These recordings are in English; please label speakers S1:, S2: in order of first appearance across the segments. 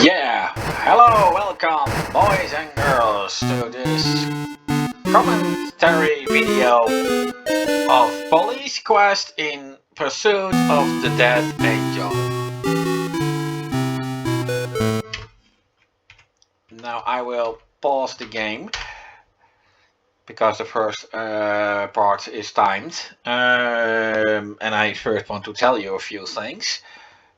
S1: Yeah, hello, welcome, boys and girls, to this commentary video of Police Quest in Pursuit of the Death Angel. Now I will pause the game because the first part is timed, and I first want to tell you a few things.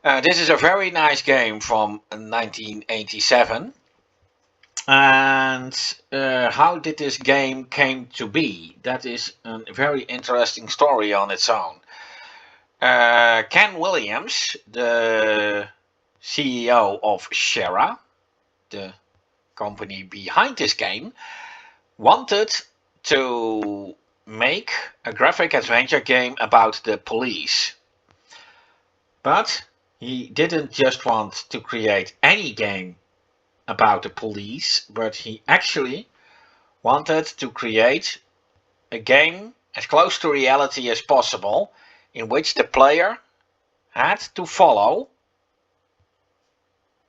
S1: This is a very nice game from 1987. And how did this game came to be? That is a very interesting story on its own. Ken Williams, the CEO of Shera, the company behind this game, wanted to make a graphic adventure game about the police. But he didn't just want to create any game about the police, but he actually wanted to create a game as close to reality as possible, in which the player had to follow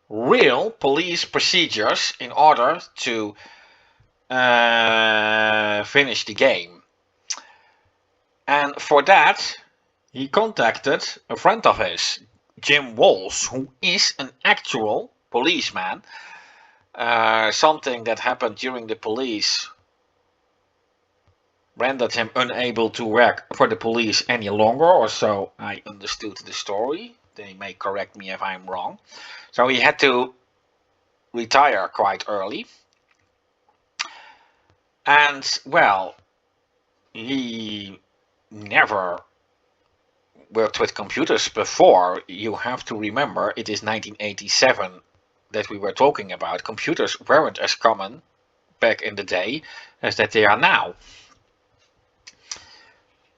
S1: real police procedures in order to finish the game. And for that, he contacted a friend of his, Jim Walls, who is an actual policeman. Something that happened during the police rendered him unable to work for the police any longer, or so I understood the story. They may correct me if I'm wrong. So he had to retire quite early. And, well, he never worked with computers before. You have to remember, it is 1987 that we were talking about. Computers weren't as common back in the day as that they are now.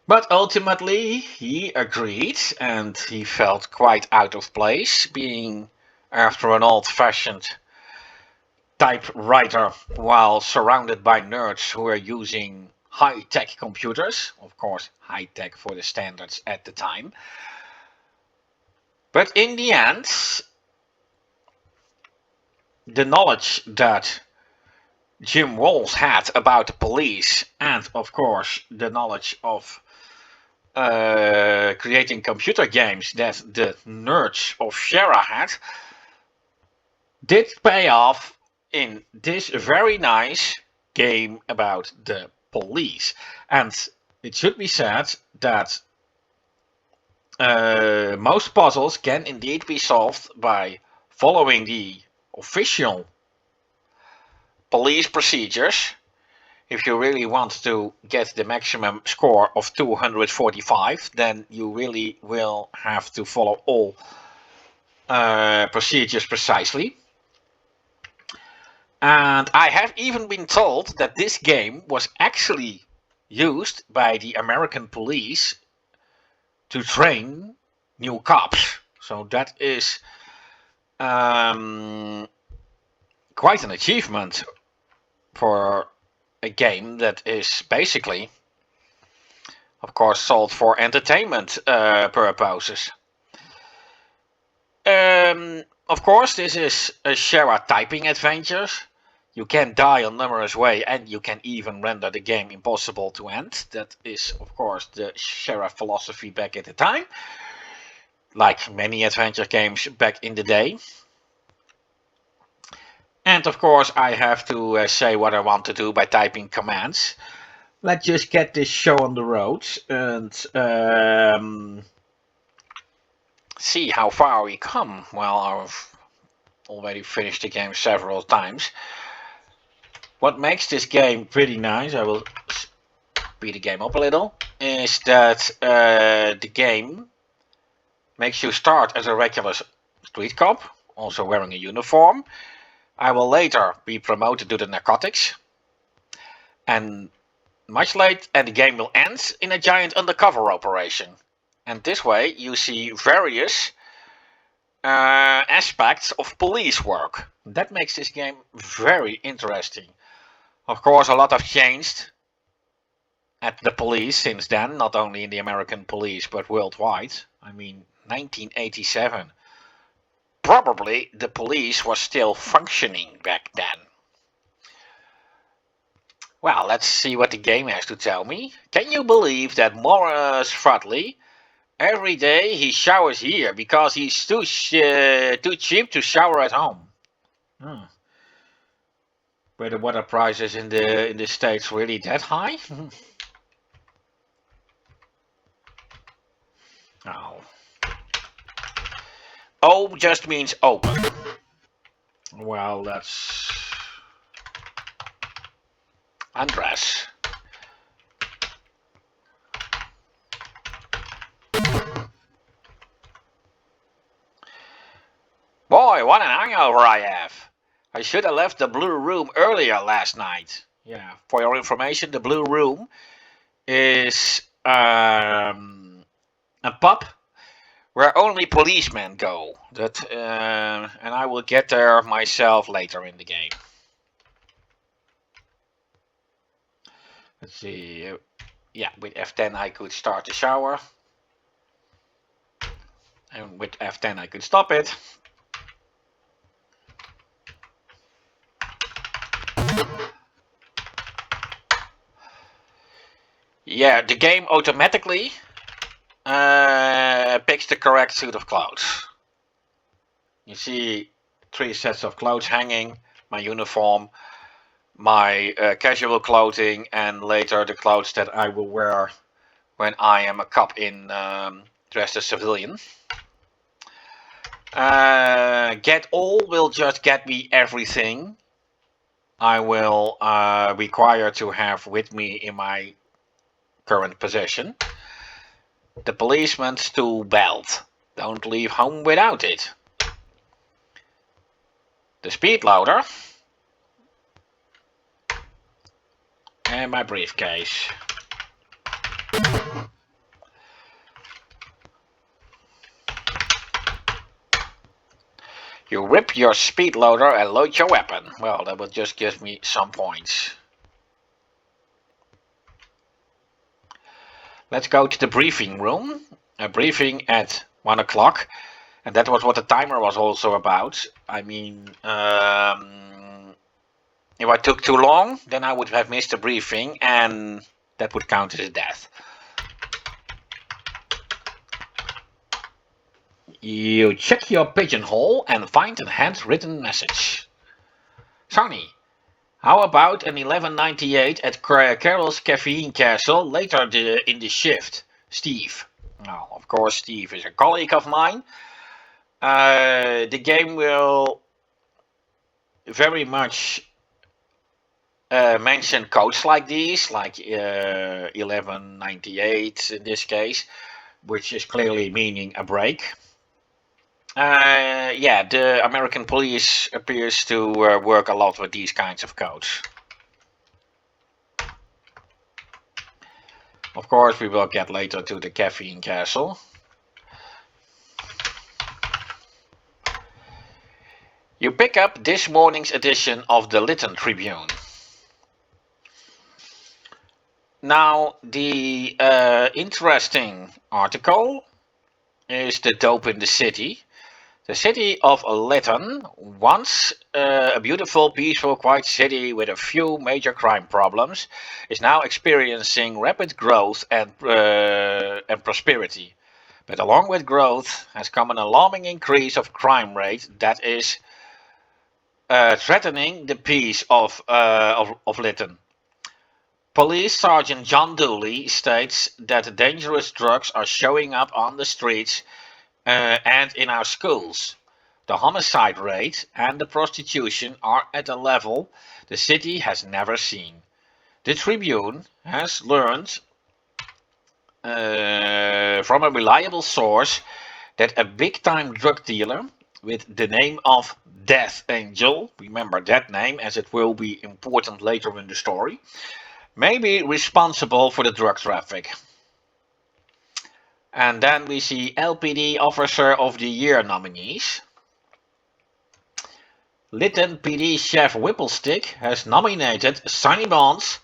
S1: But ultimately he agreed, and he felt quite out of place, being after an old-fashioned typewriter while surrounded by nerds who were using high-tech computers. Of course, high-tech for the standards at the time. But in the end, the knowledge that Jim Walls had about the police, and of course the knowledge of creating computer games that the nerds of Shera had, did pay off in this very nice game about the police. And it should be said that most puzzles can indeed be solved by following the official police procedures. If you really want to get the maximum score of 245, then you really will have to follow all procedures precisely. And I have even been told that this game was actually used by the American police to train new cops. So that is quite an achievement for a game that is basically, of course, sold for entertainment purposes. Of course, this is a Shera typing adventure. You can die on numerous ways, and you can even render the game impossible to end. That is, of course, the Shera philosophy back at the time, like many adventure games back in the day. And of course, I have to say what I want to do by typing commands. Let's just get this show on the road and see how far we come. Well, I've already finished the game several times. What makes this game pretty nice, I will speed the game up a little, is that the game makes you start as a regular street cop, also wearing a uniform. I will later be promoted to the narcotics, and much later, and the game will end in a giant undercover operation. And this way you see various aspects of police work. That makes this game very interesting. Of course, a lot have changed at the police since then, not only in the American police but worldwide. I mean, 1987. Probably the police was still functioning back then. Well, let's see what the game has to tell me. Can you believe that Morris Fradley, every day he showers here because he's too cheap to shower at home? Hmm. Were the water prices in the States really that high? Oh. O just means open. Well, that's undress. Boy, what an hangover I have. I should have left the blue room earlier last night. Yeah, for your information, the blue room is a pub where only policemen go. And I will get there myself later in the game. Let's see. Yeah, with F10 I could start the shower. And with F10 I could stop it. Yeah, the game automatically picks the correct suit of clothes. You see 3 sets of clothes hanging, my uniform, my casual clothing, and later the clothes that I will wear when I am a cop in dressed as civilian. Get all will just get me everything I will require to have with me in my current possession. The policeman's tool belt. Don't leave home without it. The speed loader. And my briefcase. You rip your speed loader and load your weapon. Well, that will just give me some points. Let's go to the briefing room. A briefing at 1 o'clock. And that was what the timer was also about. I mean, if I took too long, then I would have missed the briefing, and that would count as a death. You check your pigeonhole and find a handwritten message. Sonny, how about an 1198 at Carol's Caffeine Castle later in the shift? Steve. Now, of course, Steve is a colleague of mine. The game will very much mention codes like these, like 1198 in this case, which is clearly meaning a break. Yeah, the American police appears to work a lot with these kinds of codes. Of course, we will get later to the Caffeine Castle. You pick up this morning's edition of the Lytton Tribune. Now, the interesting article is the dope in the city. The city of Lytton, once a beautiful, peaceful, quiet city with a few major crime problems, is now experiencing rapid growth and prosperity. But along with growth has come an alarming increase of crime rate that is threatening the peace of Lytton. Police Sergeant John Dooley states that dangerous drugs are showing up on the streets and in our schools. The homicide rate and the prostitution are at a level the city has never seen. The Tribune has learned from a reliable source that a big-time drug dealer with the name of Death Angel, remember that name as it will be important later in the story, may be responsible for the drug traffic. And then we see LPD Officer of the Year nominees. Lytton PD Chef Whipplestick has nominated Sonny Bonds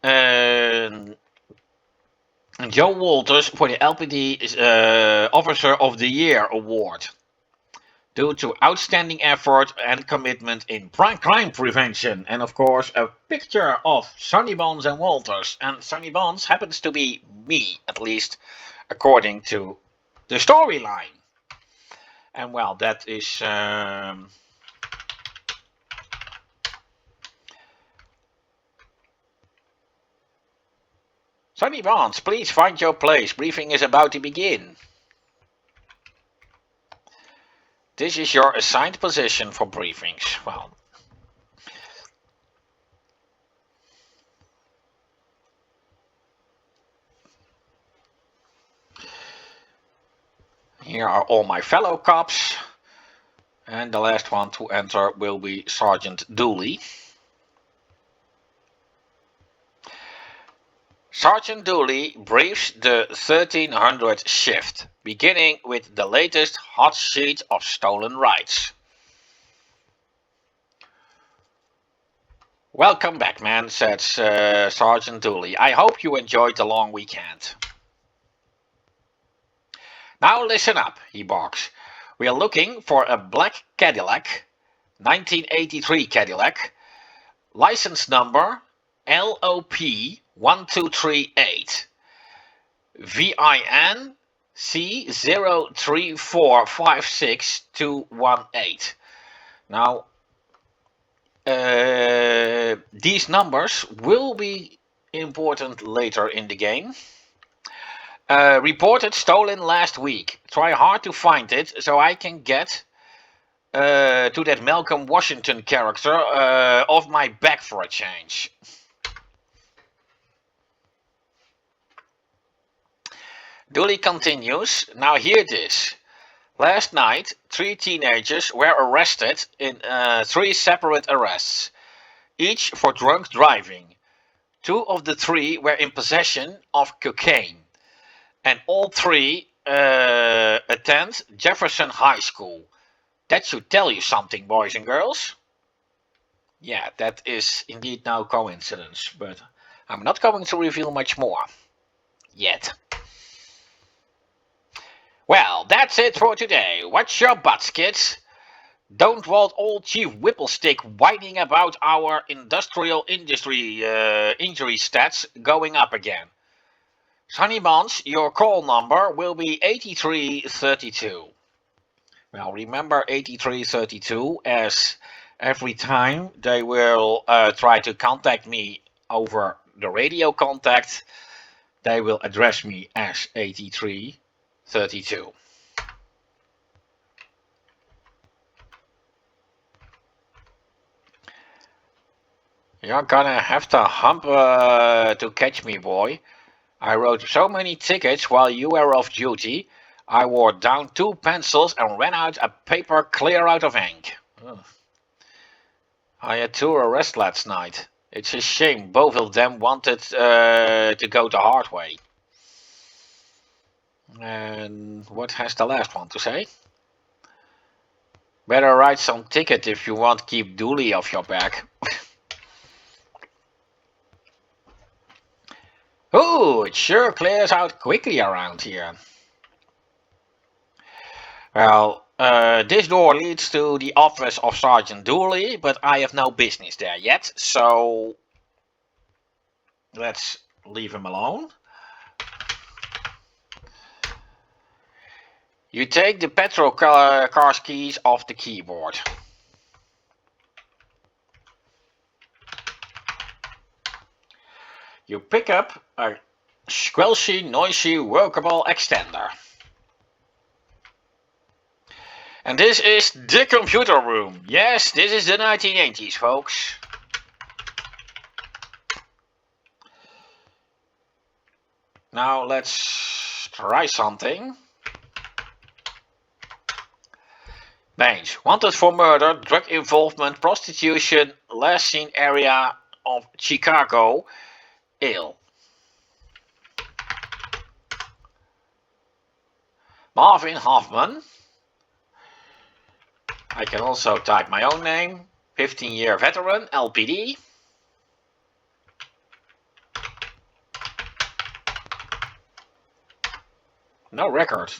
S1: And Joe Walters for the LPD Officer of the Year award due to outstanding effort and commitment in crime prevention. And of course, a picture of Sonny Bonds and Walters. And Sonny Bonds happens to be me, at least according to the storyline. And well, that is. Sonny Bonds, please find your place. Briefing is about to begin. This is your assigned position for briefings. Well, here are all my fellow cops. And the last one to enter will be Sergeant Dooley. Sergeant Dooley briefs the 1300 shift, beginning with the latest hot sheet of stolen rights. Welcome back, man, said Sergeant Dooley. I hope you enjoyed the long weekend. Now listen up, he barks. We are looking for a black Cadillac, 1983 Cadillac, license number LOP 1238, VIN C03456-218. Now, these numbers will be important later in the game. Reported stolen last week. Try hard to find it so I can get to that Malcolm Washington character off my back for a change. Dooley continues. Now hear this. Last night, 3 teenagers were arrested in 3 separate arrests, each for drunk driving. 2 of the 3 were in possession of cocaine. And all 3 attend Jefferson High School. That should tell you something, boys and girls. Yeah, that is indeed no coincidence, but I'm not going to reveal much more. Yet. Well, that's it for today. Watch your butts, kids. Don't want old Chief Whipplestick whining about our industrial injury stats going up again. Sonny Bonds, your call number will be 8332. Well, remember 8332, as every time they will try to contact me over the radio contact, they will address me as 8332. You're gonna have to hump to catch me, boy. I wrote so many tickets while you were off duty. I wore down 2 pencils and ran out a paper clear out of ink. Ugh. I had 2 arrests last night. It's a shame both of them wanted to go the hard way. And what has the last one to say? Better write some ticket if you want to keep Dooley off your back. Ooh, it sure clears out quickly around here. Well, this door leads to the office of Sergeant Dooley, but I have no business there yet, so let's leave him alone. You take the petrol car's keys off the keyboard. You pick up a squelchy, noisy, workable extender. And this is the computer room. Yes, this is the 1980s, folks. Now let's try something. Names. Wanted for murder, drug involvement, prostitution, last seen area of Chicago, ill. Marvin Hoffman. I can also type my own name. 15-year veteran, LPD. No record.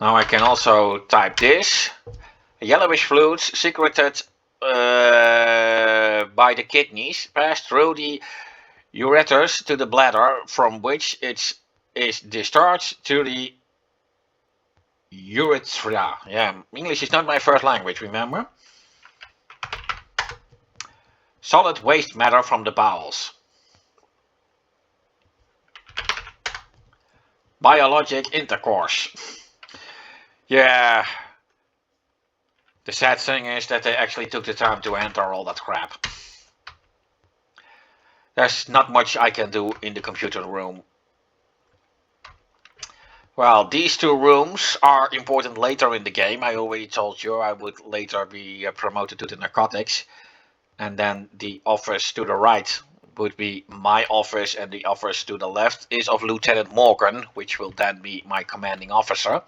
S1: Now I can also type this. Yellowish fluids secreted by the kidneys pass through the ureters to the bladder, from which it is discharged to the urethra. Yeah, English is not my first language, remember? Solid waste matter from the bowels. Biologic intercourse. Yeah. The sad thing is that they actually took the time to enter all that crap. There's not much I can do in the computer room. Well, these two rooms are important later in the game. I already told you I would later be promoted to the narcotics. And then the office to the right would be my office, and the office to the left is of Lieutenant Morgan, which will then be my commanding officer.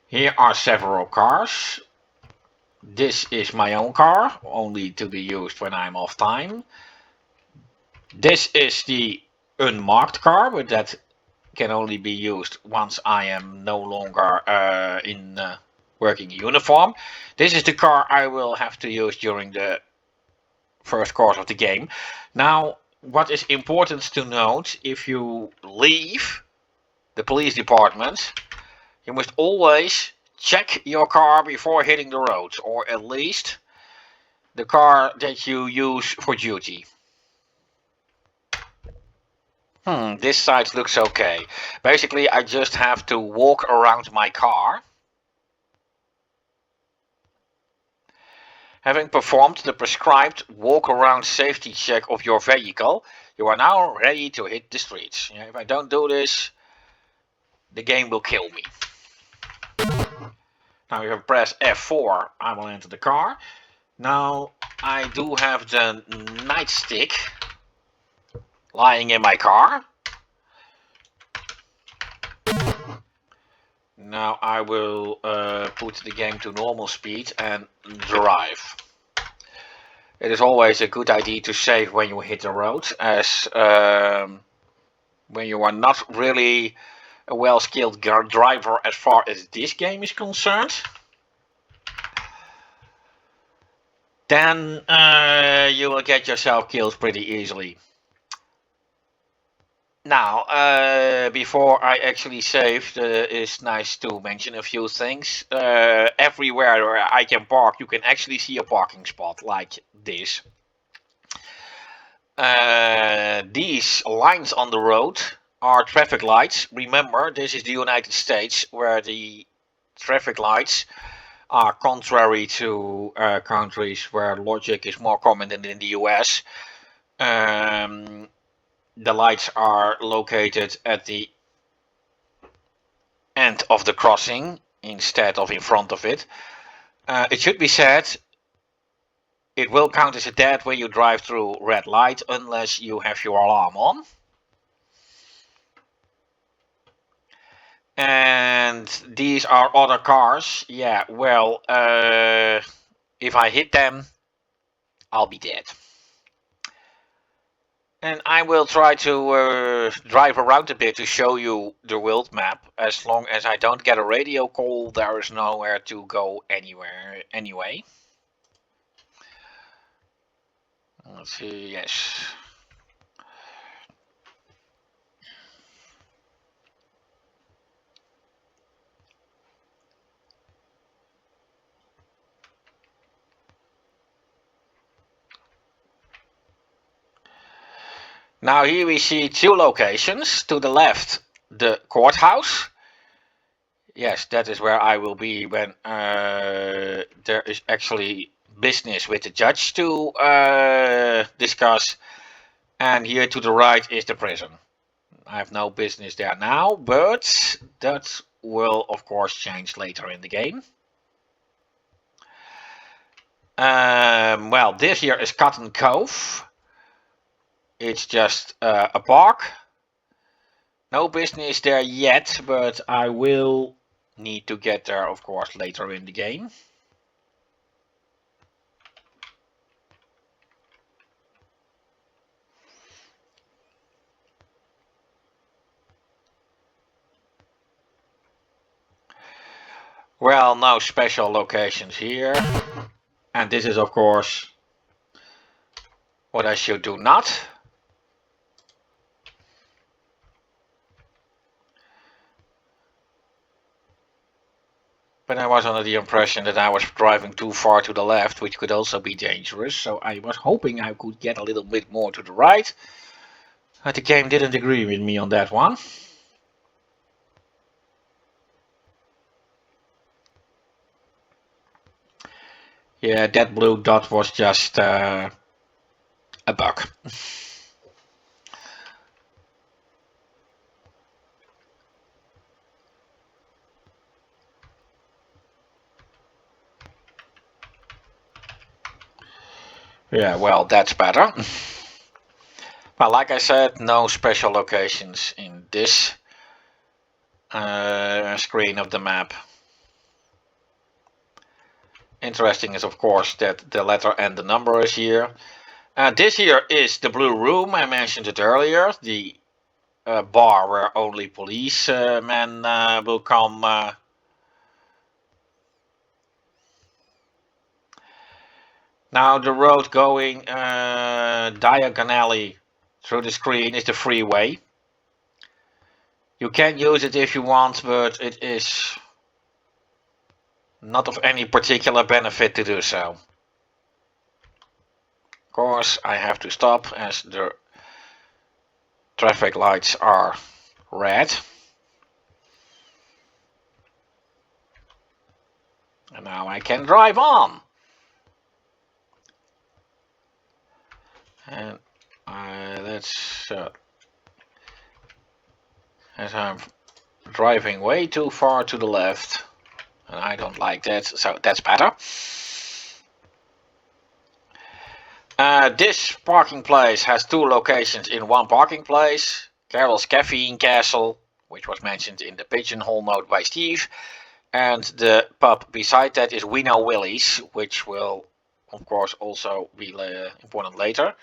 S1: Here are several cars. This is my own car, only to be used when I'm off time. This is the unmarked car, but that can only be used once I am no longer in working uniform. This is the car I will have to use during the first course of the game. Now, what is important to note, if you leave the police department, you must always check your car before hitting the road, or at least the car that you use for duty. This side looks okay. Basically, I just have to walk around my car. Having performed the prescribed walk-around safety check of your vehicle, you are now ready to hit the streets. If I don't do this, the game will kill me. Now if I press F4, I will enter the car. Now I do have the nightstick lying in my car. Now I will put the game to normal speed and drive. It is always a good idea to save when you hit the road, as when you are not really a well-skilled driver as far as this game is concerned, then you will get yourself killed pretty easily. Now, before I actually save, it's nice to mention a few things. Everywhere where I can park, you can actually see a parking spot like this. These lines on the road are traffic lights. Remember, this is the United States, where the traffic lights are contrary to countries where logic is more common than in the US. The lights are located at the end of the crossing instead of in front of it. It should be said, it will count as a dead when you drive through red light unless you have your alarm on. And these are other cars. Yeah, well, if I hit them, I'll be dead. And I will try to drive around a bit to show you the world map. As long as I don't get a radio call, there is nowhere to go anywhere anyway. Let's see, yes. Now here we see two locations. To the left, the courthouse. Yes, that is where I will be when there is actually business with the judge to discuss. And here to the right is the prison. I have no business there now, but that will of course change later in the game. Well, this here is Cotton Cove. It's just a park. No business there yet, but I will need to get there, of course, later in the game. Well, no special locations here. And this is, of course, what I should do not. But I was under the impression that I was driving too far to the left, which could also be dangerous. So I was hoping I could get a little bit more to the right. But the game didn't agree with me on that one. Yeah, that blue dot was just a bug. Yeah, well, that's better. Well, like I said, no special locations in this screen of the map. Interesting is, of course, that the letter and the number is here. This here is the blue room. I mentioned it earlier. The bar where only policemen will come. Now the road going diagonally through the screen is the freeway. You can use it if you want, but it is not of any particular benefit to do so. Of course, I have to stop as the traffic lights are red. And now I can drive on. And let's as I'm driving way too far to the left, and I don't like that, so that's better. This parking place has two locations in one parking place. Carol's Caffeine Castle, which was mentioned in the pigeonhole note by Steve, and the pub beside that is We Know Willie's, which will of course also be important later.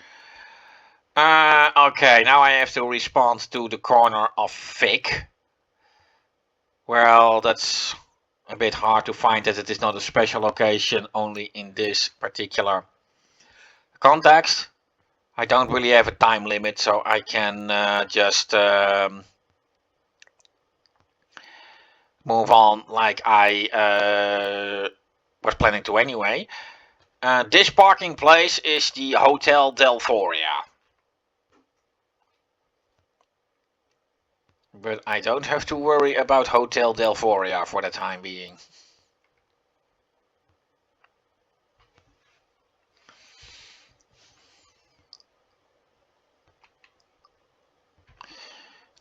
S1: Okay, now I have to respond to the corner of Fig. Well, that's a bit hard to find as it is not a special location, only in this particular context. I don't really have a time limit, so I can just move on like I was planning to anyway. This parking place is the Hotel Delphoria. But I don't have to worry about Hotel Delphoria for the time being.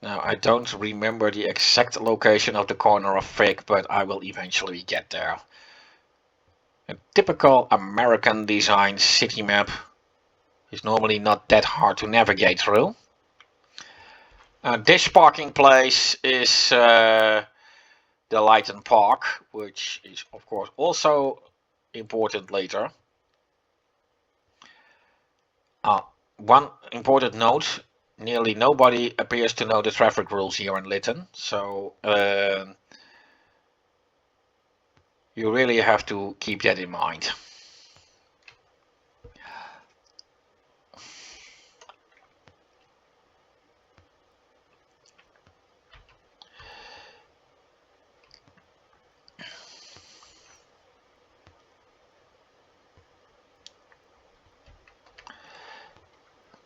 S1: Now, I don't remember the exact location of the corner of Fig, but I will eventually get there. A typical American design city map is normally not that hard to navigate through. This parking place is the Leighton Park, which is of course also important later. One important note, nearly nobody appears to know the traffic rules here in Lytton, so you really have to keep that in mind.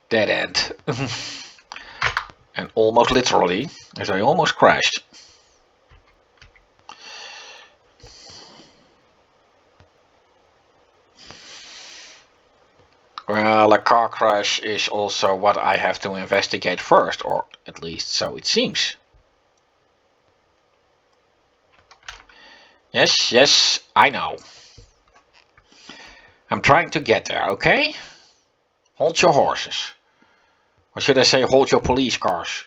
S1: Dead end. And almost literally, as I almost crashed. Well, a car crash is also what I have to investigate first, or at least so it seems. Yes, yes, I know. I'm trying to get there, okay? Hold your horses. Or should I say hold your police cars?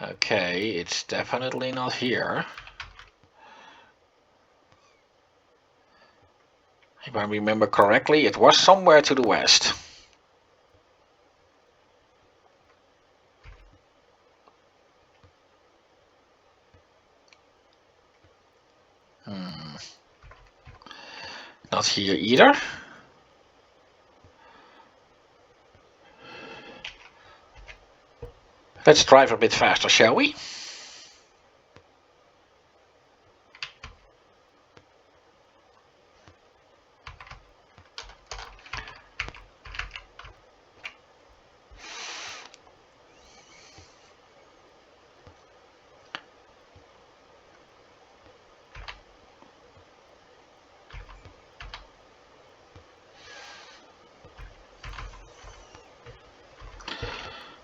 S1: Okay, it's definitely not here. If I remember correctly, it was somewhere to the west. not here either. Let's drive a bit faster, shall we?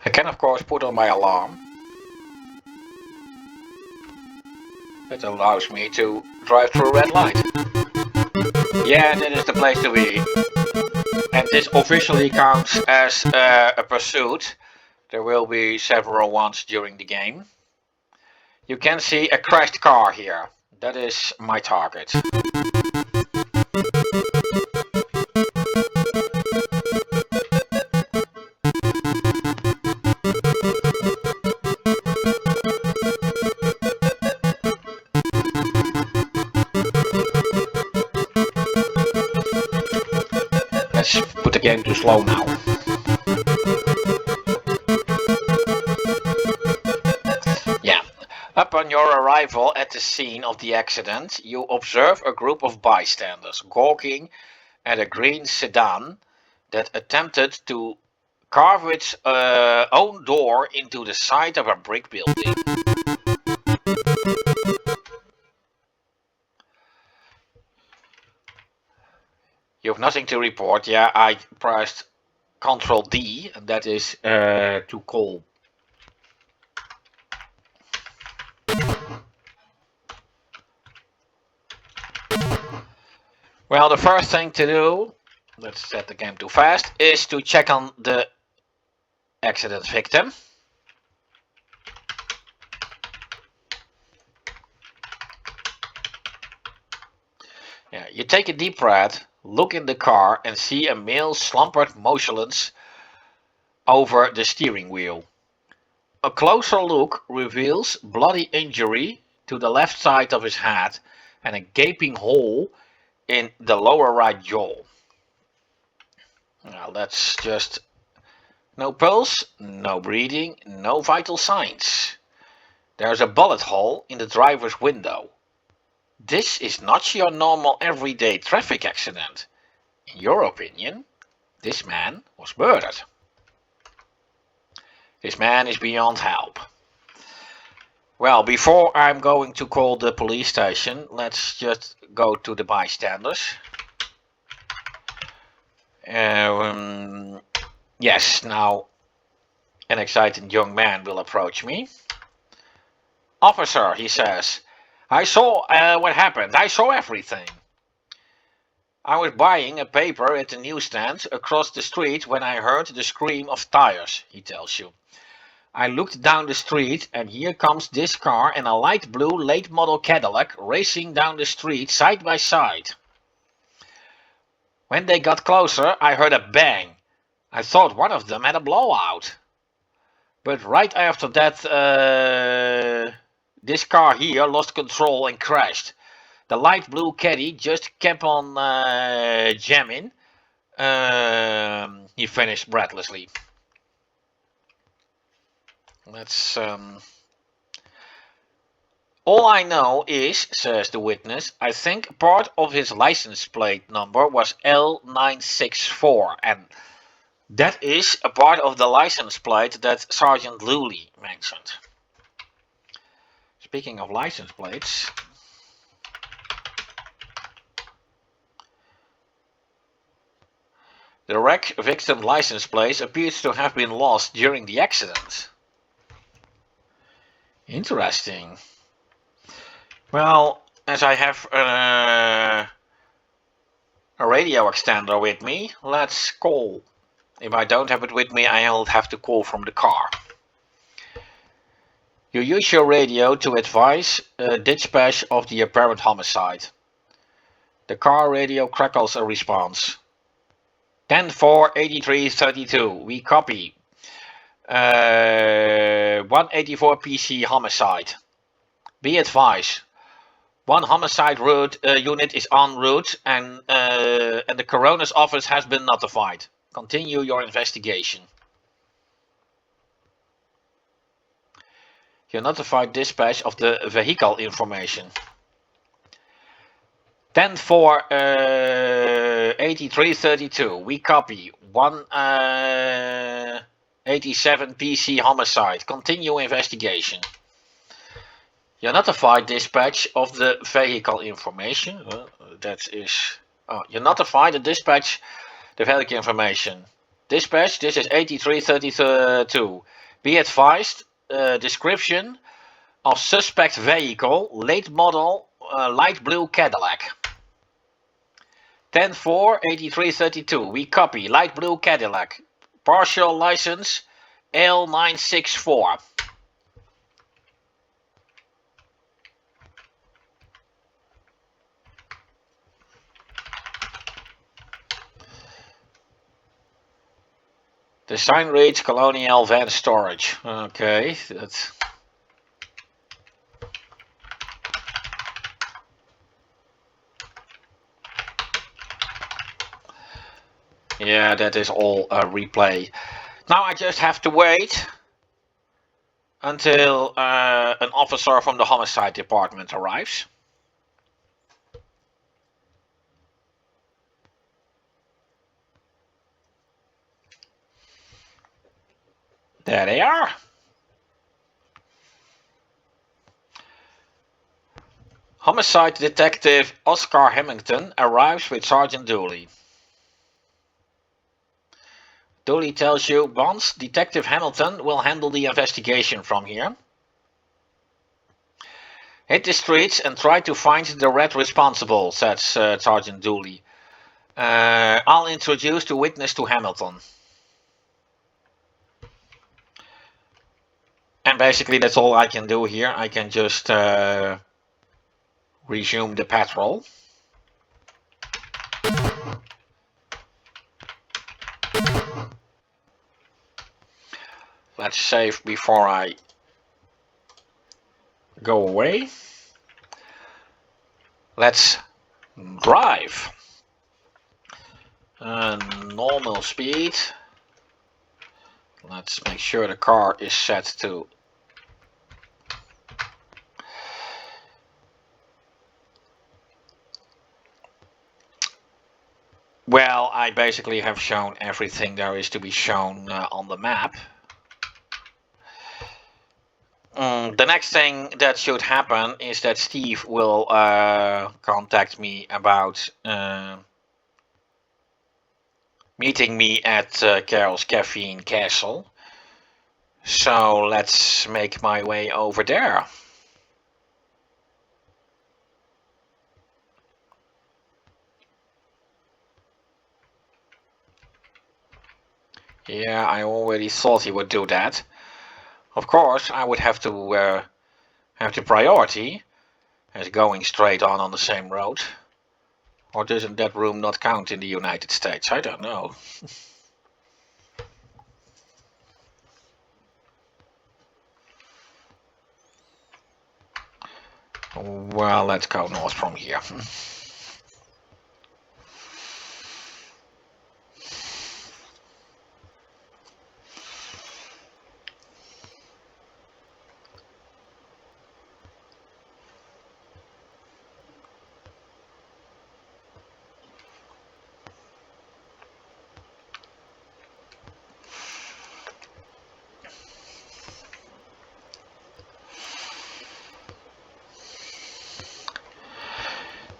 S1: I can of course put on my alarm. That allows me to drive through a red light. Yeah, that is the place to be. And this officially counts as a pursuit. There will be several ones during the game. You can see a crashed car here. That is my target. Let's put the game to slow now. Yeah. Upon your arrival at the scene of the accident, you observe a group of bystanders gawking at a green sedan that attempted to carve its own door into the side of a brick building. You have nothing to report. Yeah, I pressed Control D, and that is to call. Well, the first thing to do, let's set the game to fast, is to check on the accident victim. Yeah, you take a deep breath, look in the car and see a male slumbered motionless over the steering wheel. A closer look reveals bloody injury to the left side of his head and a gaping hole in the lower right jaw. Now that's just no pulse, no breathing, no vital signs. There's a bullet hole in the driver's window. This is not your normal everyday traffic accident. In your opinion, this man was murdered. This man is beyond help. Well, before I'm going to call the police station, let's just go to the bystanders. Yes, now an excited young man will approach me. Officer, he says, I saw what happened. I saw everything. I was buying a paper at the newsstand across the street when I heard the scream of tires, he tells you. I looked down the street and here comes this car and a light blue late model Cadillac racing down the street side by side. When they got closer, I heard a bang. I thought one of them had a blowout. But right after that, this car here lost control and crashed. The light blue caddy just kept on jamming. He finished breathlessly. Let's. All I know is, says the witness, I think part of his license plate number was L964, and that is a part of the license plate that Sergeant Lully mentioned. Speaking of license plates, the wreck victim license plate appears to have been lost during the accident. Interesting. Well, as I have a radio extender with me, let's call. If I don't have it with me, I'll have to call from the car. You use your radio to advise dispatch of the apparent homicide. The car radio crackles a response. 10-4-83-32, we copy. 184 PC homicide. Be advised, One homicide unit is en route, and the coroner's office has been notified. Continue your investigation. You notified dispatch of the vehicle information. 10-4-8332. We copy. 187 PC homicide. Continue investigation. You notified dispatch of the vehicle information. You notified the dispatch the vehicle information. Dispatch, this is 8332. Be advised, description of suspect vehicle, late model, light blue Cadillac. 10-4-8332. We copy. Light blue Cadillac. Partial license L964. The sign reads Colonial Van Storage. Okay, that's... Yeah, that is all a replay. Now I just have to wait until an officer from the homicide department arrives. There they are. Homicide detective Oscar Hamilton arrives with Sergeant Dooley. Dooley tells you, Bonds, Detective Hamilton will handle the investigation from here. Hit the streets and try to find the rat responsible, says Sergeant Dooley. I'll introduce the witness to Hamilton. And basically that's all I can do here. I can just resume the patrol. Let's save before I go away. Let's drive. Normal speed. Let's make sure the car is set to well, I basically have shown everything there is to be shown on the map. The next thing that should happen is that Steve will contact me about meeting me at Carol's Caffeine Castle. So let's make my way over there. Yeah, I already thought he would do that. Of course, I would have to have the priority as going straight on the same road. Or doesn't that room not count in the United States? I don't know. Well, let's go north from here.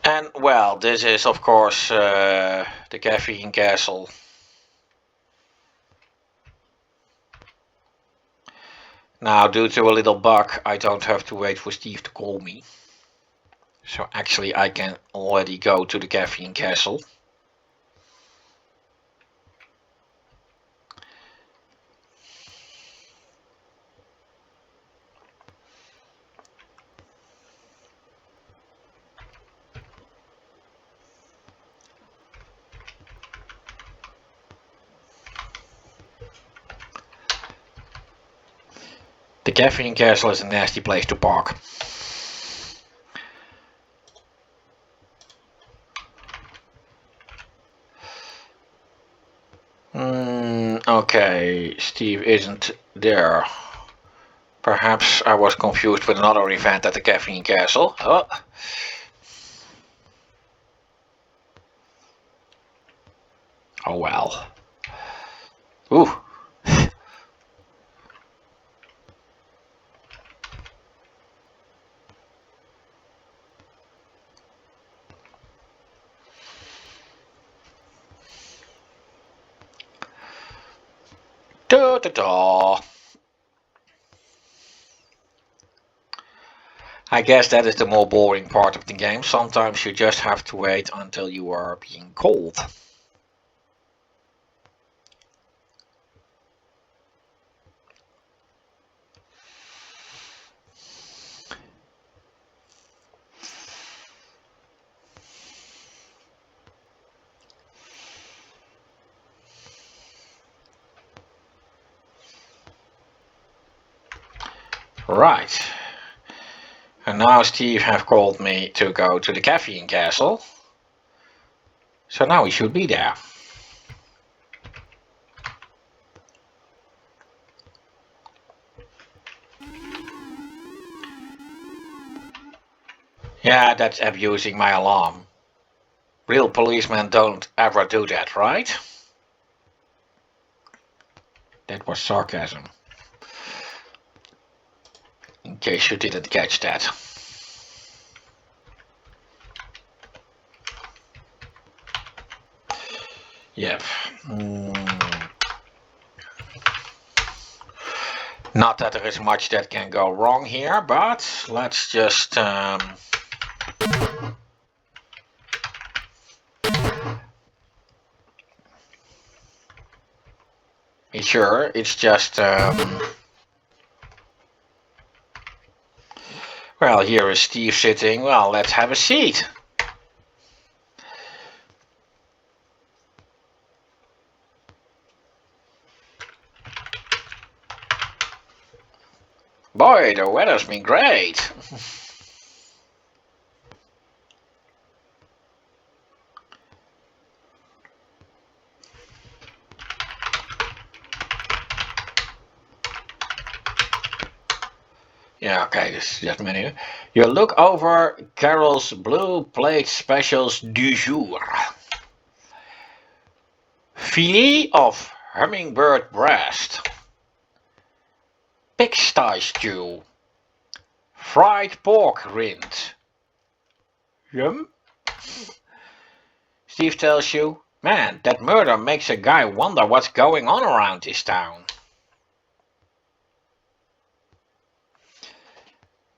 S1: And well, this is of course the Caffeine Castle. Now, due to a little bug, I don't have to wait for Steve to call me. So actually I can already go to the Caffeine Castle. The Caffeine Castle is a nasty place to park. Okay, Steve isn't there. Perhaps I was confused with another event at the Caffeine Castle. Oh. Oh well. Ooh. Da da da. I guess that is the more boring part of the game. Sometimes you just have to wait until you are being called. Right. And now Steve have called me to go to the Caffeine Castle. So now we should be there. Yeah, that's abusing my alarm. Real policemen don't ever do that, right? That was sarcasm. In case you didn't catch that. Yep. Not that there is much that can go wrong here, but let's just be sure. It's just well, here is Steve sitting. Well, let's have a seat. Boy, the weather's been great. Yeah, okay, this is just menu. You look over Carol's blue plate specials du jour. Filet of hummingbird breast. Pigsty stew. Fried pork rind. Yum. Steve tells you, man, that murder makes a guy wonder what's going on around this town.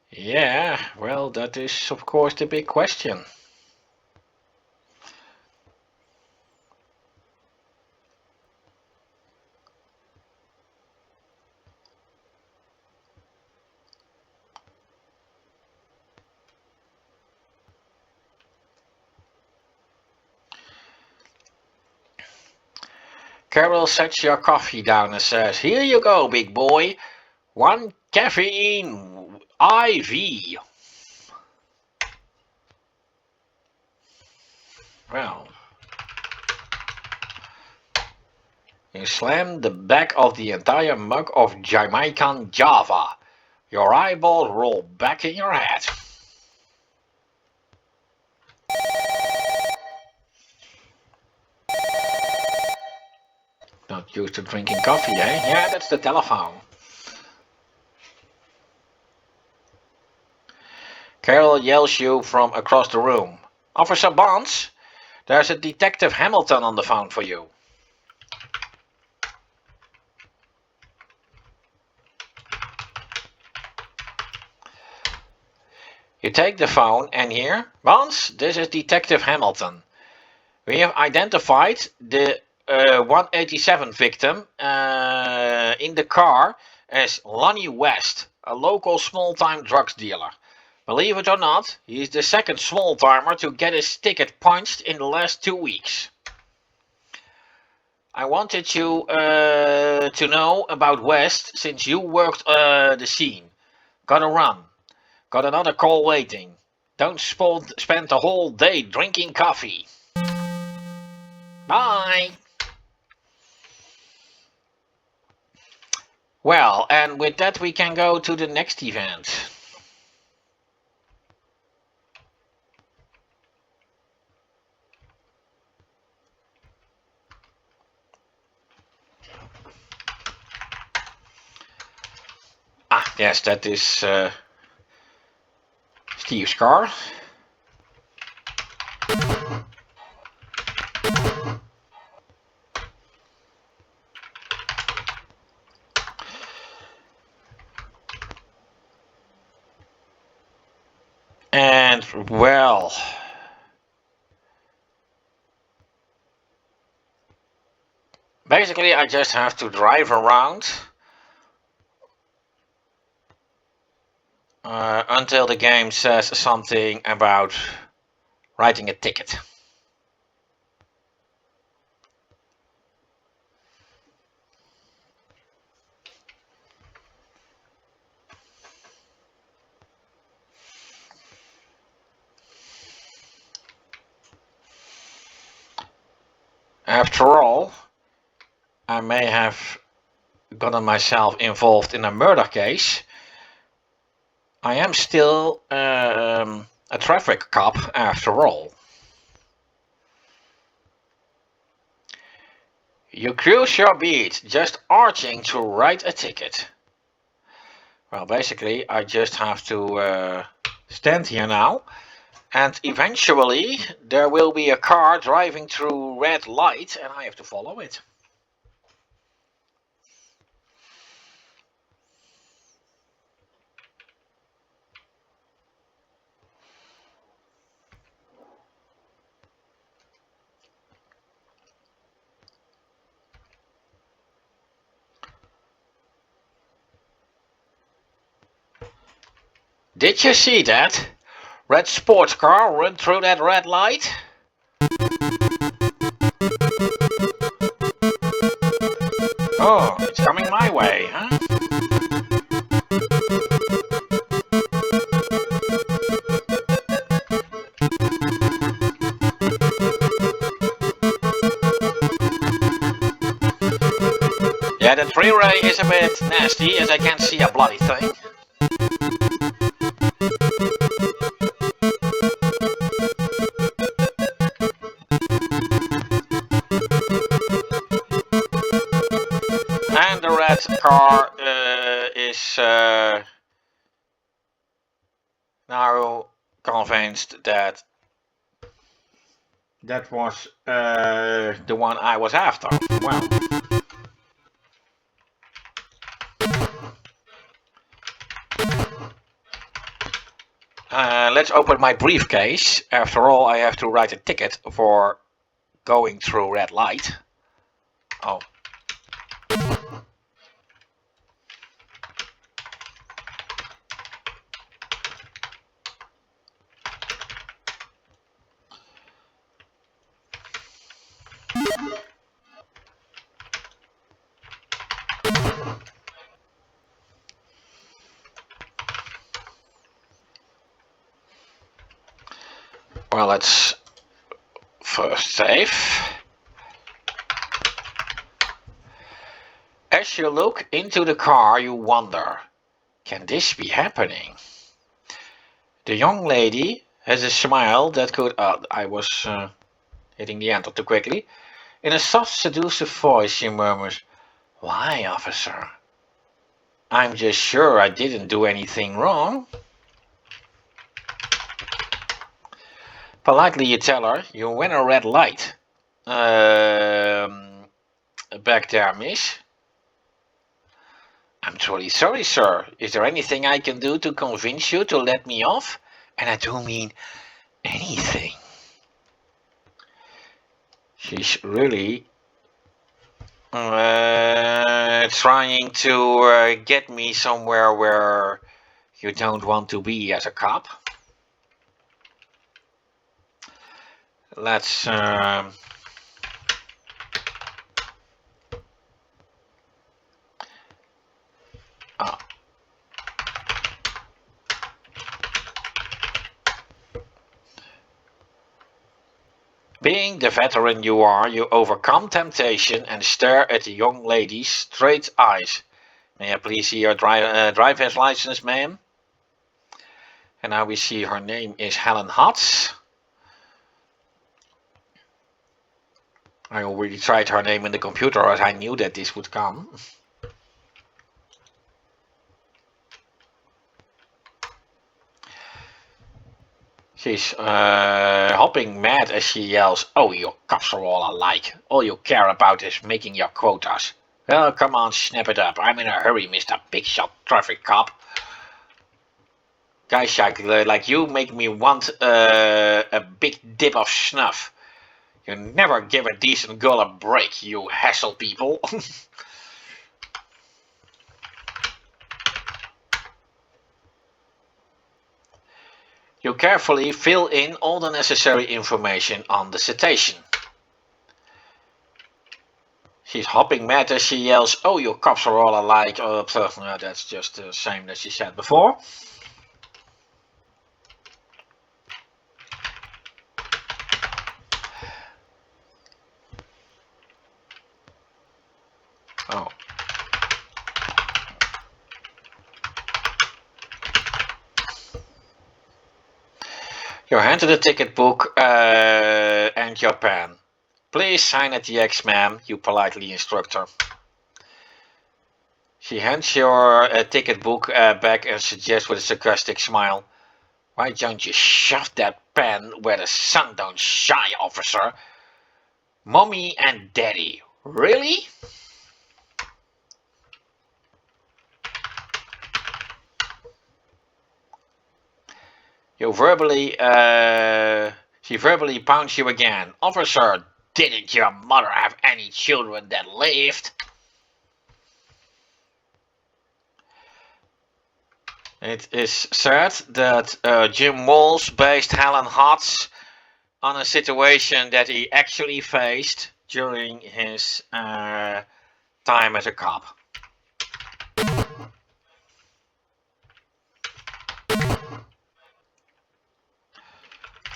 S1: Yeah, well, that is of course the big question. Carol sets your coffee down and says, here you go, big boy. One caffeine IV. Well, you slam the back of the entire mug of Jamaican Java. Your eyeballs roll back in your head. Not used to drinking coffee, eh? Yeah, that's the telephone. Carol yells you from across the room. Officer Bonds, there's a Detective Hamilton on the phone for you. You take the phone and hear, Bonds, this is Detective Hamilton. We have identified the 187 victim in the car as Lonnie West, a local small-time drugs dealer. Believe it or not, he is the second small-timer to get his ticket punched in the last 2 weeks. I wanted you to know about West since you worked the scene. Gotta run. Got another call waiting. Don't spend the whole day drinking coffee. Bye. Well, and with that we can go to the next event. Ah, yes, that is Steve's car. And well, basically I just have to drive around until the game says something about writing a ticket. After all, I may have gotten myself involved in a murder case. I am still a traffic cop after all. You cruise your beat, just arching to write a ticket. Well, basically, I just have to stand here now, and eventually there will be a car driving through red light, and I have to follow it. Did you see that? Red sports car run through that red light? Oh, it's coming my way, huh? Yeah, the three-ray is a bit nasty as I can't see a bloody thing. And the red car is now convinced that that was the one I was after. Well, let's open my briefcase. After all, I have to write a ticket for going through red light. Oh. Well, let's first save. As you look into the car, you wonder, can this be happening? The young lady has a smile that could... I was hitting the enter too quickly. In a soft, seductive voice, she murmurs, "Why, officer? I'm just sure I didn't do anything wrong." Politely you tell her, "You win a red light. Back there, miss." "I'm truly sorry, sir. Is there anything I can do to convince you to let me off? And I do mean anything." She's really trying to get me somewhere where you don't want to be as a cop. Let's being the veteran you are, you overcome temptation and stare at the young lady's straight eyes. May I please see your driver's license, ma'am? And now we see her name is Helen Hotz. I already tried her name in the computer as I knew that this would come. She's hopping mad as she yells, "Oh, your cops are all alike. All you care about is making your quotas. Well, come on, snap it up. I'm in a hurry, Mr. Big Shot Traffic Cop. Guys like you make me want a big dip of snuff. You never give a decent girl a break, you hassle people." You carefully fill in all the necessary information on the citation. She's hopping mad as she yells, "Oh, you cops are all alike." Oh, no, that's just the same that she said before. Oh. You hand her the ticket book and your pen. "Please sign at the X, ma'am," you politely instruct her. She hands your ticket book back and suggests with a sarcastic smile, "Why don't you shove that pen where the sun don't shine, officer? Mommy and Daddy, really?" You she verbally pounds you again. "Officer, didn't your mother have any children that lived?" It is said that Jim Walls based Helen Hotz on a situation that he actually faced during his time as a cop.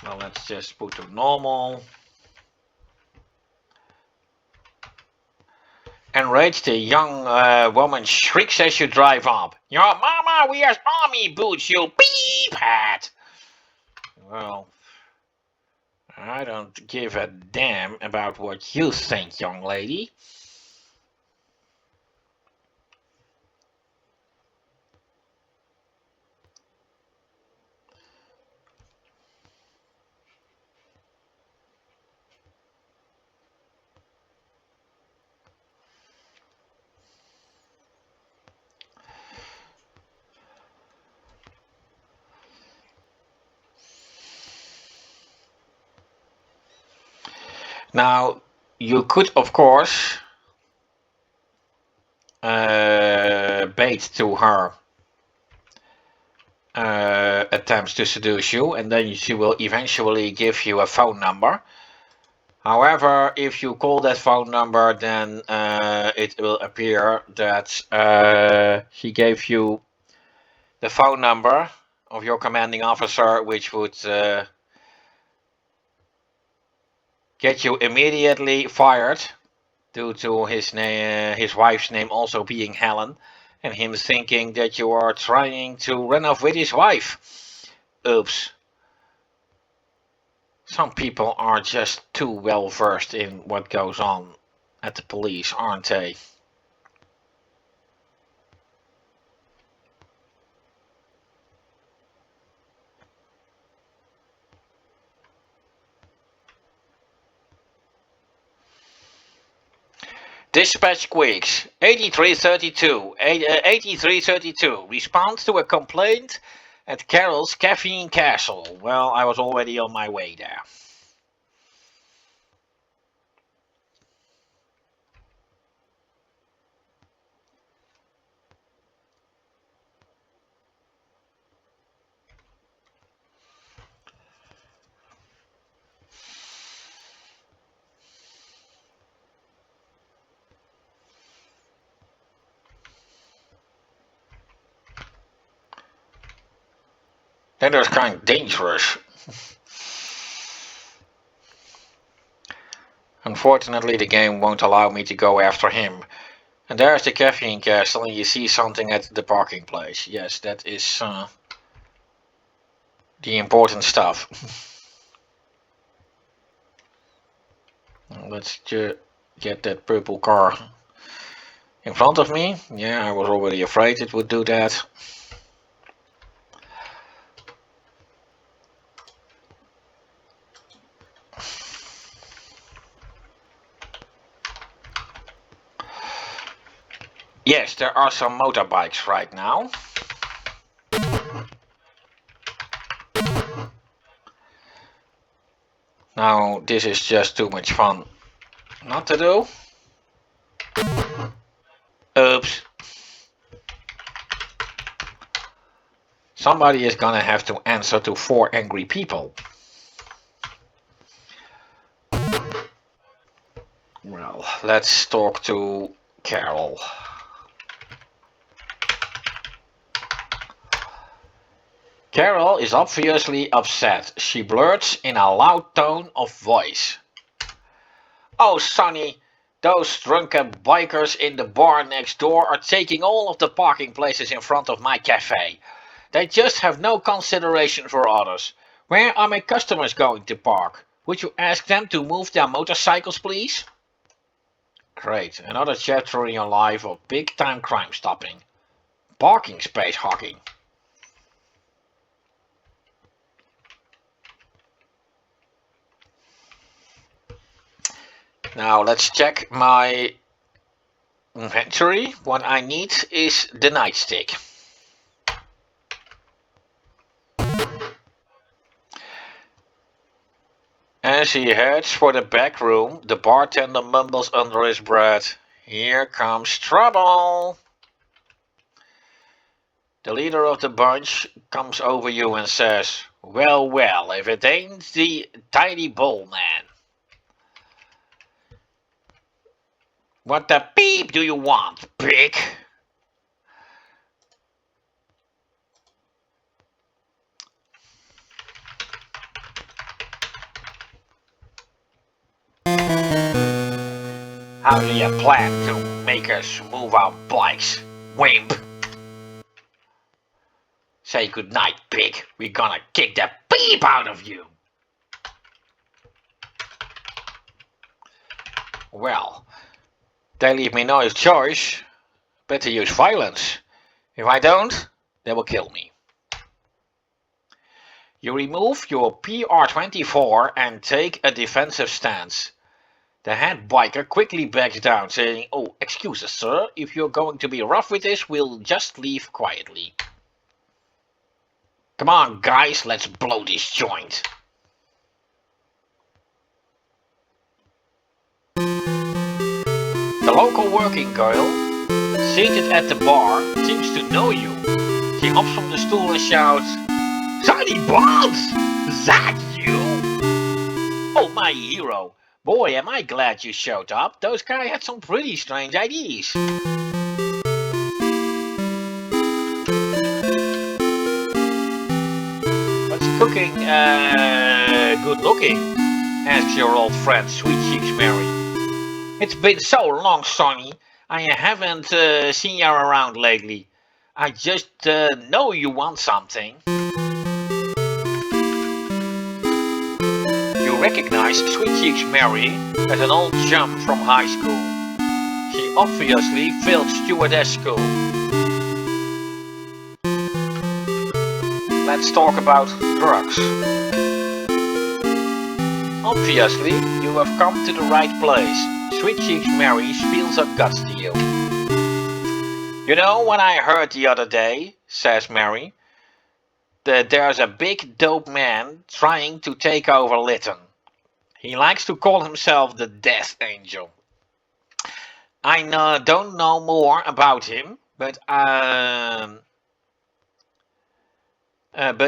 S1: Well, let's just put to normal. Enraged, the young woman shrieks as you drive up. "Your mama wears army boots, you beep hat!" Well, I don't give a damn about what you think, young lady. Now, you could, of course, bait to her attempts to seduce you, and then she will eventually give you a phone number. However, if you call that phone number, then it will appear that she gave you the phone number of your commanding officer, which would get you immediately fired due to his wife's name also being Helen, and him thinking that you are trying to run off with his wife. Oops. Some people are just too well versed in what goes on at the police, aren't they? Dispatch Quicks, 8332, response to a complaint at Carol's Caffeine Castle. Well, I was already on my way there. That was kind of dangerous. Unfortunately, the game won't allow me to go after him. And there's the caffeine castle, and you see something at the parking place. Yes, that is the important stuff. Let's just get that purple car in front of me. Yeah, I was already afraid it would do that. Yes, there are some motorbikes right now. Now, this is just too much fun not to do. Oops. Somebody is gonna have to answer to 4 angry people. Well, let's talk to Carol. Carol is obviously upset. She blurts in a loud tone of voice. Oh, Sonny, those drunken bikers in the bar next door are taking all of the parking places in front of my cafe. They just have no consideration for others. Where are my customers going to park? Would you ask them to move their motorcycles, please? Great, another chapter in your life of big-time crime stopping. Parking space hogging. Now let's check my inventory. What I need is the nightstick. As he heads for the back room, the bartender mumbles under his breath, "Here comes trouble." The leader of the bunch comes over you and says, "Well, well, if it ain't the tiny bull man. What the beep do you want, pig?" How do you plan to make us move our bikes, wimp? Say goodnight, pig. We're gonna kick the beep out of you. Well, they leave me no choice but to use violence. If I don't, they will kill me. You remove your PR-24 and take a defensive stance. The head biker quickly backs down, saying, "Oh, excuses, sir. If you're going to be rough with this, we'll just leave quietly." Come on, guys, let's blow this joint. The local working girl, seated at the bar, seems to know you. She hops from the stool and shouts, "Sonny Bonds! That you? Oh, my hero. Boy, am I glad you showed up. Those guys had some pretty strange ideas." "What's cooking, good looking?" asks your old friend, Sweet Cheeks Mary. "It's been so long, Sonny. I haven't seen you around lately. I just know you want something." You recognize Sweet Cheeks Mary as an old chum from high school. She obviously failed stewardess school. Let's talk about drugs. Obviously, you have come to the right place. Sweet Cheeks Mary spills her guts to you. "You know what I heard the other day," says Mary, "that there's a big dope man trying to take over Lytton. He likes to call himself the Death Angel. I don't know more about him, but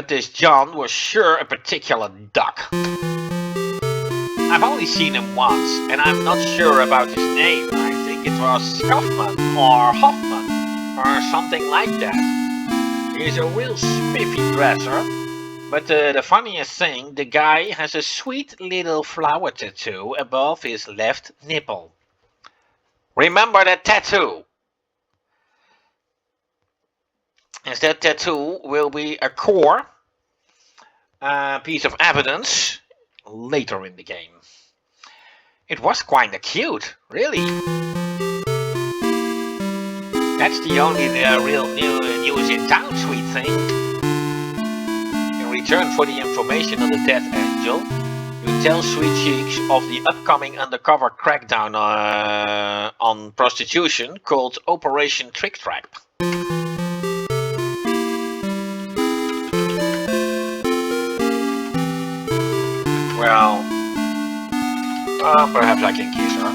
S1: this John was sure a particular duck. I've only seen him once, and I'm not sure about his name. I think it was Kaufman or Hoffman or something like that. He's a real spiffy dresser, but the funniest thing, the guy has a sweet little flower tattoo above his left nipple. Remember that tattoo? means that tattoo will be a core piece of evidence later in the game. It was kinda cute, really. That's the only real news in town, sweet thing. In return for the information on the Death Angel, you tell Sweet Cheeks of the upcoming undercover crackdown on prostitution called Operation Trick Trap. Well, perhaps I can kiss her.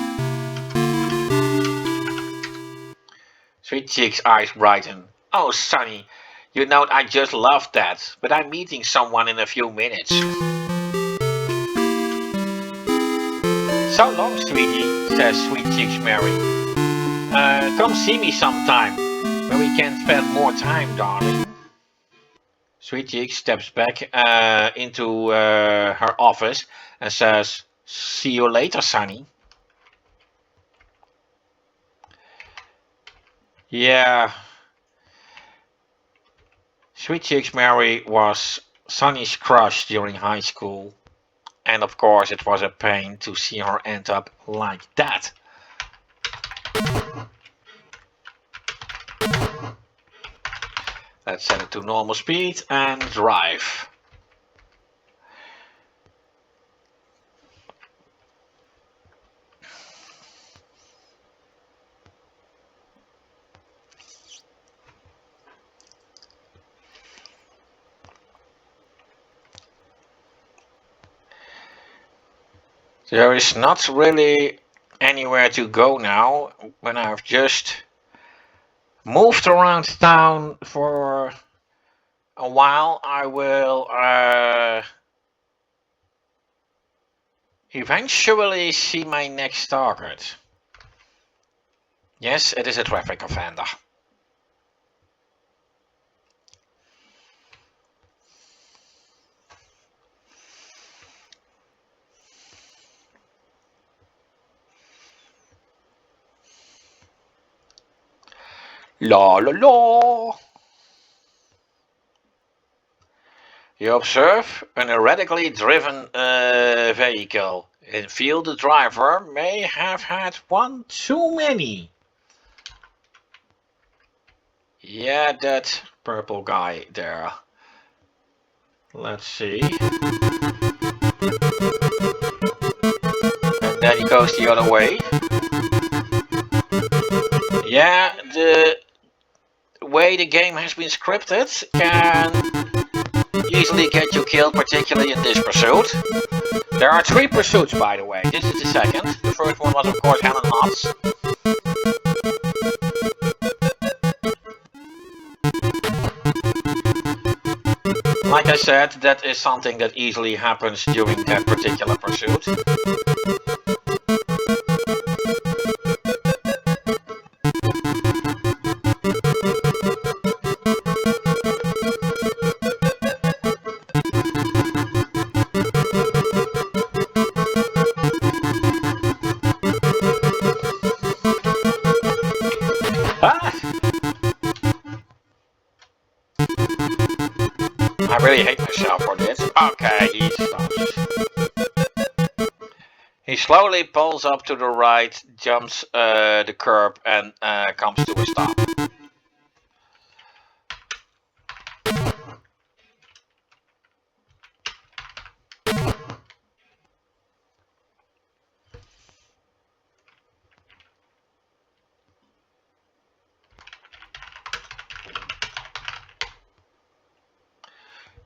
S1: Sweet Cheeks' eyes brighten. Oh, Sonny, you know I just love that, but I'm meeting someone in a few minutes. So long, sweetie, says Sweet Cheeks Mary. Come see me sometime, where we can spend more time, darling. Sweet Cheeks steps back into her office and says, see you later, Sonny. Yeah. Sweet Cheeks Mary was Sonny's crush during high school. And of course it was a pain to see her end up like that. Let's set it to normal speed and drive. There is not really anywhere to go now when I've just moved around town for a while. I will eventually see my next target. Yes, it is a traffic offender. La la la. You observe an erratically driven vehicle and feel the driver may have had one too many. Yeah, that purple guy there. Let's see. And then he goes the other way. Yeah, the way the game has been scripted can easily get you killed, particularly in this pursuit. There are 3 pursuits, by the way. This is the second. The first one was, of course, Helen Hotz. Like I said, that is something that easily happens during that particular pursuit. I really hate myself for this. Okay, he stops. He slowly pulls up to the right, jumps the curb and comes to a stop.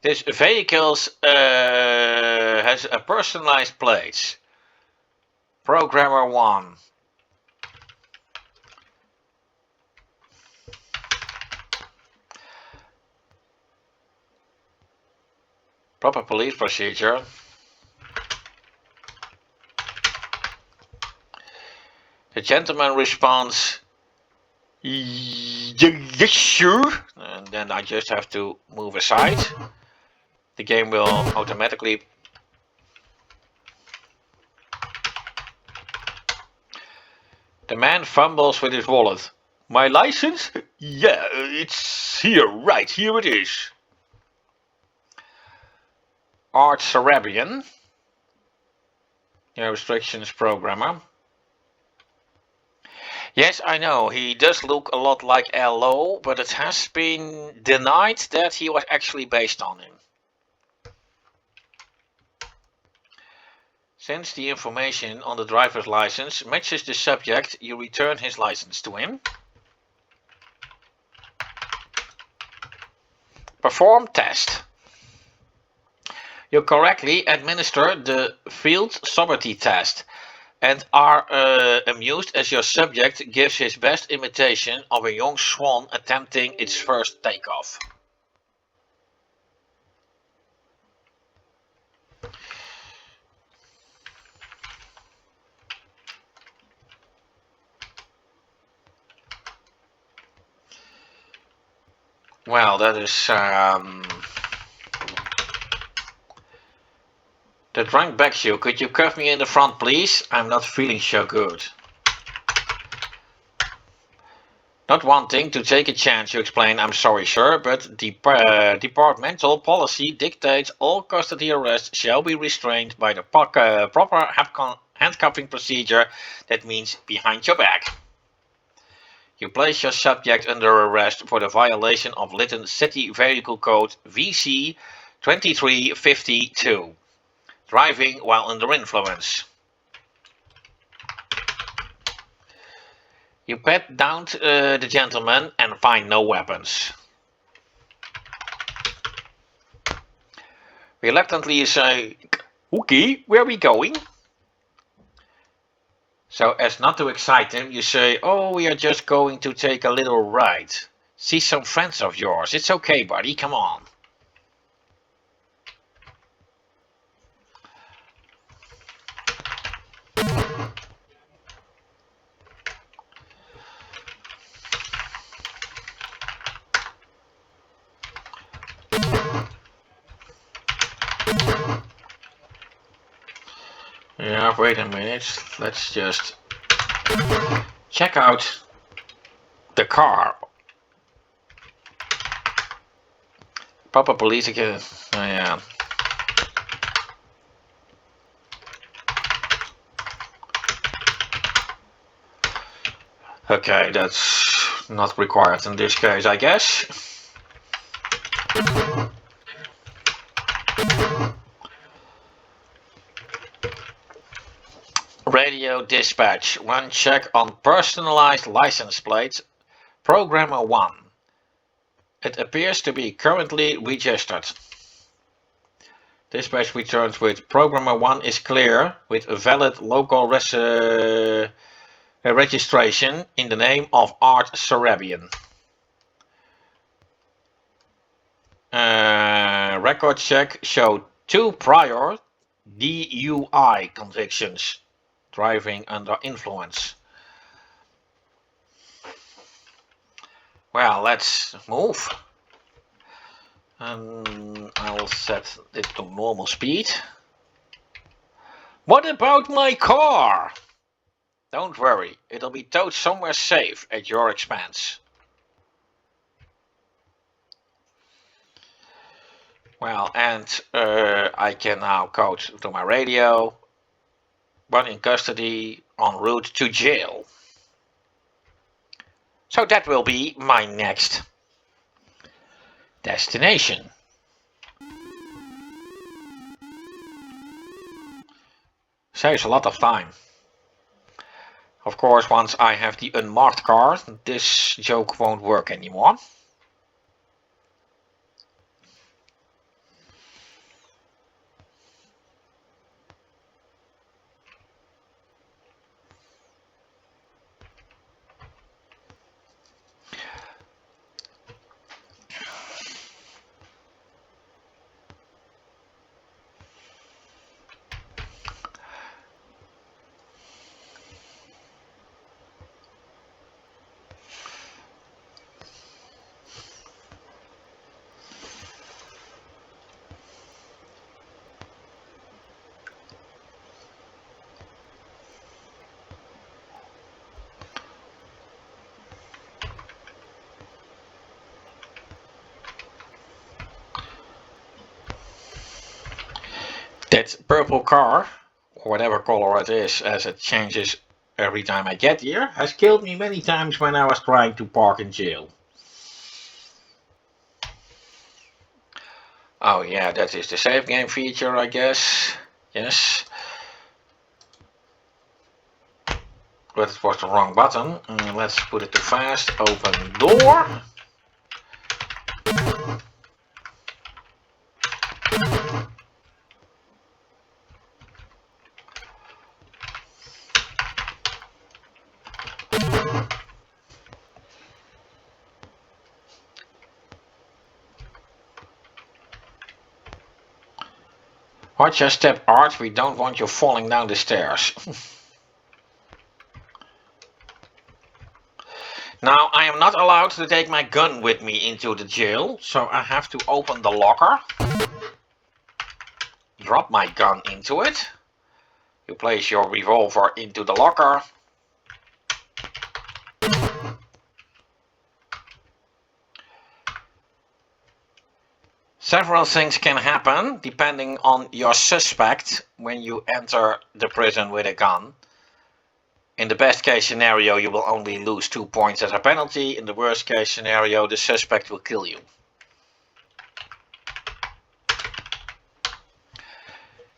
S1: This vehicle has a personalized plate. Programmer 1. Proper police procedure. The gentleman responds, yes, sure. And then I just have to move aside. The game will automatically The man fumbles with his wallet. My license? Yeah, it's here, right, here it is. Art Sarabian, restrictions programmer. Yes, I know, he does look a lot like LO, but it has been denied that he was actually based on him. Since the information on the driver's license matches the subject, you return his license to him. Perform test. You correctly administer the field sobriety test and are amused as your subject gives his best imitation of a young swan attempting its first takeoff. Well, that is the drunk Backshoe. Could you cuff me in the front, please? I'm not feeling so good. Not wanting to take a chance, you explain, I'm sorry, sir, but departmental policy dictates all custody arrests shall be restrained by the proper handcuffing procedure. That means behind your back. You place your subject under arrest for the violation of Lytton City Vehicle Code VC 2352, driving while under influence. You pat down the gentleman and find no weapons. Reluctantly you say, okay, where are we going? So as not to excite him, you say, oh, we are just going to take a little ride. See some friends of yours. It's okay, buddy, come on. Yeah, wait a minute. Let's just check out the car. Proper police again. Oh, yeah. Okay, that's not required in this case, I guess. Radio dispatch. One check on personalized license plates. Programmer 1. It appears to be currently registered. Dispatch returns with Programmer 1 is clear with a valid local registration in the name of Art Sarabian. Record check showed 2 prior DUI convictions, driving under influence. Well, let's move. And I'll set it to normal speed. What about my car? Don't worry, it'll be towed somewhere safe at your expense. Well, and I can now code to my radio. One in custody, en route to jail. So that will be my next destination. Saves a lot of time. Of course, once I have the unmarked car, this joke won't work anymore. that purple car, or whatever color it is, as it changes every time I get here, has killed me many times when I was trying to park in jail. Oh yeah, that is the save game feature, I guess. Yes. But it was the wrong button. Let's put it to fast. Open door. Watch your step, Art. We don't want you falling down the stairs. Now, I am not allowed to take my gun with me into the jail, so I have to open the locker. Drop my gun into it. You place your revolver into the locker. Several things can happen depending on your suspect when you enter the prison with a gun. In the best case scenario, you will only lose 2 points as a penalty. In the worst case scenario, the suspect will kill you.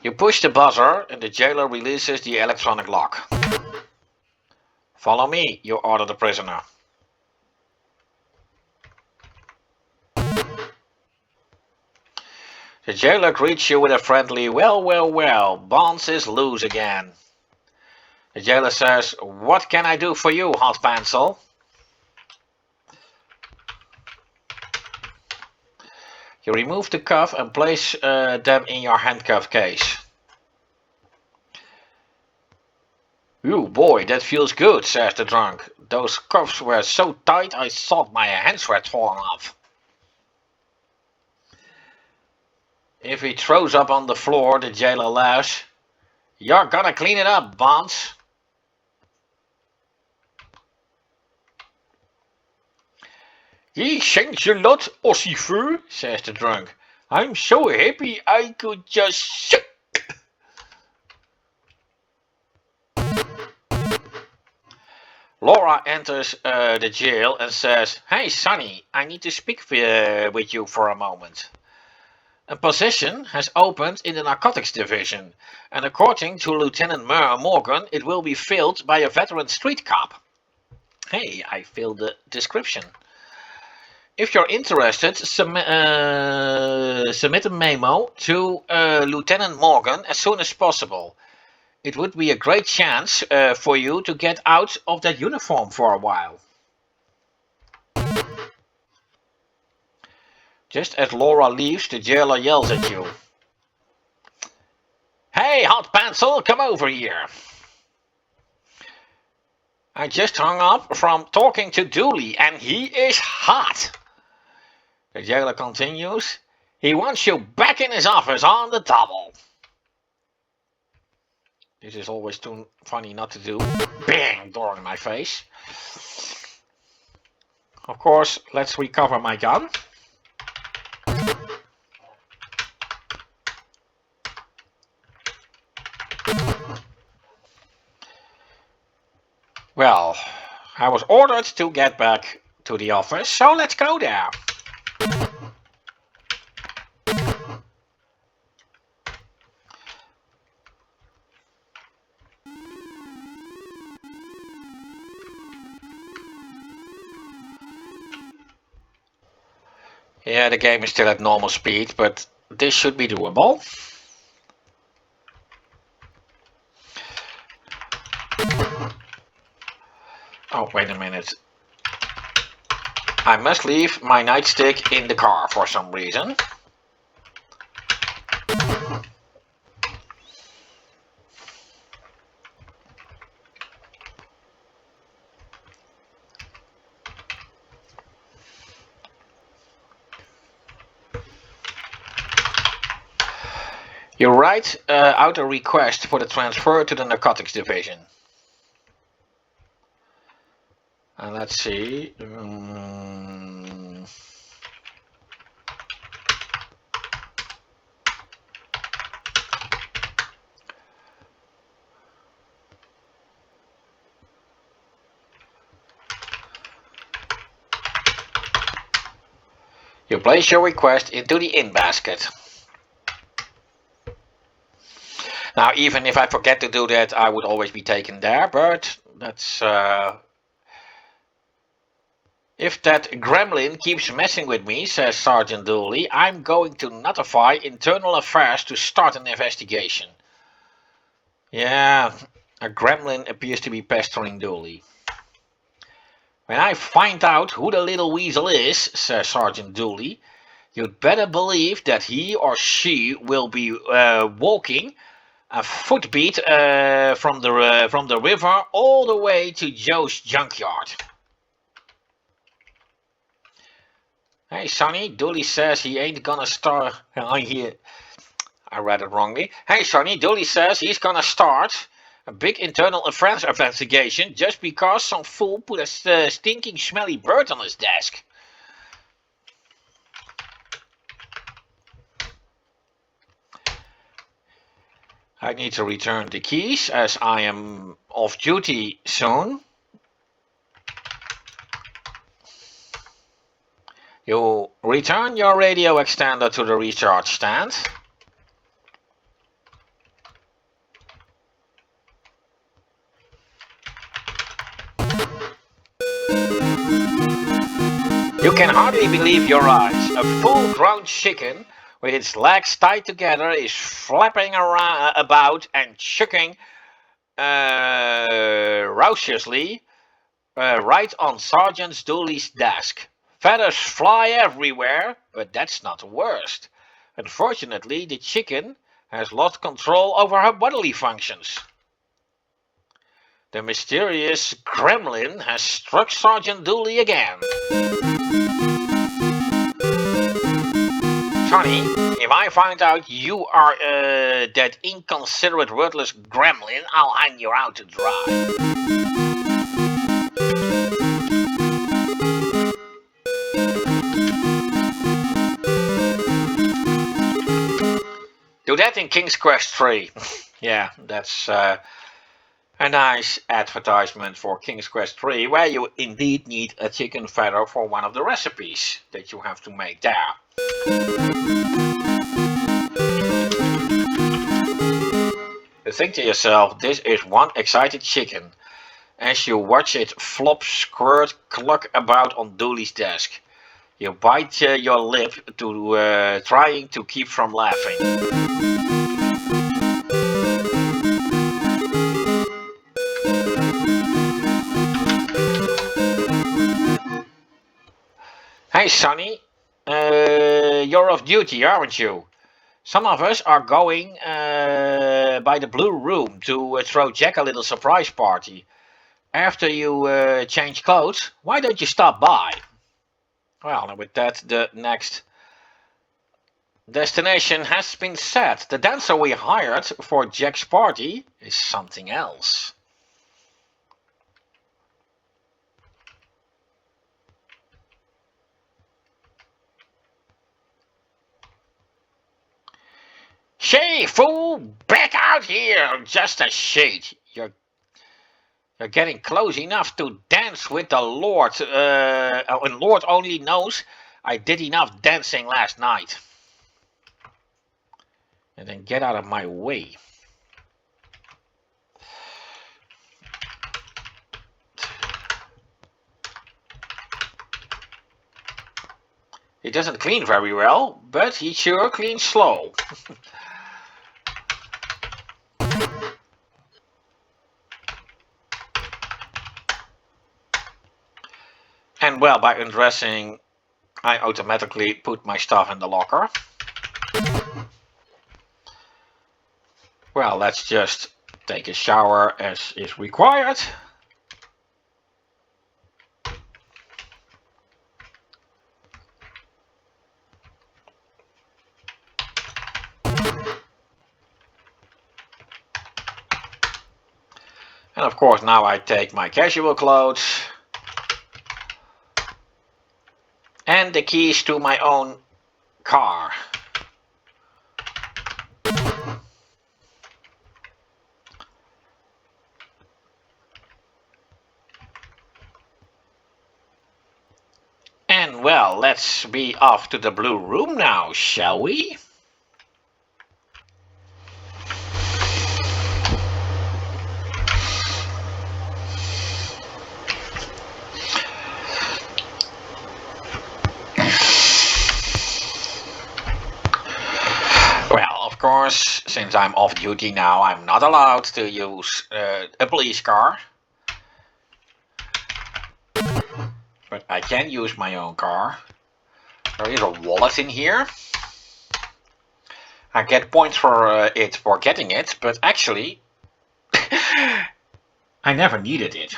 S1: You push the buzzer and the jailer releases the electronic lock. Follow me, you order the prisoner. The jailer greets you with a friendly, well, well, well, Bonds is loose again. The jailer says, what can I do for you, hot pencil? You remove the cuff and place them in your handcuff case. "Ooh, boy, that feels good," says the drunk. "Those cuffs were so tight I thought my hands were torn off." If he throws up on the floor, the jailer laughs. "You're gonna clean it up, Bonds." "He thanks a lot, Ossifer," says the drunk. "I'm so happy I could just suck." Laura enters the jail and says, "Hey Sonny, I need to speak with you for a moment." A position has opened in the narcotics division, and according to Lieutenant Morgan, it will be filled by a veteran street cop. Hey, I filled the description. If you're interested, submit a memo to Lieutenant Morgan as soon as possible. It would be a great chance for you to get out of that uniform for a while. Just as Laura leaves, the jailer yells at you. "Hey, hot pencil, come over here. I just hung up from talking to Dooley and he is hot." The jailer continues. "He wants you back in his office on the double." This is always too funny not to do. Bang! Door in my face. Of course, let's recover my gun. Well, I was ordered to get back to the office, so let's go there. Yeah, the game is still at normal speed, but this should be doable. Oh, wait a minute. I must leave my nightstick in the car for some reason. You write out a request for the transfer to the narcotics division. And let's see. You place your request into the in basket. Now, even if I forget to do that, I would always be taken there, but that's... If that gremlin keeps messing with me, says Sergeant Dooley, I'm going to notify Internal Affairs to start an investigation. Yeah, a gremlin appears to be pestering Dooley. When I find out who the little weasel is, says Sergeant Dooley, you'd better believe that he or she will be walking a footbeat from the river all the way to Joe's junkyard. Hey, Sonny, Dooley says he ain't gonna start. I read it wrongly. Hey, Sonny, Dooley says he's gonna start a big internal affairs investigation just because some fool put a stinking smelly bird on his desk. I need to return the keys as I am off duty soon. You return your radio extender to the recharge stand. You can hardly believe your eyes. A full-grown chicken with its legs tied together is flapping around about and chucking raucously right on Sergeant Dooley's desk. Feathers fly everywhere, but that's not the worst. Unfortunately, the chicken has lost control over her bodily functions. The mysterious gremlin has struck Sergeant Dooley again. Sonny, if I find out you are that inconsiderate, wordless gremlin, I'll hang you out to dry. Do that in King's Quest 3. Yeah, that's a nice advertisement for King's Quest 3, where you indeed need a chicken feather for one of the recipes that you have to make there. You think to yourself, this is one excited chicken, as you watch it flop, squirt, cluck about on Dooley's desk. You bite your lip to trying to keep from laughing. Hey Sonny, you're off duty, aren't you? Some of us are going by the Blue Room to throw Jack a little surprise party. After you change clothes, why don't you stop by? Well, and with that, the next destination has been set. The dancer we hired for Jack's party is something else. Say, fool, back out here just a shade. You're getting close enough to dance with the Lord, and Lord only knows I did enough dancing last night. And then get out of my way. He doesn't clean very well, but he sure cleans slow. And well, by undressing, I automatically put my stuff in the locker. Well, let's just take a shower as is required. And of course, now I take my casual clothes and the keys to my own car. And well, Well, let's be off to the blue room now, shall we? Well, of course, since I'm off duty now, I'm not allowed to use a police car. But I can use my own car. There is a wallet in here. I get points for it for getting it, but actually, I never needed it.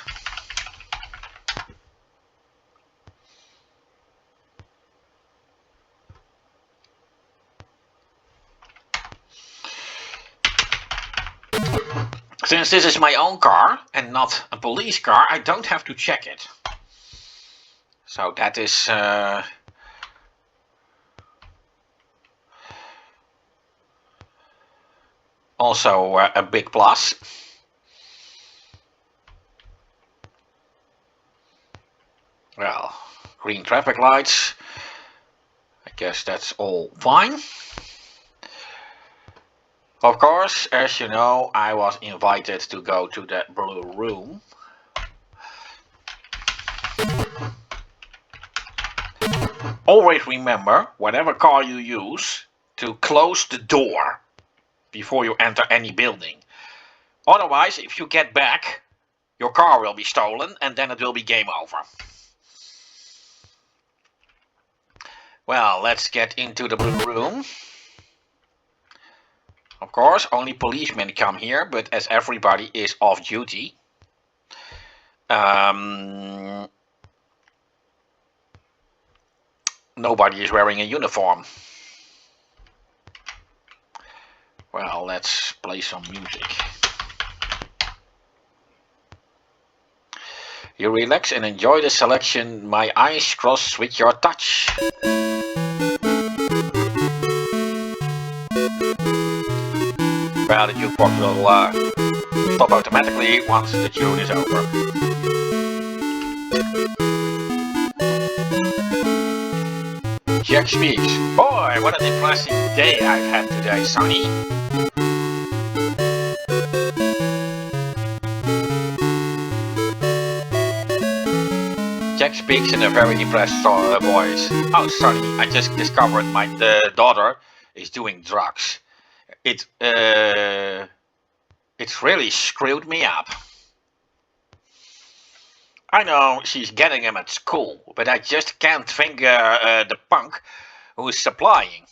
S1: Since this is my own car and not a police car, I don't have to check it. So that is also a big plus. Well, green traffic lights. I guess that's all fine. Of course, as you know, I was invited to go to the blue room. Always remember, whatever car you use, to close the door before you enter any building. Otherwise, if you get back, your car will be stolen and then it will be game over. Well, let's get into the blue room. Of course, only policemen come here, but as everybody is off duty, nobody is wearing a uniform. Well, let's play some music. You relax and enjoy the selection. My eyes cross with your touch. Well, the jukebox will stop automatically once the tune is over. Jack speaks. Boy, what a depressing day I've had today, Sonny. Jack speaks in a very depressed voice. Oh, Sonny, I just discovered my daughter is doing drugs. It's really screwed me up. I know she's getting him at school, but I just can't finger the punk who's supplying.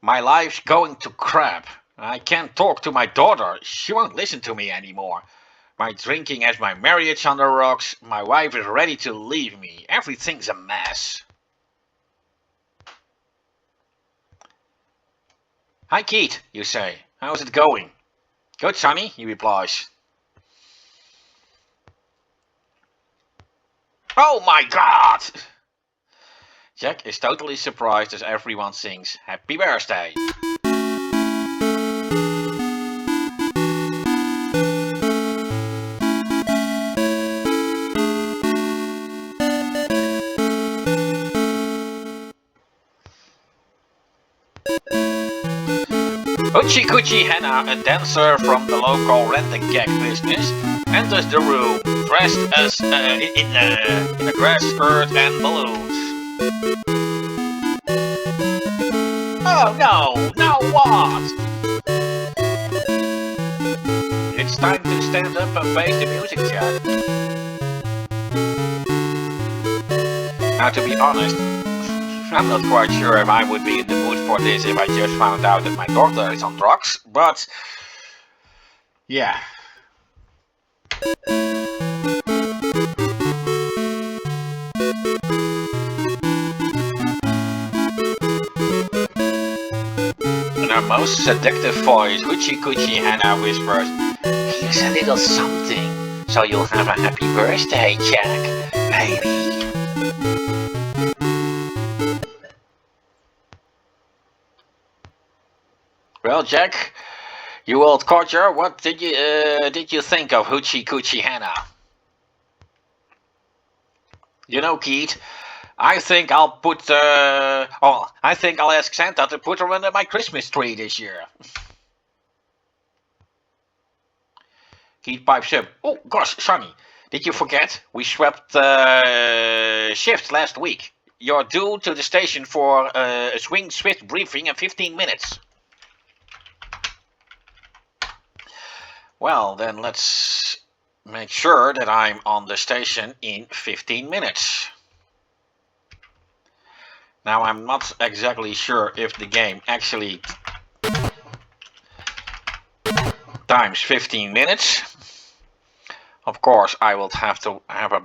S1: My life's going to crap. I can't talk to my daughter. She won't listen to me anymore. My drinking has my marriage on the rocks. My wife is ready to leave me. Everything's a mess. Hi, Keith, you say. How's it going? Good, Sonny, he replies. Oh my God! Jack is totally surprised as everyone sings Happy Birthday. Hoochie Coochie Hannah, a dancer from the local rent-a-gag business, enters the room dressed as in a grass skirt and balloons. Oh no, now what? It's time to stand up and face the music, Jack. Now, to be honest, I'm not quite sure if I would be in the mood for this if I just found out that my daughter is on drugs, but yeah. In her most seductive voice, Hoochie Coochie Hannah whispers, "Here's a little something, so you'll have a happy birthday, Jack, baby." Well, Jack, you old codger, what did you think of Hoochie Coochie Hannah? You know, Keith, I think I'll I think I'll ask Santa to put her under my Christmas tree this year. Keith pipes up. Oh, gosh, Sonny, did you forget? We swapped shifts last week. You're due to the station for a swing swift briefing in 15 minutes. Well, then let's make sure that I'm on the station in 15 minutes. Now, I'm not exactly sure if the game actually times 15 minutes. Of course, I will have to have a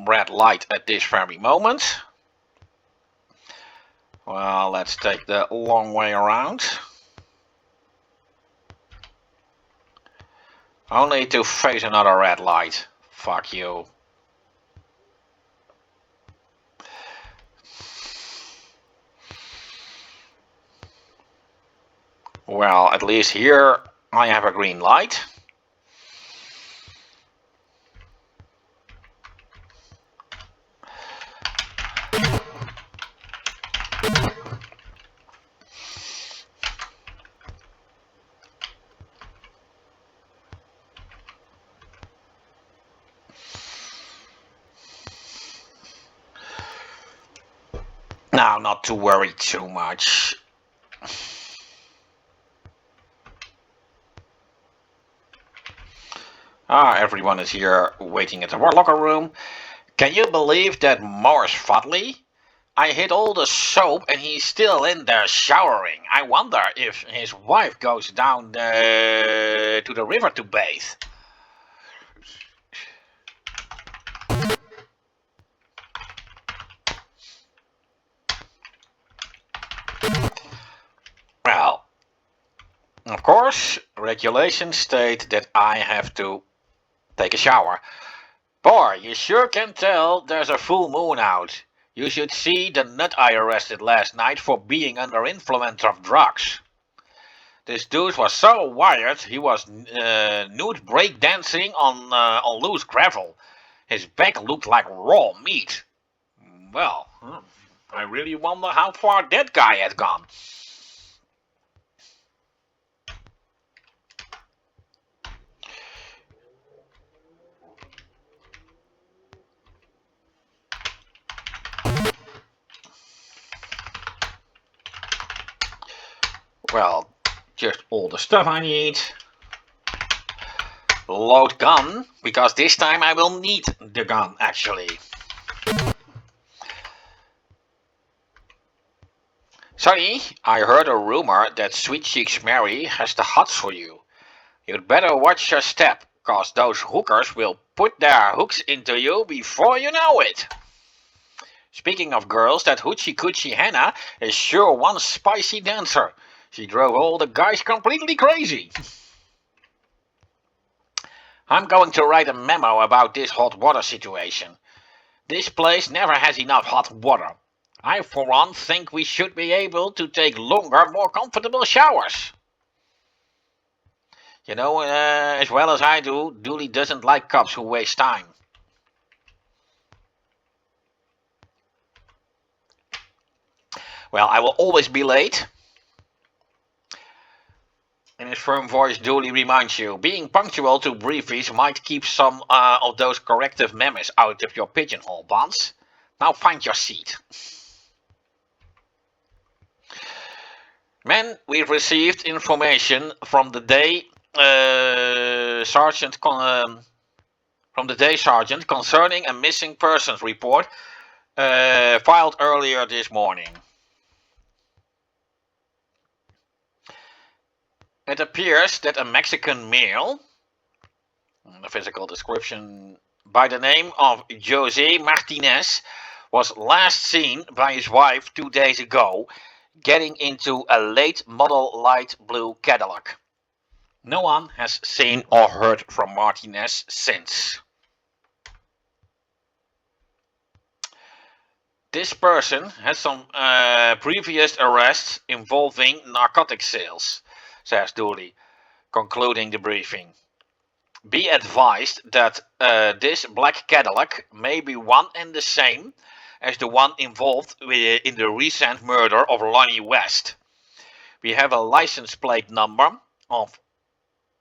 S1: red light at this very moment. Well, let's take the long way around. Only to face another red light. Fuck you. Well, at least here I have a green light. Now, not to worry too much. Everyone is here waiting at the locker room. Can you believe that Morris Fudley? I hit all the soap and he's still in there showering. I wonder if his wife goes down to the river to bathe. Well, of course, regulations state that I have to take a shower. Boy, you sure can tell there's a full moon out. You should see the nut I arrested last night for being under influence of drugs. This dude was so wired he was nude breakdancing on loose gravel. His back looked like raw meat. Well, I really wonder how far that guy had gone. Well, just all the stuff I need. Load gun, because this time I will need the gun actually. Sonny, I heard a rumor that Sweet Cheeks Mary has the hots for you. You'd better watch your step, cause those hookers will put their hooks into you before you know it. Speaking of girls, that Hoochie Coochie Hannah is sure one spicy dancer. She drove all the guys completely crazy. I'm going to write a memo about this hot water situation. This place never has enough hot water. I, for one, think we should be able to take longer, more comfortable showers. You know, as well as I do, Dooley doesn't like cops who waste time. Well, I will always be late. In his firm voice, Dooley reminds you, being punctual to briefies might keep some of those corrective memes out of your pigeonhole, Bonds. Now find your seat. Men, we've received information from the day sergeant concerning a missing persons report filed earlier this morning. It appears that a Mexican male, the physical description, by the name of Jose Martinez, was last seen by his wife 2 days ago, getting into a late model light blue Cadillac. No one has seen or heard from Martinez since. This person has some previous arrests involving narcotic sales, says Dooley, concluding the briefing. Be advised that this black Cadillac may be one and the same as the one involved in the recent murder of Lonnie West. We have a license plate number of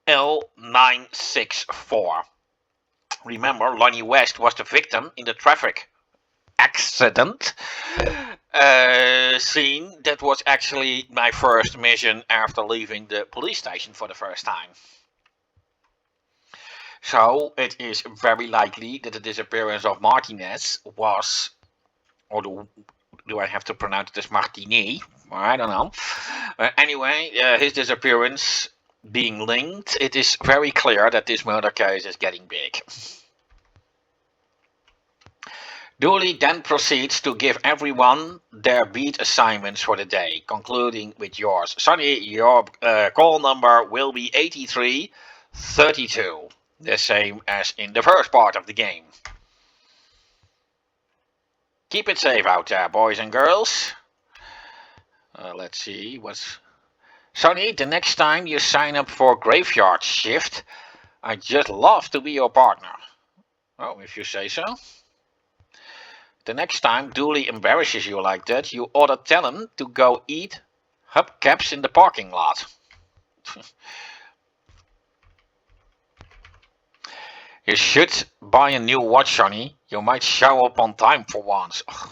S1: L964. Remember, Lonnie West was the victim in the traffic accident scene. That was actually my first mission after leaving the police station for the first time. So it is very likely that the disappearance of Martinez was, or do I have to pronounce it as Martini? I don't know. Anyway, his disappearance being linked, it is very clear that this murder case is getting big. Dooley then proceeds to give everyone their beat assignments for the day, concluding with yours. Sonny, your call number will be 8332, the same as in the first part of the game. Keep it safe out there, boys and girls. Let's see what's... Sonny, the next time you sign up for graveyard shift, I'd just love to be your partner. Oh, if you say so. The next time Dooley embarrasses you like that, you ought to tell him to go eat hubcaps in the parking lot. You should buy a new watch, Sonny. You might show up on time for once. Ugh.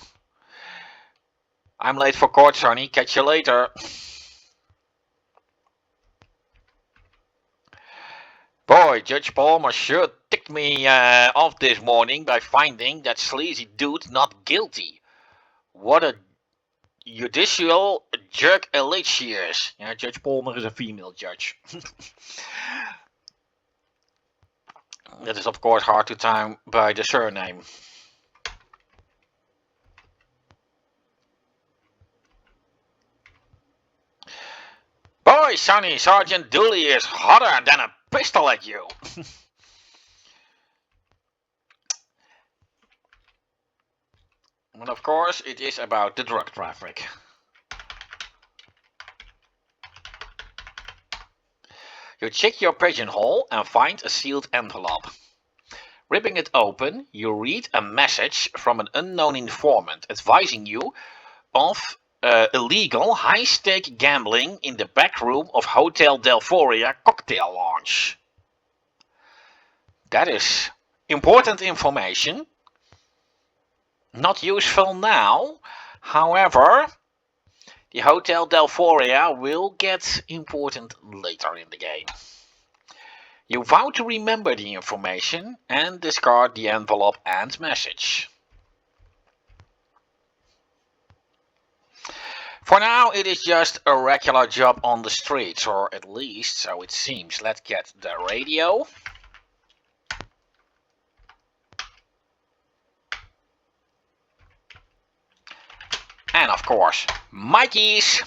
S1: I'm late for court, Sonny. Catch you later. Boy, Judge Palmer sure ticked me off this morning by finding that sleazy dude not guilty. What a judicial jerk elite she is. Yeah, Judge Palmer is a female judge. That is of course hard to time by the surname. Boy, Sonny, Sergeant Dooley is hotter than a pistol at you. And of course, it is about the drug traffic. You check your pigeonhole and find a sealed envelope. Ripping it open, you read a message from an unknown informant advising you of illegal high-stake gambling in the back room of Hotel Delphoria cocktail lounge. That is important information. Not useful now. However, the Hotel Delphoria will get important later in the game. You vow to remember the information and discard the envelope and message. For now, it is just a regular job on the streets, or at least so it seems. Let's get the radio. And of course, Mikey's.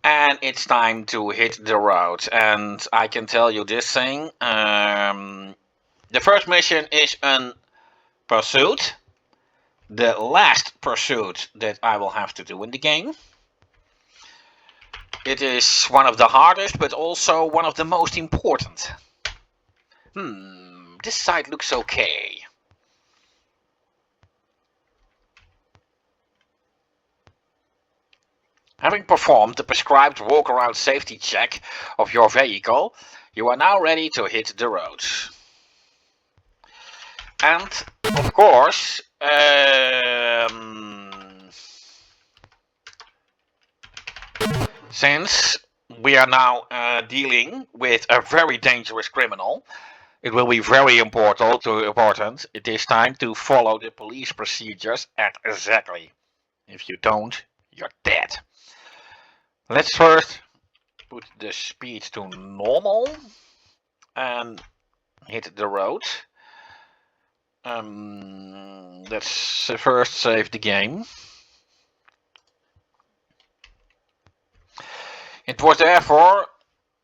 S1: And it's time to hit the road. And I can tell you this thing. The first mission is a pursuit. The last pursuit that I will have to do in the game. It is one of the hardest, but also one of the most important. This side looks okay. Having performed the prescribed walk-around safety check of your vehicle, you are now ready to hit the roads. And, of course, since we are now dealing with a very dangerous criminal, it will be very important this time to follow the police procedures exactly. If you don't, you're dead. Let's first put the speed to normal and hit the road. Let's first save the game. It was therefore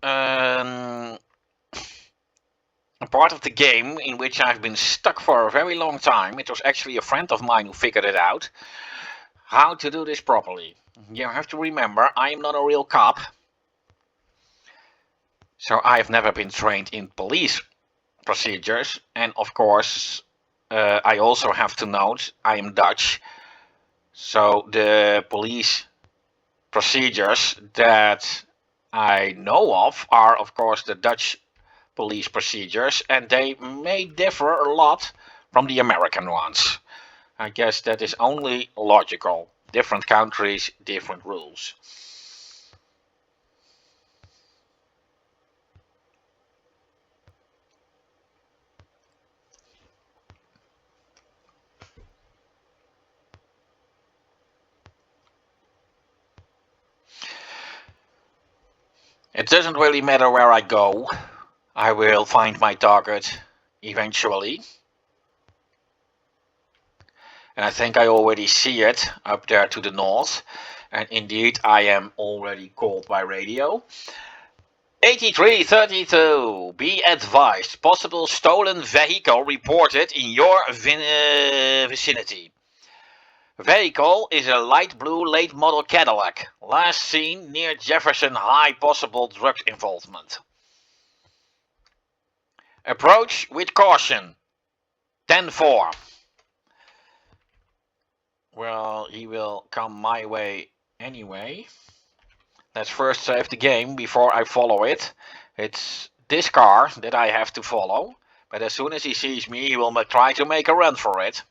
S1: a part of the game in which I've been stuck for a very long time. It was actually a friend of mine who figured it out. How to do this properly. You have to remember, I am not a real cop. So I've never been trained in police procedures, and of course I also have to note I am Dutch, so the police procedures that I know are of course the Dutch police procedures, and they may differ a lot from the American ones. I guess that is only logical. Different countries, different rules. It doesn't really matter where I go. I will find my target eventually. And I think I already see it up there to the north. And indeed, I am already called by radio. 8332, be advised, possible stolen vehicle reported in your vicinity. Vehicle is a light blue late model Cadillac, last seen near Jefferson High, possible drug involvement. Approach with caution. 10-4. Well, he will come my way anyway. Let's first save the game before I follow it. It's this car that I have to follow. But as soon as he sees me, he will try to make a run for it.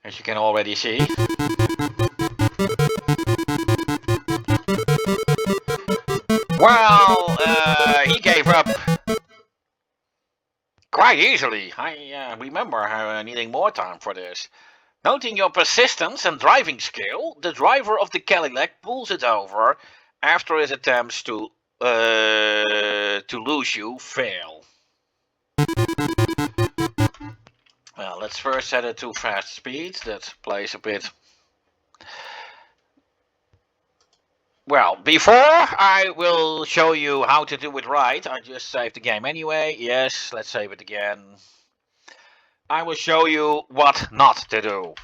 S1: As you can already see. Well, he gave up quite easily. I remember needing more time for this. Noting your persistence and driving skill, the driver of the Cadillac pulls it over after his attempts to lose you fail. Well, let's first set it to fast speed. That plays a bit. Well, before I will show you how to do it right, I just saved the game anyway. Yes, let's save it again. I will show you what not to do.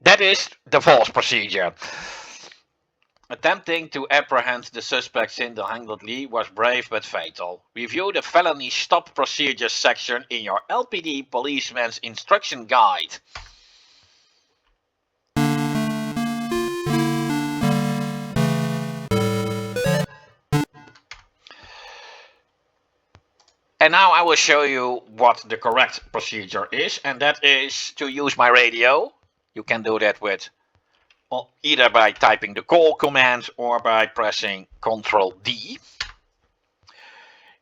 S1: That is the false procedure. Attempting to apprehend the suspect single-handedly was brave but fatal. Review the felony stop procedures section in your LPD policeman's instruction guide. And now I will show you what the correct procedure is, and that is to use my radio. You can do that with either by typing the call command or by pressing Ctrl D.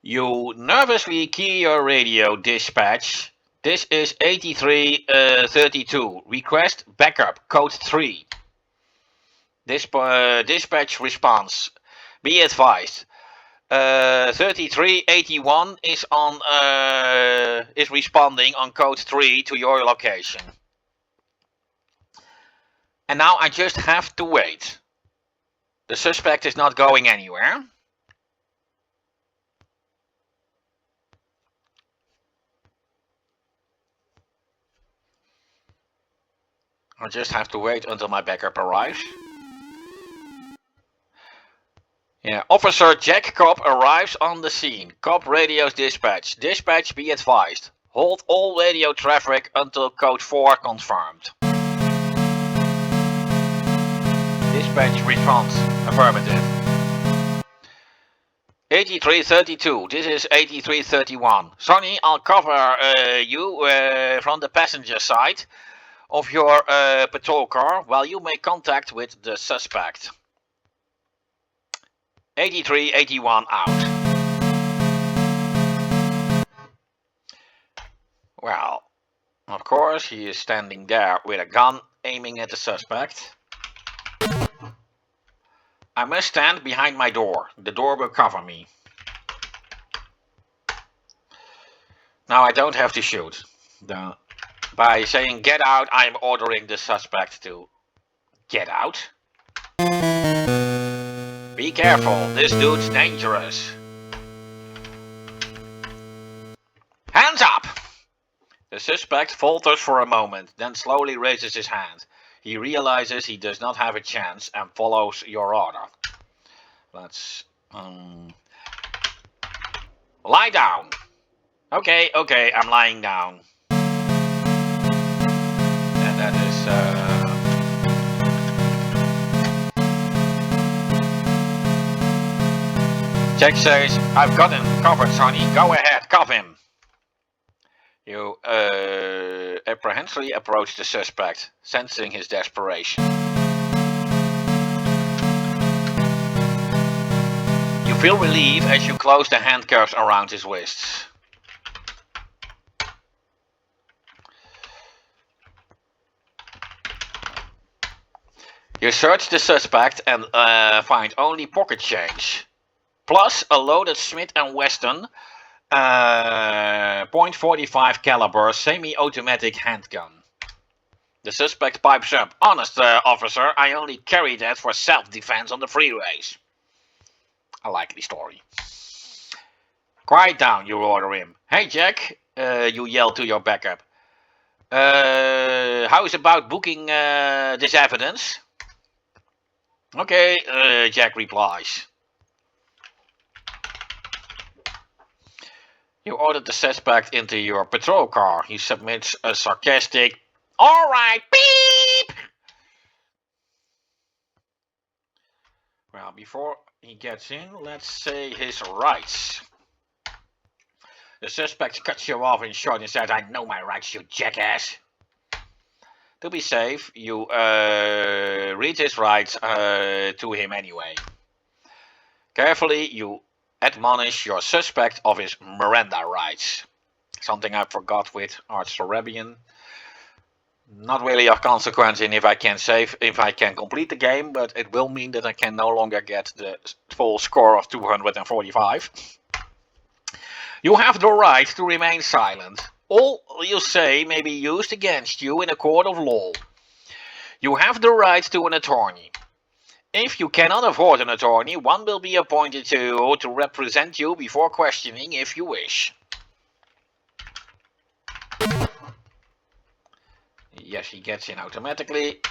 S1: You nervously key your radio dispatch. This is 8332. Request backup code 3. Dispatch response. Be advised. 3381 is responding on code 3 to your location. And now I just have to wait. The suspect is not going anywhere. I just have to wait until my backup arrives. Yeah, Officer Jack Cobb arrives on the scene. Cobb radios dispatch. Dispatch, be advised. Hold all radio traffic until code 4 confirmed. Dispatch response. Affirmative. 8332. This is 8331. Sonny, I'll cover you from the passenger side of your patrol car while you make contact with the suspect. 8381 out. Well, of course, he is standing there with a gun aiming at the suspect. I must stand behind my door. The door will cover me. Now I don't have to shoot. By saying get out, I am ordering the suspect to get out. Be careful, this dude's dangerous. Hands up! The suspect falters for a moment, then slowly raises his hand. He realizes he does not have a chance and follows your order. Let's lie down. Okay, I'm lying down. And that is Jack says, I've got him covered, Sonny. Go ahead, cuff him. You apprehensively approach the suspect, sensing his desperation. You feel relief as you close the handcuffs around his wrists. You search the suspect and find only pocket change, plus a loaded Smith & Wesson .45 caliber semi-automatic handgun. The suspect pipes up, honest officer, I only carry that for self-defense on the freeways. A likely story. Quiet down, you order him. Hey Jack, you yell to your backup. How is about booking this evidence? Okay, Jack replies. You ordered the suspect into your patrol car. He submits a sarcastic, alright, beep! Well, before he gets in, let's say his rights. The suspect cuts you off in short and says, I know my rights, you jackass. To be safe, you read his rights to him anyway. Carefully, you admonish your suspect of his Miranda rights. Something I forgot with Arch Sorabian. Not really of consequence if I can complete the game, but it will mean that I can no longer get the full score of 245. You have the right to remain silent. All you say may be used against you in a court of law. You have the right to an attorney. If you cannot afford an attorney, one will be appointed to represent you before questioning if you wish. Yes, he gets in automatically.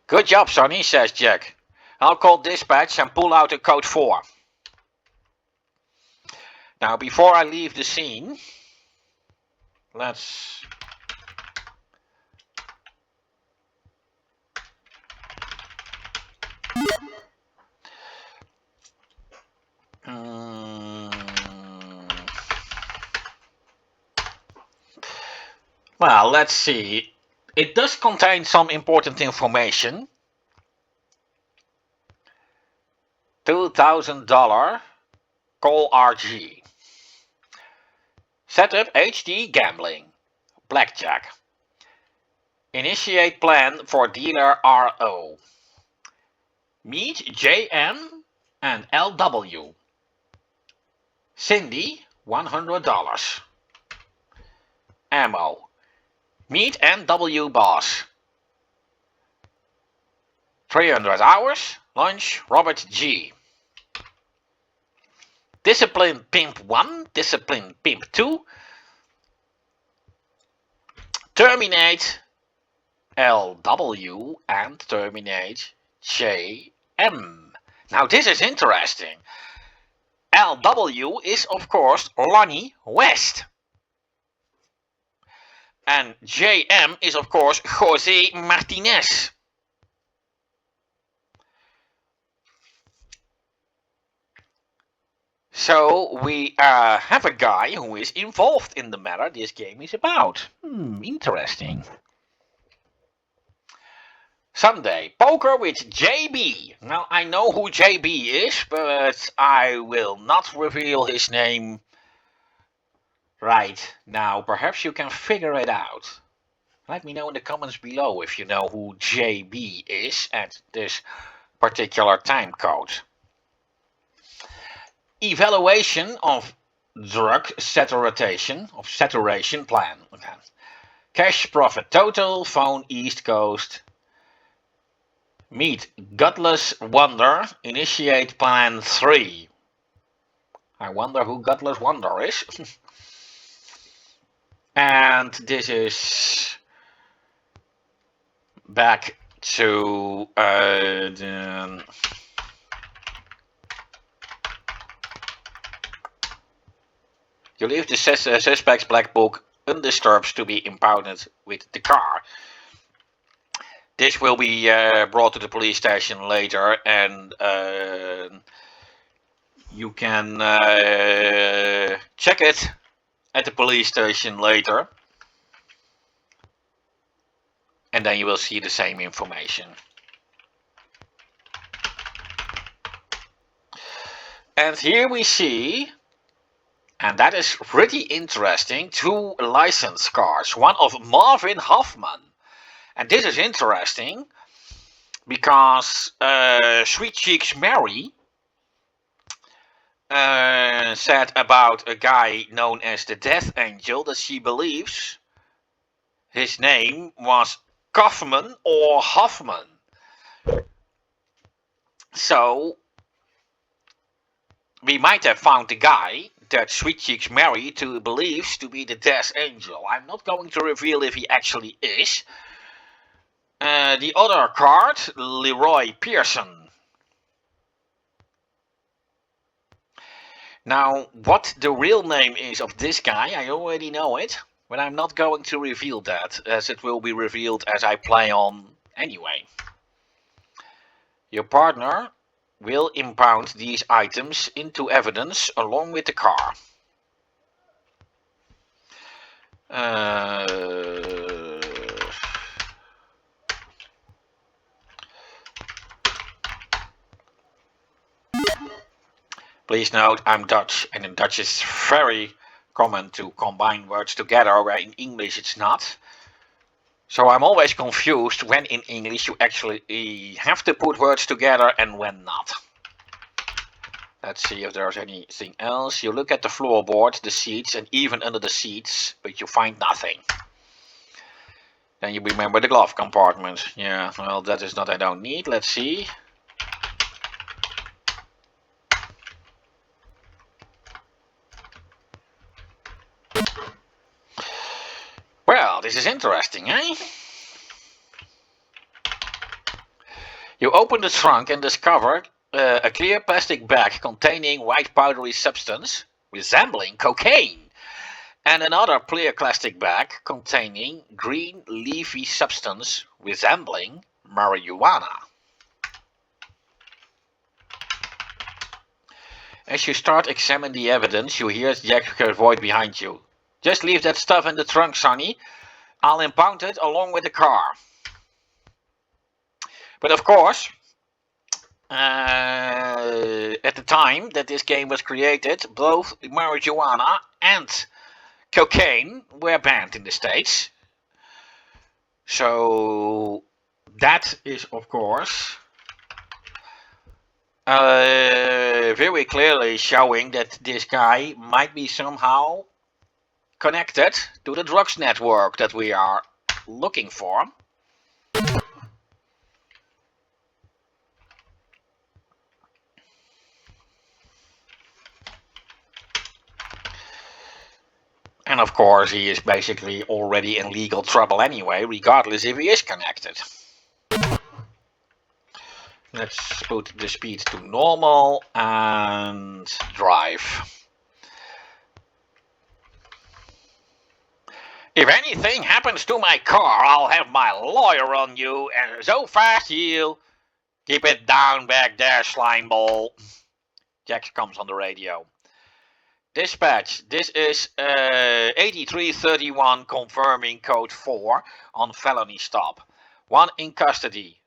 S1: Good job, Sonny, says Jack. I'll call dispatch and pull out a code 4. Now, before I leave the scene, let's... Well, let's see. It does contain some important information. $2,000 call RG. Setup HD gambling. Blackjack. Initiate plan for dealer RO. Meet JM and LW. Cindy, $100. Ammo. Meet NW boss. 300 hours. Lunch, Robert G. Discipline Pimp 1, Discipline Pimp 2. Terminate LW and terminate JM. Now this is interesting. LW is of course Lonnie West. And JM is of course Jose Martinez. So we have a guy who is involved in the matter this game is about. Interesting. Sunday, poker with JB. Now I know who JB is, but I will not reveal his name right now. Perhaps you can figure it out. Let me know in the comments below if you know who JB is at this particular time code. Evaluation of drug saturation plan. Okay. Cash profit total, phone East Coast. Meet Gutless Wonder, initiate plan 3. I wonder who Godless Wonder is. And this is back to you leave the suspect's black book undisturbed to be impounded with the car. This will be brought to the police station later, and you can check it at the police station later, and then you will see the same information. And here we see, and that is pretty interesting, 2 license cards, one of Marvin Hoffman. And this is interesting because Sweet Cheeks Mary said about a guy known as the Death Angel that she believes his name was Kaufman or Hoffman. So we might have found the guy that Sweet Cheeks Mary believes to be the Death Angel. I'm not going to reveal if he actually is. The other card, Leroy Pearson. Now, what the real name is of this guy, I already know it, but I'm not going to reveal that, as it will be revealed as I play on anyway. Your partner will impound these items into evidence along with the car. Please note, I'm Dutch, and in Dutch it's very common to combine words together, where in English it's not. So I'm always confused when in English you actually have to put words together and when not. Let's see if there's anything else. You look at the floorboard, the seats, and even under the seats, but you find nothing. Then you remember the glove compartment. Yeah, well, that is not I don't need. Let's see. Well, this is interesting, eh? You open the trunk and discover a clear plastic bag containing white powdery substance resembling cocaine, and another clear plastic bag containing green leafy substance resembling marijuana. As you start examining the evidence, you hear Jack's voice behind you. Just leave that stuff in the trunk, Sonny. I'll impound it along with the car. But of course, at the time that this game was created, both marijuana and cocaine were banned in the States. So that is, of course, very clearly showing that this guy might be somehow connected to the drugs network that we are looking for. And of course, he is basically already in legal trouble anyway, regardless if he is connected. Let's put the speed to normal and drive. If anything happens to my car, I'll have my lawyer on you, and so fast he'll... Keep it down back there, slimeball. Jack comes on the radio. Dispatch, this is 8331 confirming code 4 on felony stop. 1 in custody.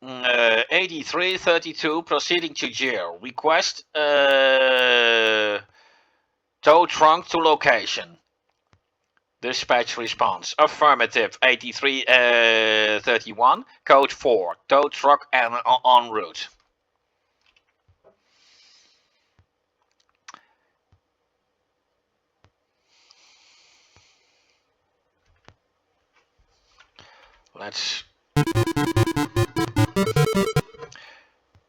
S1: 8332 proceeding to jail. Request tow trunk to location. Dispatch response. Affirmative. 8331 code 4. Tow truck and en route. Let's...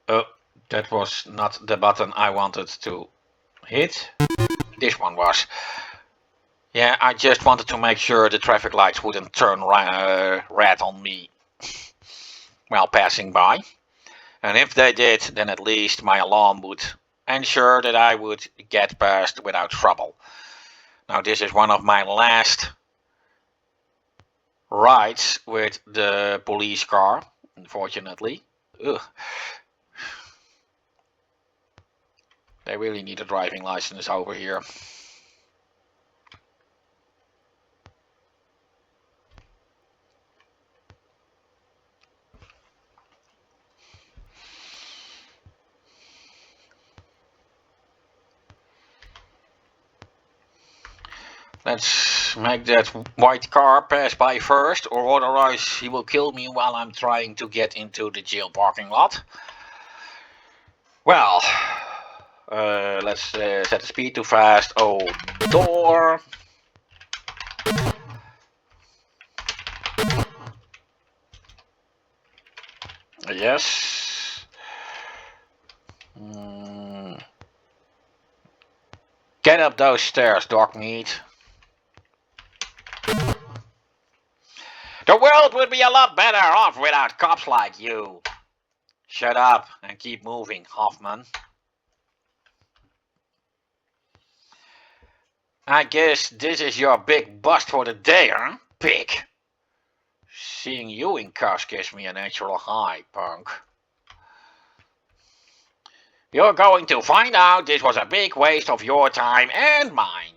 S1: Oh, that was not the button I wanted to hit. This one was. Yeah, I just wanted to make sure the traffic lights wouldn't turn red on me while passing by. And if they did, then at least my alarm would ensure that I would get past without trouble. Now this is one of my last rides with the police car, unfortunately. Ugh. They really need a driving license over here. Let's make that white car pass by first, or otherwise he will kill me while I'm trying to get into the jail parking lot. Well, let's set the speed too fast. Oh, door. Yes. Get up those stairs, dog meat. The world would be a lot better off without cops like you. Shut up and keep moving, Hoffman. I guess this is your big bust for the day, huh, pig? Seeing you in cuffs gives me a natural high, punk. You're going to find out this was a big waste of your time and mine.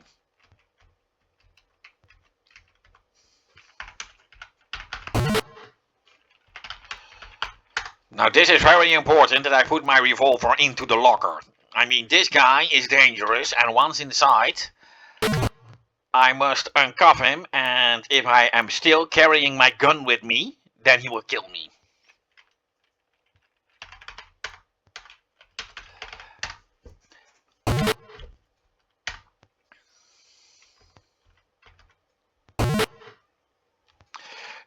S1: Now this is very important that I put my revolver into the locker. I mean, this guy is dangerous, and once inside, I must uncuff him, and if I am still carrying my gun with me, then he will kill me.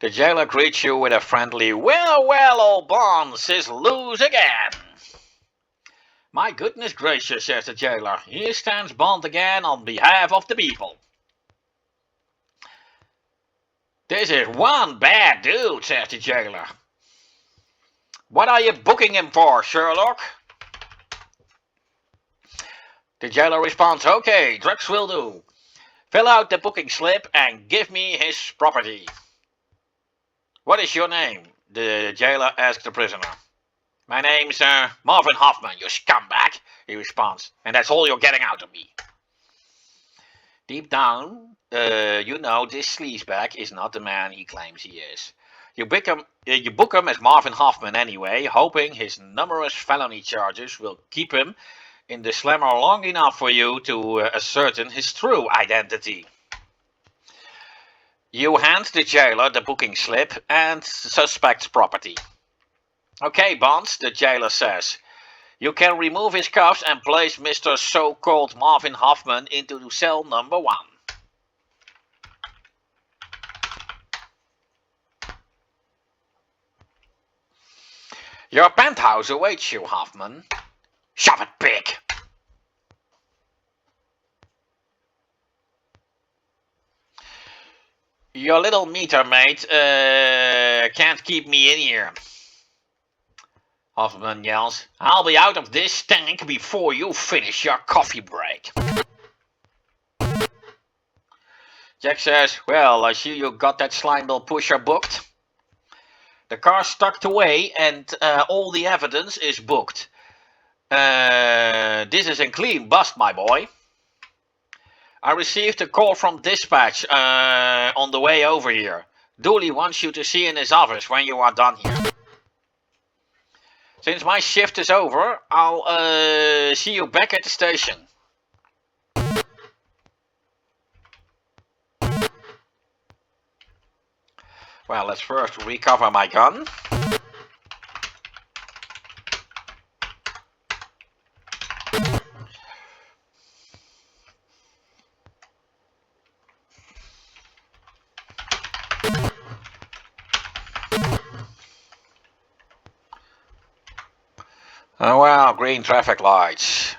S1: The jailer greets you with a friendly, "Well, well, old Bonds is loose again." "My goodness gracious," says the jailer, "here stands Bond again on behalf of the people." "This is one bad dude," says the jailer. "What are you booking him for, Sherlock?" The jailer responds, "Okay, drugs will do. Fill out the booking slip and give me his property." "What is your name?" the jailer asks the prisoner. "My name's Marvin Hoffman, you scumbag," he responds, "and that's all you're getting out of me." Deep down, you know this sleazebag is not the man he claims he is. You book him as Marvin Hoffman anyway, hoping his numerous felony charges will keep him in the slammer long enough for you to ascertain his true identity. You hand the jailer the booking slip and suspect's property. "Okay, Bonds," the jailer says. "You can remove his cuffs and place Mr. So-called Marvin Hoffman into cell number 1. Your penthouse awaits you, Hoffman." "Shove it, pig!" "Your little meter maid can't keep me in here," Hoffman yells. "I'll be out of this tank before you finish your coffee break." Jack says, "Well, I see you got that slimeball pusher booked." "The car's tucked away and all the evidence is booked. This is a clean bust, my boy." "I received a call from dispatch on the way over here. Dooley wants you to see in his office when you are done here." "Since my shift is over, I'll see you back at the station." Well, let's first recover my gun. Oh wow, green traffic lights.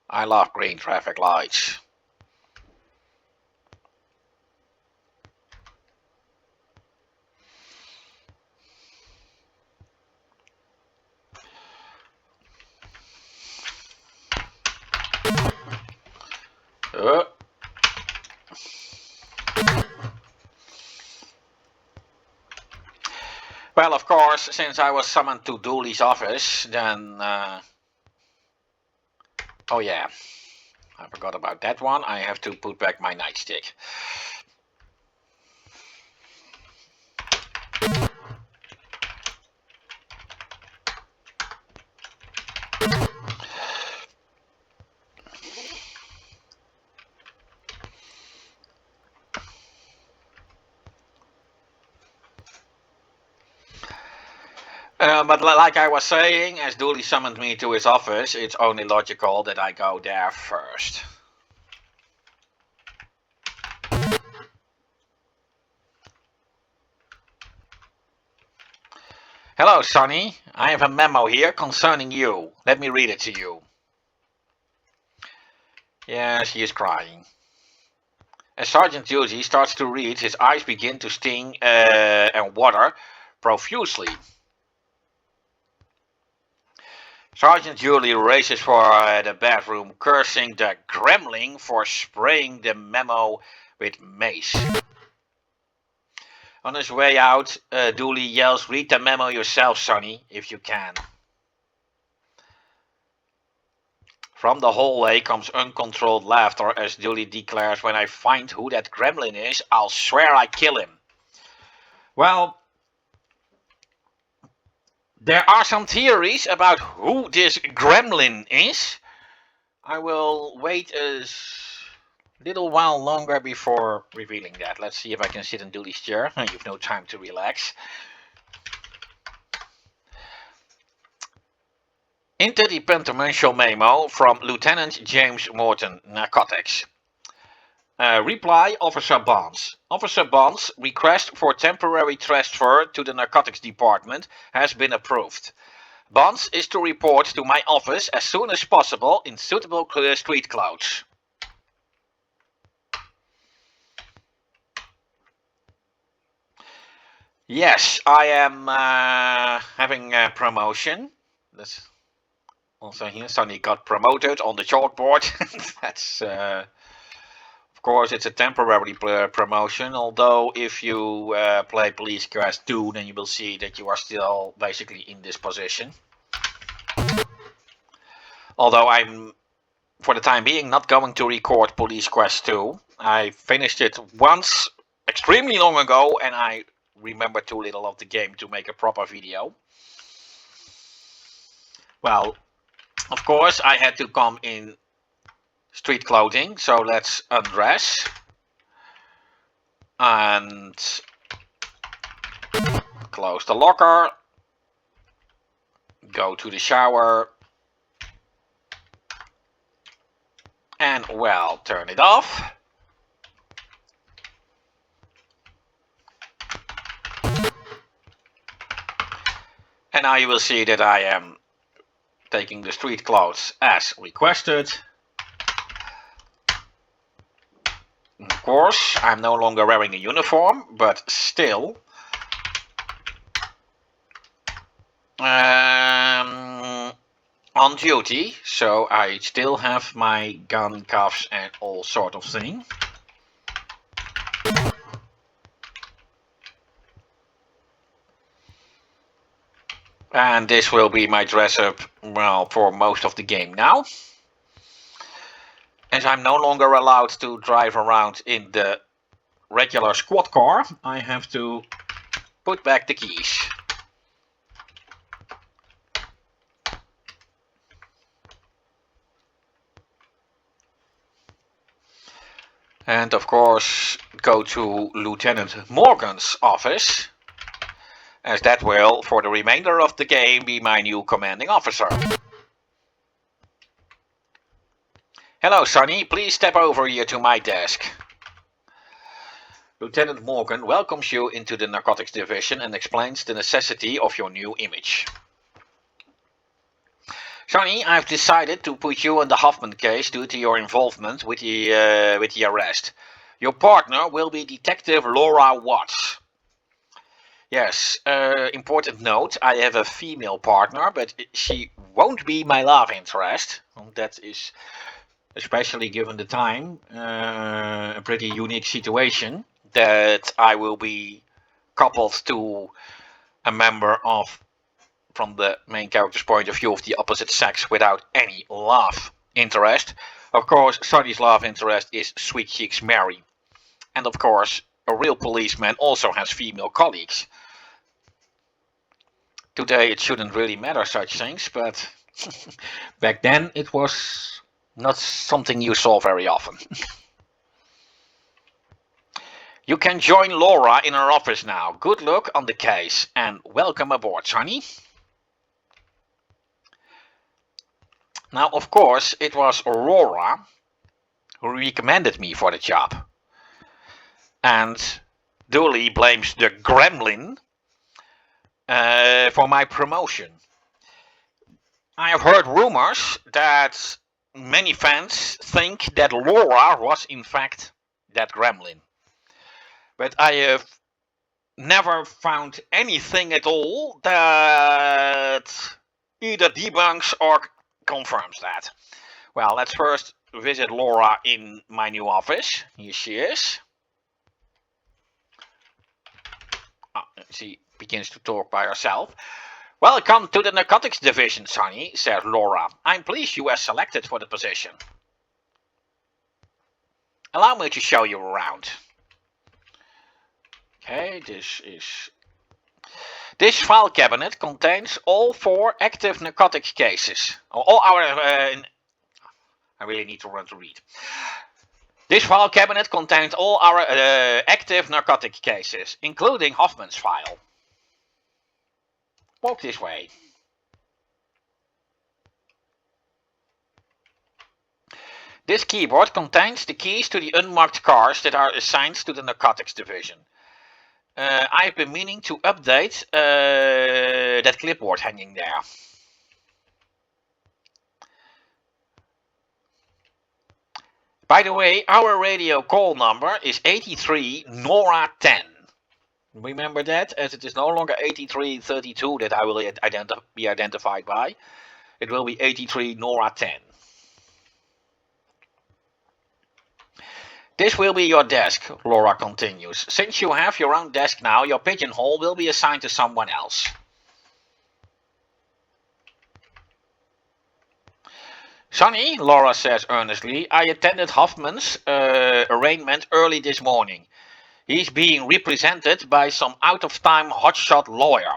S1: I love green traffic lights. Well, of course, since I was summoned to Dooley's office, then... oh yeah, I forgot about that one. I have to put back my nightstick. But like I was saying, as Dooley summoned me to his office, it's only logical that I go there first. Hello, Sonny. I have a memo here concerning you. Let me read it to you. Yeah, she is crying. As Sergeant Judy starts to read, his eyes begin to sting and water profusely. Sergeant Julie races for the bathroom, cursing the gremlin for spraying the memo with mace. On his way out, Dooley yells, "Read the memo yourself, Sonny, if you can." From the hallway comes uncontrolled laughter as Dooley declares, "When I find who that gremlin is, I'll swear I kill him." Well, there are some theories about who this gremlin is. I will wait a little while longer before revealing that. Let's see if I can sit in Dooley's chair. You've no time to relax. Interdepartmental memo from Lieutenant James Morton, Narcotics. Reply, Officer Bonds. Officer Bonds' request for temporary transfer to the Narcotics Department has been approved. Bonds is to report to my office as soon as possible in suitable street clothes. Yes, I am having a promotion. That's also here. Sonny got promoted on the chalkboard. That's, of course, it's a temporary promotion. Although, if you play Police Quest 2, then you will see that you are still basically in this position. Although I'm, for the time being, not going to record Police Quest 2. I finished it once, extremely long ago, and I remember too little of the game to make a proper video. Well, of course, I had to come in street clothing, so let's undress and close the locker, go to the shower, and, well, turn it off. And now you will see that I am taking the street clothes as requested. Of course, I'm no longer wearing a uniform, but still. On duty, so I still have my gun, cuffs, and all sort of thing. And this will be my dress up, well, for most of the game now. As I'm no longer allowed to drive around in the regular squad car, I have to put back the keys. And of course, go to Lieutenant Morgan's office, as that will, for the remainder of the game, be my new commanding officer. Hello, Sonny. Please step over here to my desk. Lieutenant Morgan welcomes you into the Narcotics Division and explains the necessity of your new image. Sonny, I've decided to put you in the Hoffman case due to your involvement with the arrest. Your partner will be Detective Laura Watts. Yes, important note, I have a female partner, but she won't be my love interest. That is, especially given the time, a pretty unique situation that I will be coupled to a member of, from the main character's point of view, of the opposite sex without any love interest. Of course, Sonny's love interest is Sweet Cheeks Mary. And of course, a real policeman also has female colleagues. Today it shouldn't really matter such things, but back then it was not something you saw very often. You can join Laura in her office now. Good luck on the case and welcome aboard, Sonny. Now, of course, it was Aurora who recommended me for the job. And Dooley blames the gremlin for my promotion. I have heard rumors that many fans think that Laura was in fact that gremlin. But I have never found anything at all that either debunks or confirms that. Well, let's first visit Laura in my new office. Here she is. She begins to talk by herself. Welcome to the Narcotics Division, Sonny, says Laura. I'm pleased you were selected for the position. Allow me to show you around. Okay, this file cabinet contains all 4 active narcotics cases. All our... I really need to run to read. This file cabinet contains all our active narcotic cases, including Hoffman's file. Walk this way. This keyboard contains the keys to the unmarked cars that are assigned to the Narcotics Division. I've been meaning to update that clipboard hanging there. By the way, our radio call number is 83 Nora 10. Remember that, as it is no longer 8332 that I will be identified by. It will be 83 Nora 10. This will be your desk, Laura continues. Since you have your own desk now, your pigeonhole will be assigned to someone else. Sonny, Laura says earnestly, I attended Hoffman's arraignment early this morning. He's being represented by some out-of-time hotshot lawyer.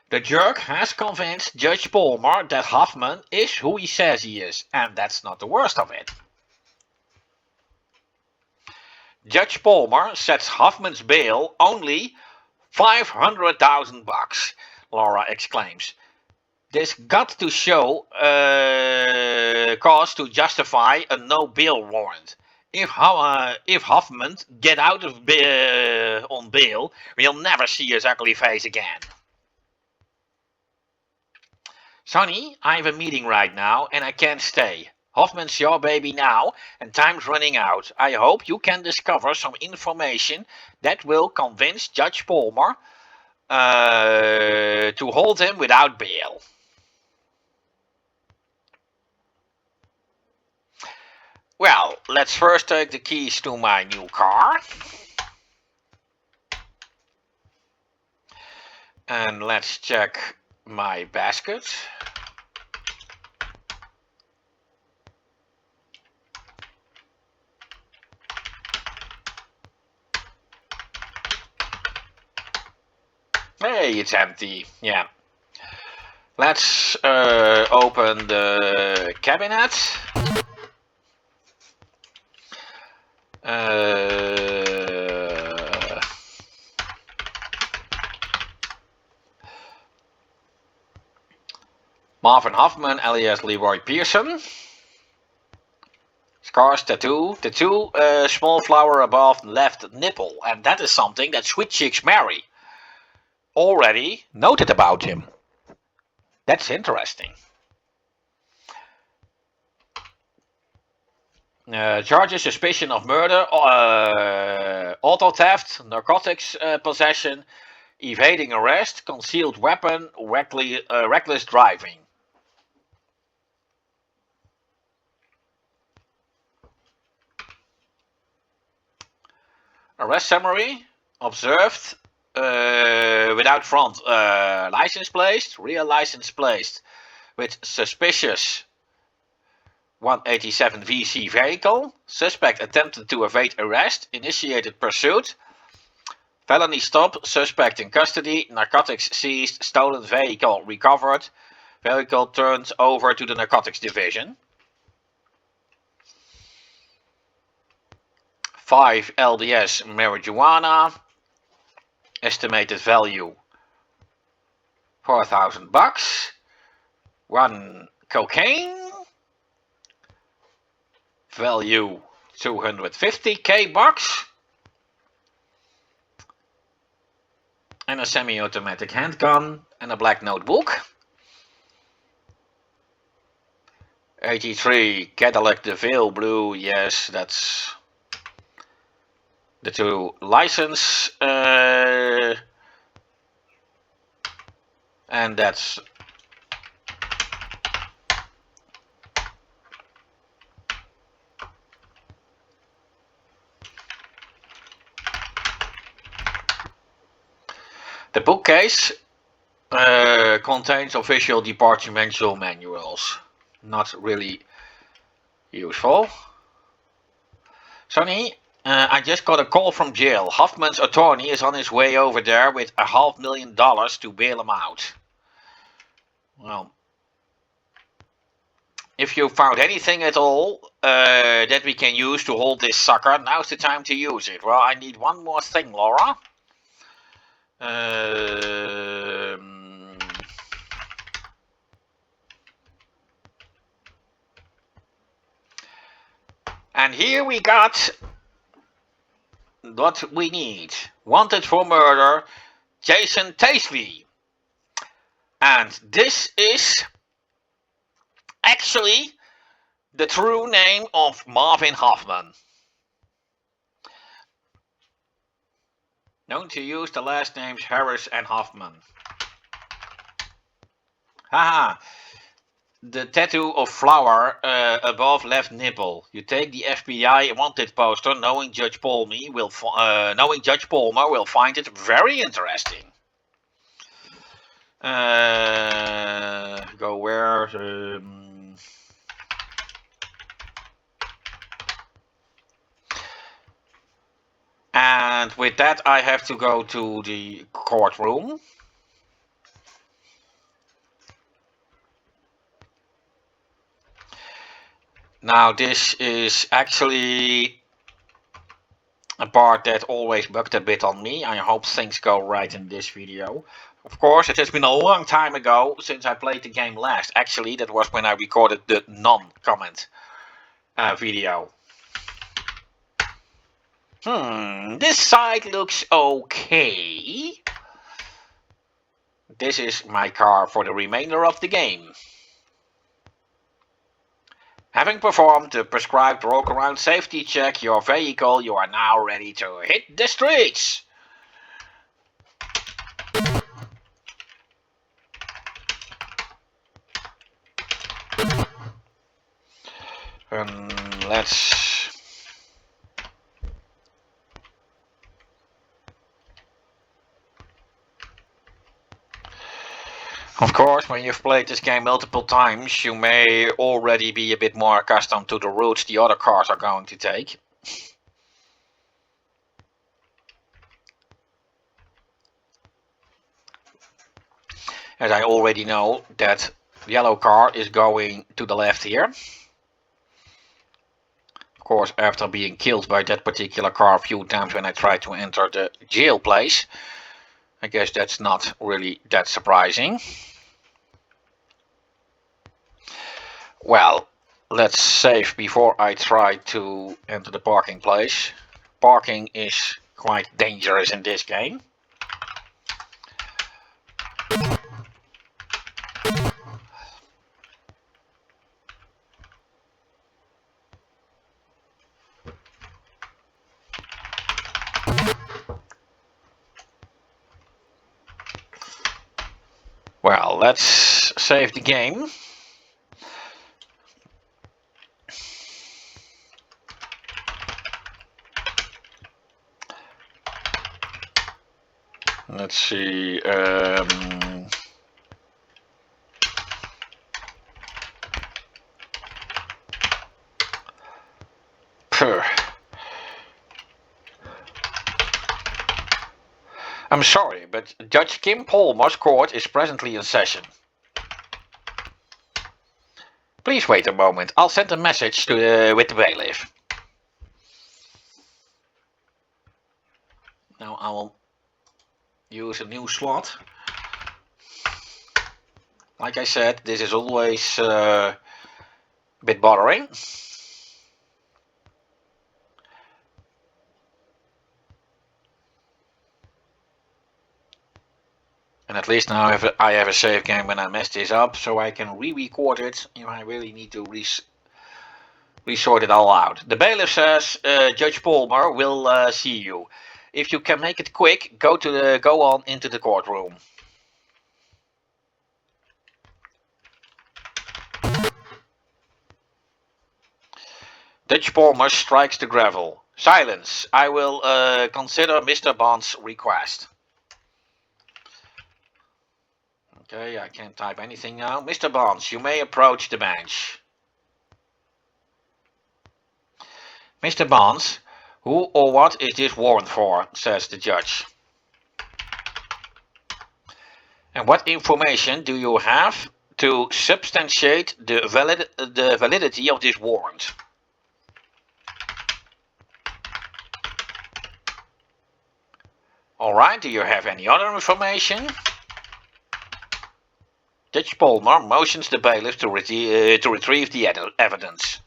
S1: The jerk has convinced Judge Palmer that Hoffman is who he says he is, and that's not the worst of it. Judge Palmer sets Hoffman's bail only $500,000, Laura exclaims. This got to show cause to justify a no bail warrant. If Hoffman get out of on bail, we'll never see his ugly face again. Sonny, I have a meeting right now and I can't stay. Hoffman's your baby now and time's running out. I hope you can discover some information that will convince Judge Palmer to hold him without bail. Well, let's first take the keys to my new car. And let's check my basket. Hey, it's empty. Yeah. Let's open the cabinet. Marvin Hoffman, alias Leroy Pearson. Scars, tattoo, small flower above left nipple. And that is something that Sweet Cheeks Mary already noted about him. That's interesting. Charges, suspicion of murder, auto theft, narcotics possession, evading arrest, concealed weapon, reckless driving. Arrest summary: observed without front license plate, rear license plate with suspicious 187 VC vehicle. Suspect attempted to evade arrest, initiated pursuit. Felony stop, suspect in custody, narcotics seized, stolen vehicle recovered. Vehicle turned over to the narcotics division. 5 LDS marijuana. Estimated value $4,000. 1 cocaine. Value $250K bucks. And a semi-automatic handgun and a black notebook. 83 Cadillac DeVille blue. Yes, that's the 2 license. And that's the bookcase contains official departmental manuals. Not really useful. Sonny, I just got a call from jail. Hoffman's attorney is on his way over there with $500,000 to bail him out. Well, if you found anything at all that we can use to hold this sucker, now's the time to use it. Well, I need one more thing, Laura. And here we got what we need. Wanted for murder, Jason Taisley. And this is actually the true name of Marvin Hoffman. Known to use the last names Harris and Hoffman. Haha. The tattoo of flower above left nipple. You take the FBI wanted poster, knowing Judge Palmer will find it very interesting. Go where? And with that, I have to go to the courtroom. Now this is actually a part that always bugged a bit on me. I hope things go right in this video. Of course, it has been a long time ago since I played the game last. Actually, that was when I recorded the non-comment video. This side looks okay. This is my car for the remainder of the game. Having performed the prescribed walk-around safety check, your vehicle, you are now ready to hit the streets. Let's... Of course, when you've played this game multiple times, you may already be a bit more accustomed to the routes the other cars are going to take. As I already know that the yellow car is going to the left here. Of course, after being killed by that particular car a few times when I tried to enter the jail place. I guess that's not really that surprising. Well, let's save before I try to enter the parking place. Parking is quite dangerous in this game. Well, let's save the game. Let's see. I'm sorry, but Judge Kim Palmer's court is presently in session. Please wait a moment. I'll send a message to with the bailiff. Now I will use a new slot. Like I said, this is always a bit bothering. And at least now I have a save game when I mess this up, so I can re-record it if I really need to resort it all out. The bailiff says Judge Palmer will see you. If you can make it quick, go on into the courtroom. Judge Palmer strikes the gravel. Silence. I will consider Mr. Bond's request. Okay, I can't type anything now. Mr. Bonds, you may approach the bench. Mr. Bonds, who or what is this warrant for? Says the judge. And what information do you have to substantiate the validity of this warrant? Alright, do you have any other information? Judge Palmer motions the bailiff to retrieve the evidence.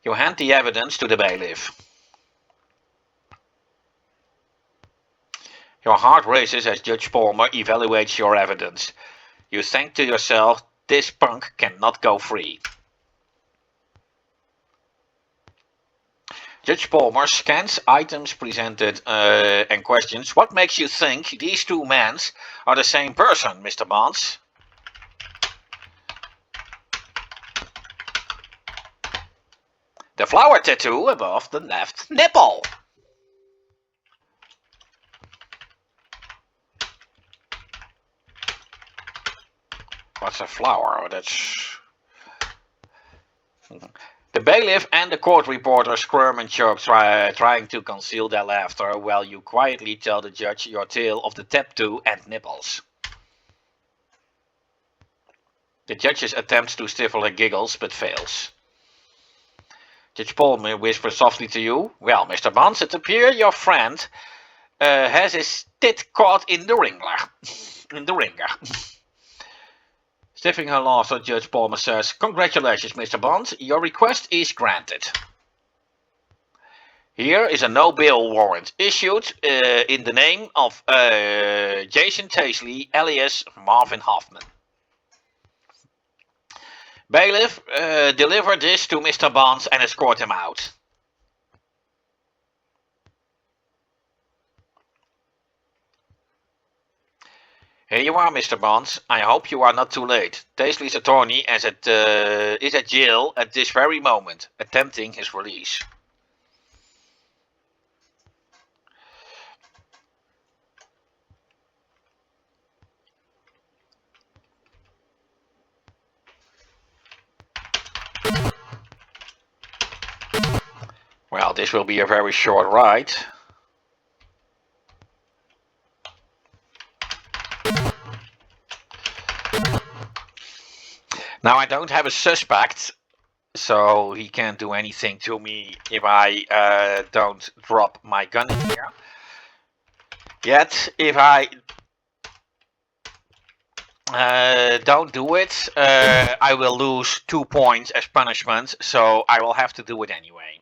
S1: You hand the evidence to the bailiff. Your heart races as Judge Palmer evaluates your evidence. You think to yourself, this punk cannot go free. Judge Palmer scans items presented and questions, what makes you think these two men are the same person, Mr. Bonds? The flower tattoo above the left nipple. What's a flower? That's... The bailiff and the court reporter squirm and choke, trying to conceal their laughter, while you quietly tell the judge your tale of the tattoo and nipples. The judge attempts to stifle her giggles, but fails. Judge Palmer whispers softly to you, well, Mr. Bonds, it appears your friend has his tit caught in the ringer. Stiffing her laughter, Judge Palmer says, congratulations, Mr. Bonds, your request is granted. Here is a no-bail warrant issued in the name of Jason Taisley, alias Marvin Hoffman. Bailiff, deliver this to Mr. Bonds and escort him out. Here you are, Mr. Bonds. I hope you are not too late. Taisley's attorney is at jail at this very moment, attempting his release. Well, this will be a very short ride. Now I don't have a suspect, so he can't do anything to me if I don't drop my gun in here. Yet, if I don't do it, I will lose 2 points as punishment, so I will have to do it anyway.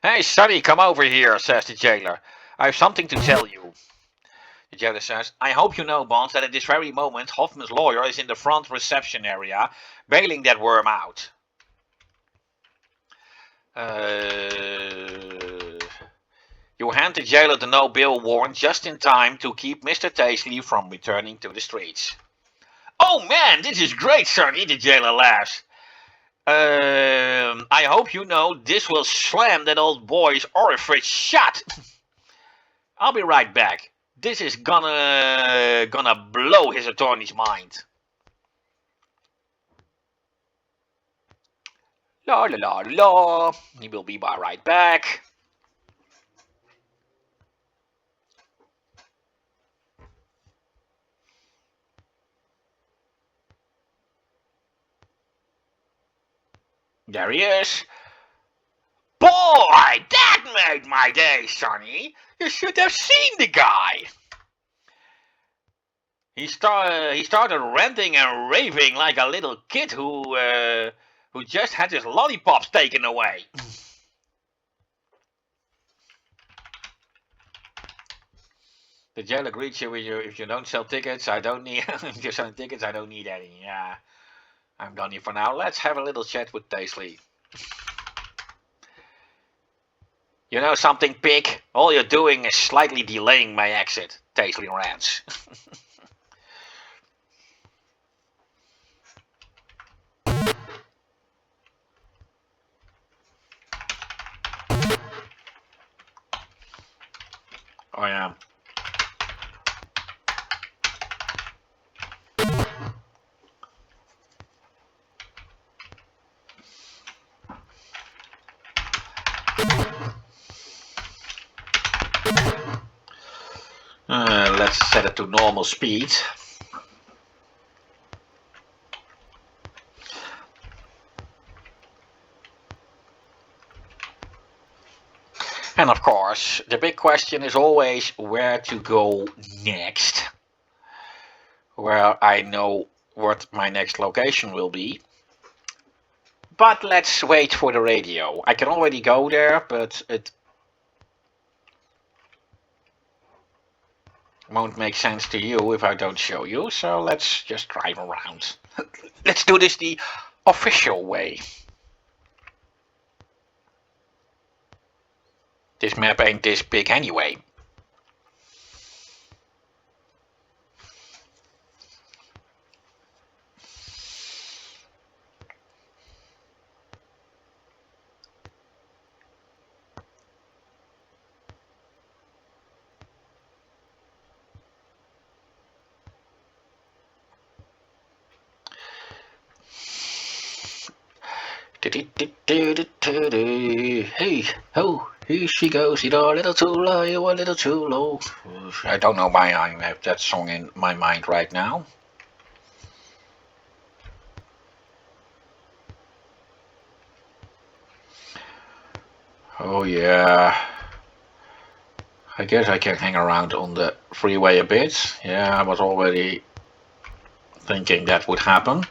S1: Hey, Sonny, come over here, says the jailer. I have something to tell you. The jailer says, I hope you know, Bonds, that at this very moment Hoffman's lawyer is in the front reception area, bailing that worm out. You hand hand the jailer the no-bail warrant just in time to keep Mr. Taisley from returning to the streets. "Oh man, this is great, Sonny," the jailer laughs. I hope you know this will slam that old boy's orifice shut." "I'll be right back. This is gonna blow his attorney's mind." La la la la. He will be right back. There he is. "Boy, that made my day, Sonny. You should have seen the guy." He started ranting and raving like a little kid who just had his lollipops taken away. The jailer greets you with if you don't sell tickets, I don't need if you're selling tickets, I don't need any. Yeah. I'm done here for now. Let's have a little chat with Taisley. "You know something, pig? All you're doing is slightly delaying my exit," Taisley rants. Oh yeah. Let's set it to normal speed. And of course, the big question is always where to go next. Where I know what my next location will be. But let's wait for the radio. I can already go there, but it won't make sense to you if I don't show you. So let's just drive around. Let's do this the official way. This map ain't this big anyway. Hey, oh, here she goes. You're a little too low, you're a little too low. I don't know why I have that song in my mind right now. Oh yeah. I guess I can hang around on the freeway a bit. Yeah, I was already thinking that would happen.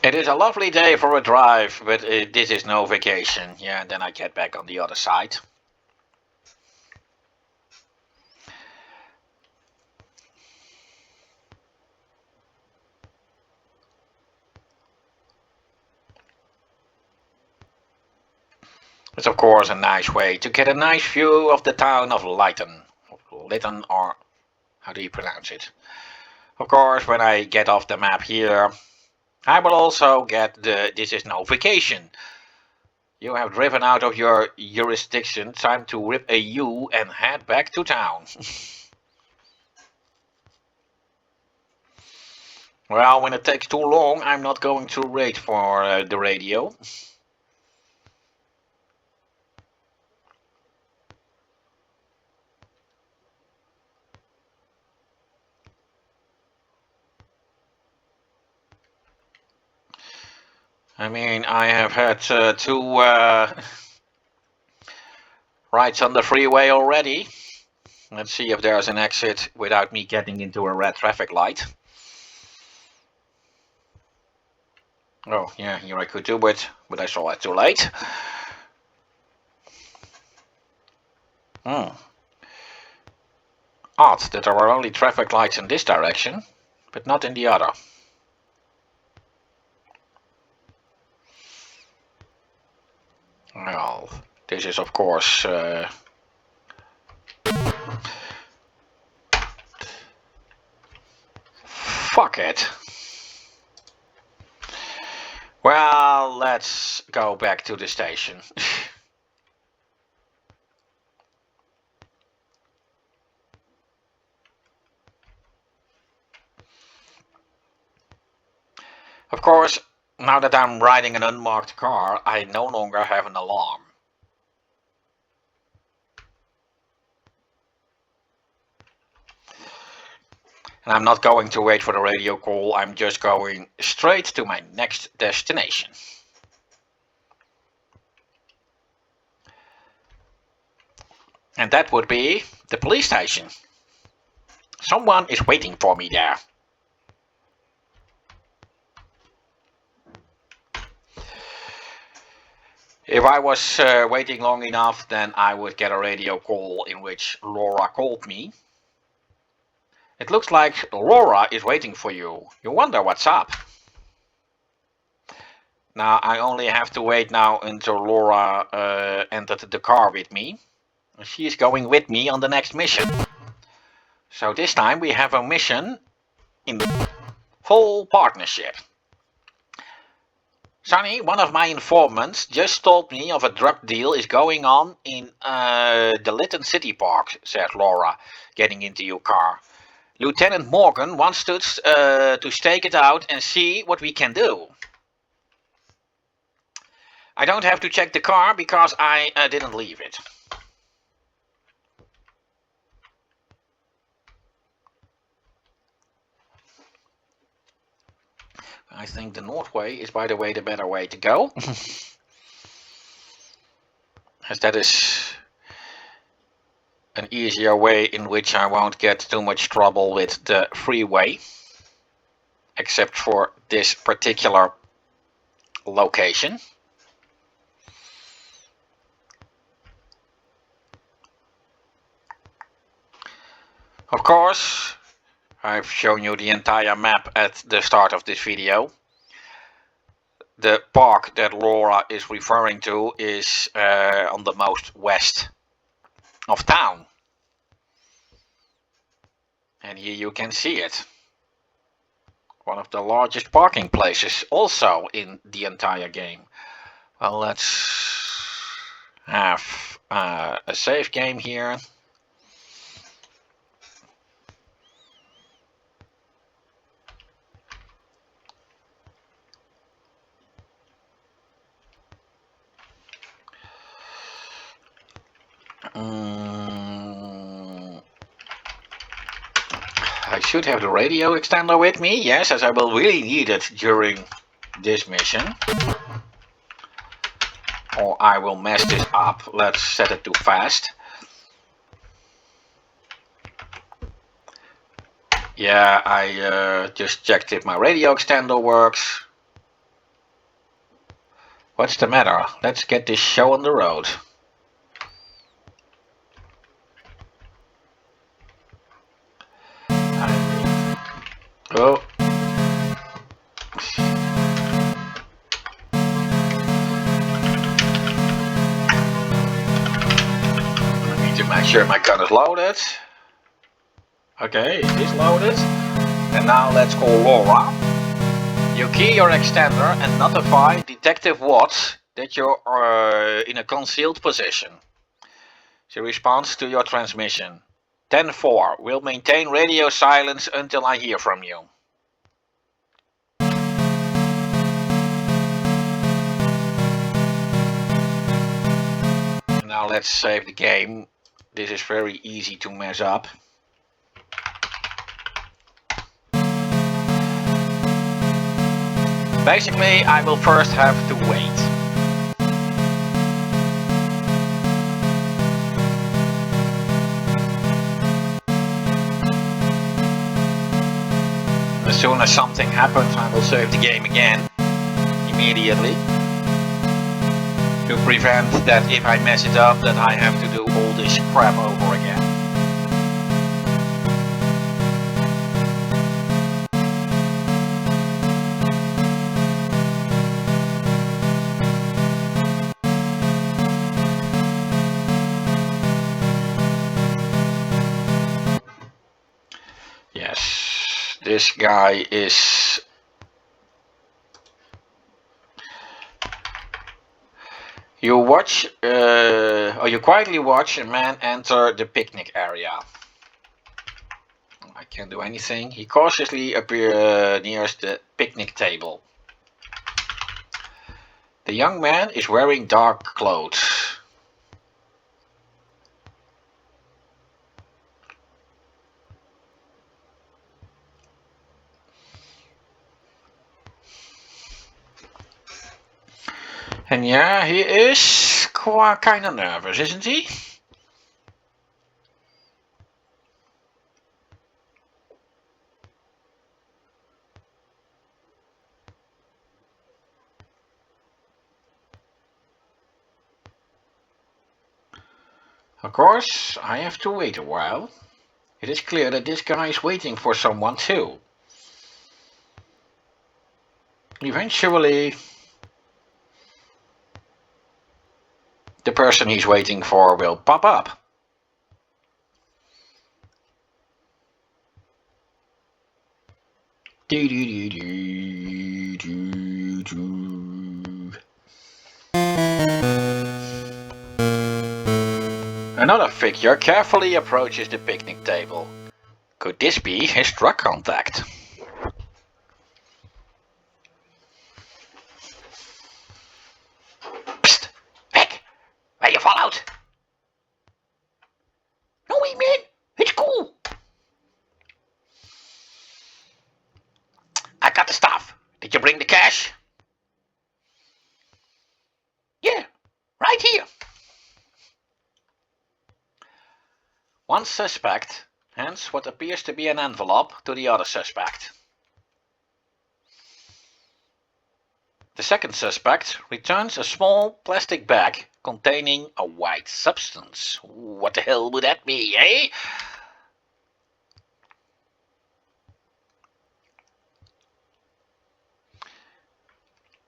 S1: It is a lovely day for a drive, but this is no vacation. Yeah, and then I get back on the other side. It's of course a nice way to get a nice view of the town of Lytton. Lytton, or how do you pronounce it? Of course, when I get off the map here, I will also get the "this is no vacation." You have driven out of your jurisdiction, time to rip a U and head back to town. Well, when it takes too long, I'm not going to wait for the radio. I mean, I have had two rides on the freeway already. Let's see if there's an exit without me getting into a red traffic light. Oh, yeah, here I could do it, but I saw it too late. Odd that there are only traffic lights in this direction, but not in the other. Well, this is of course fuck it. Well, let's go back to the station. Of course, now that I'm riding an unmarked car, I no longer have an alarm. And I'm not going to wait for the radio call, I'm just going straight to my next destination. And that would be the police station. Someone is waiting for me there. If I was waiting long enough, then I would get a radio call in which Laura called me. It looks like Laura is waiting for you. You wonder what's up. Now I only have to wait now until Laura entered the car with me. She is going with me on the next mission. So this time we have a mission in full partnership. Sonny, one of my informants, just told me of a drug deal is going on in the Lytton City Park, said Laura, getting into your car. Lieutenant Morgan wants to stake it out and see what we can do. I don't have to check the car because I didn't leave it. I think the North Way is, by the way, the better way to go. As that is an easier way in which I won't get too much trouble with the freeway, except for this particular location. Of course, I've shown you the entire map at the start of this video. The park that Laura is referring to is on the most west of town. And here you can see it. One of the largest parking places also in the entire game. Well, let's have a save game here. I should have the radio extender with me, yes, as I will really need it during this mission. Or I will mess this up. Let's set it to fast. Yeah, I just checked if my radio extender works. What's the matter? Let's get this show on the road. Oh. I need to make sure my gun is loaded. Okay, it is loaded. And now let's call Laura. You key your extender and notify Detective Watts that you're in a concealed position. She responds to your transmission. 10-4. We'll maintain radio silence until I hear from you. Now let's save the game. This is very easy to mess up. Basically, I will first have to wait. As soon as something happens, I will save the game again, immediately, to prevent that if I mess it up, that I have to do all this crap over again. This guy is... You watch, or you quietly watch a man enter the picnic area. I can't do anything. He cautiously nears the picnic table. The young man is wearing dark clothes. And yeah, he is quite kind of nervous, isn't he? Of course, I have to wait a while. It is clear that this guy is waiting for someone too. Eventually, the person he's waiting for will pop up. Another figure carefully approaches the picnic table. Could this be his drug contact? Psst! Weg! Where you fall out? No way, man! It's cool! I got the stuff. Did you bring the cash? Yeah, right here. One suspect hands what appears to be an envelope to the other suspect. The second suspect returns a small plastic bag containing a white substance. What the hell would that be, eh?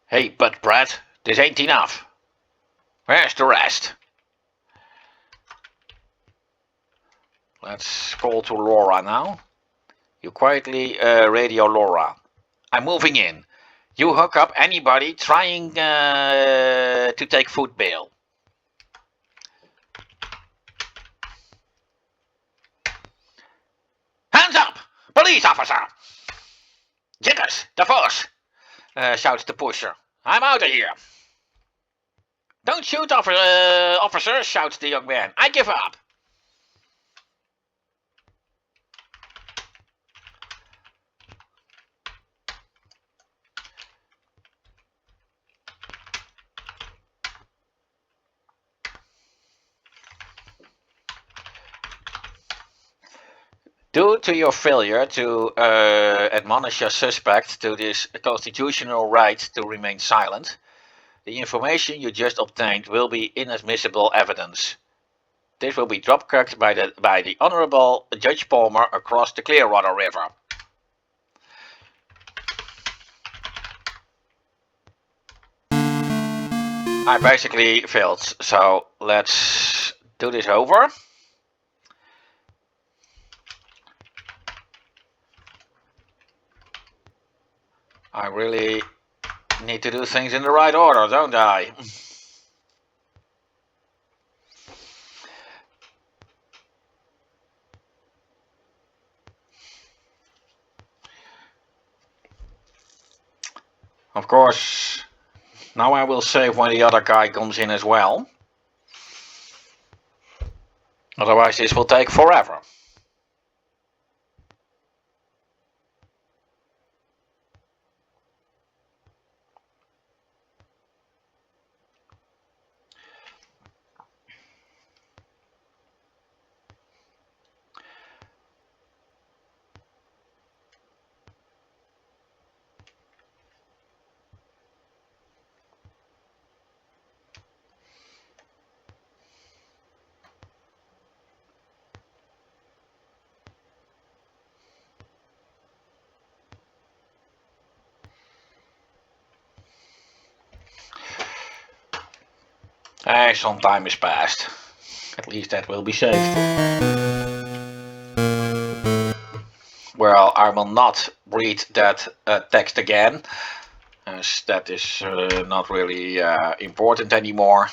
S1: Hey, but Brad, this ain't enough. Where's the rest? Let's call to Laura now. You quietly radio Laura. I'm moving in. You hook up anybody trying to take food bail. Hands up! Police officer! Jitters, the force! Shouts the pusher. I'm out of here. Don't shoot, officer, shouts the young man. I give up. Due to your failure to admonish your suspect to this constitutional right to remain silent, the information you just obtained will be inadmissible evidence. This will be drop-kicked by the Honorable Judge Palmer across the Clearwater River. I basically failed, so let's do this over. I really need to do things in the right order, don't I? Of course, now I will save when the other guy comes in as well. Otherwise this will take forever. Some time has passed. At least that will be saved. Well, I I will not read that text again, as that is not really important anymore.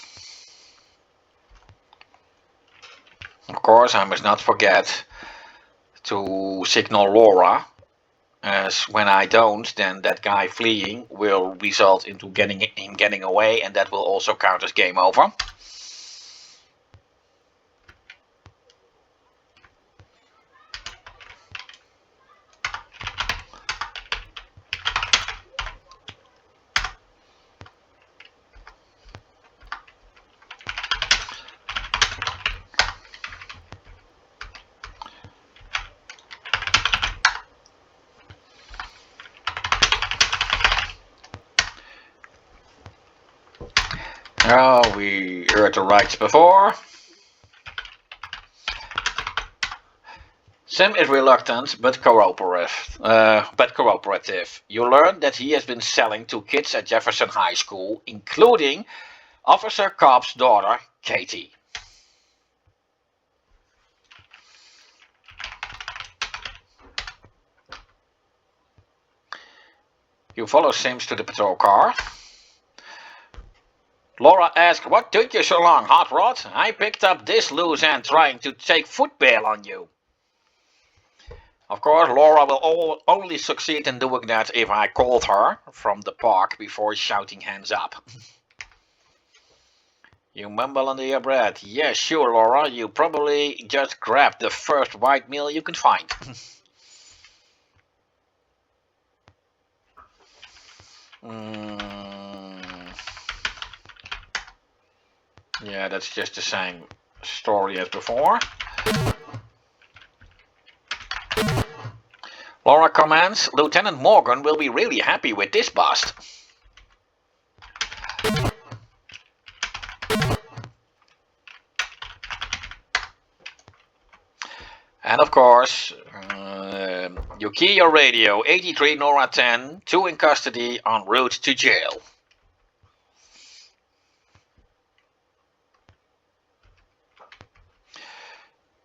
S1: Of course, I must not forget to signal Laura, as when I don't, then that guy fleeing will result into him getting away, and that will also count as game over. Oh, we heard the rights before. Sam is reluctant but cooperative. You learn that he has been selling to kids at Jefferson High School, including Officer Cobb's daughter, Katie. You follow Sims to the patrol car. Laura asks, "What took you so long, Hot Rod? I picked up this loose end trying to take foot bail on you." Of course, Laura will only succeed in doing that if I called her from the park before shouting hands up. You mumble under your breath. "Yeah, sure, Laura, you probably just grabbed the first white meal you can find." Yeah, that's just the same story as before. Laura comments, "Lieutenant Morgan will be really happy with this bust." And of course, you key your radio, 83 Nora 10, 2 in custody, en route to jail.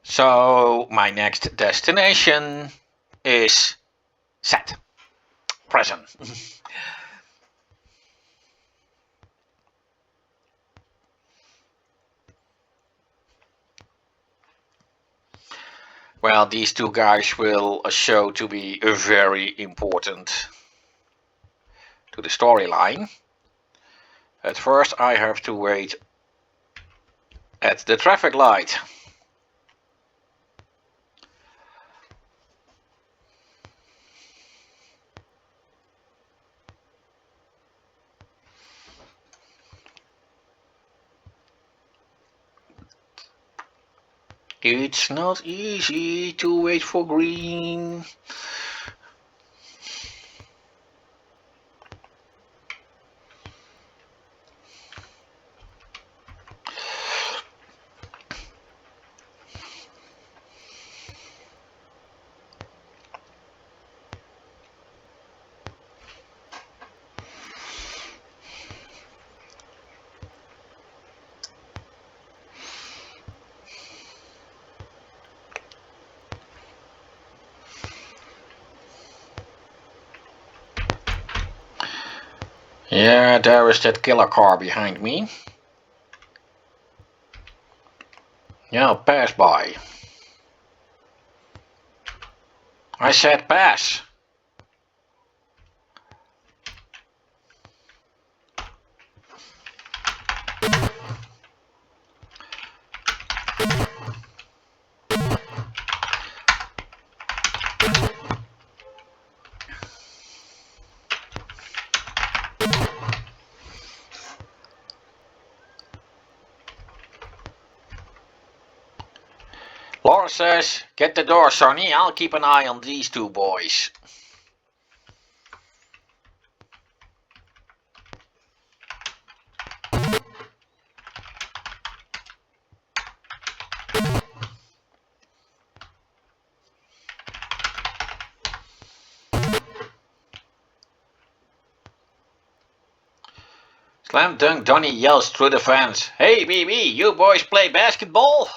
S1: So my next destination is set. Prison. Well, these two guys will show to be very important to the storyline. At first I have to wait at the traffic light. It's not easy to wait for green. Yeah, there is that killer car behind me. Yeah, pass by. I said pass. Laura says, "Get the door, Sonny. I'll keep an eye on these two boys." Slam Dunk Donnie yells through the fence, "Hey, BB, you boys play basketball?"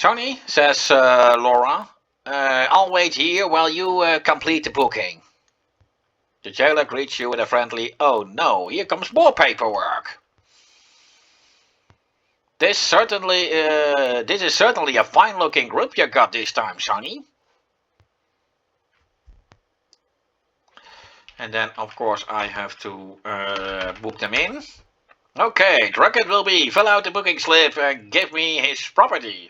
S1: Sonny, says Laura, I'll wait here while you complete the booking. The jailer greets you with a friendly, "Oh no, here comes more paperwork." This is certainly a fine-looking group you got this time, Sonny. And then, of course, I have to book them in. Okay, Druckett will be. Fill out the booking slip and give me his property.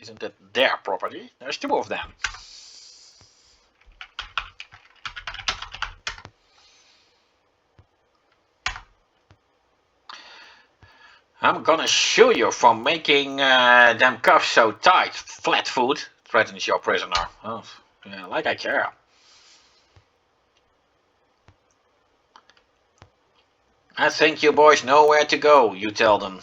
S1: Isn't it their property? There's two of them. I'm gonna sue you for making them cuffs so tight, flatfoot, threatens your prisoner. Oh, yeah, like I care. I think you boys know where to go, you tell them.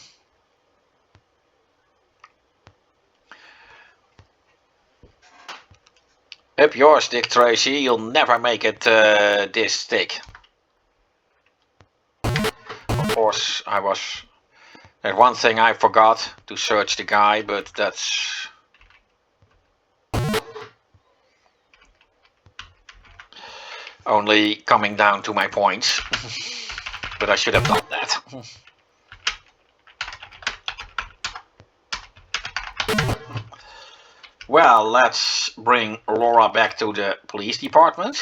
S1: Up yours, Dick Tracy, you'll never make it this thick. Of course, there's one thing I forgot to search the guy, but that's only coming down to my points. But I should have done that. Well, let's bring Laura back to the police department.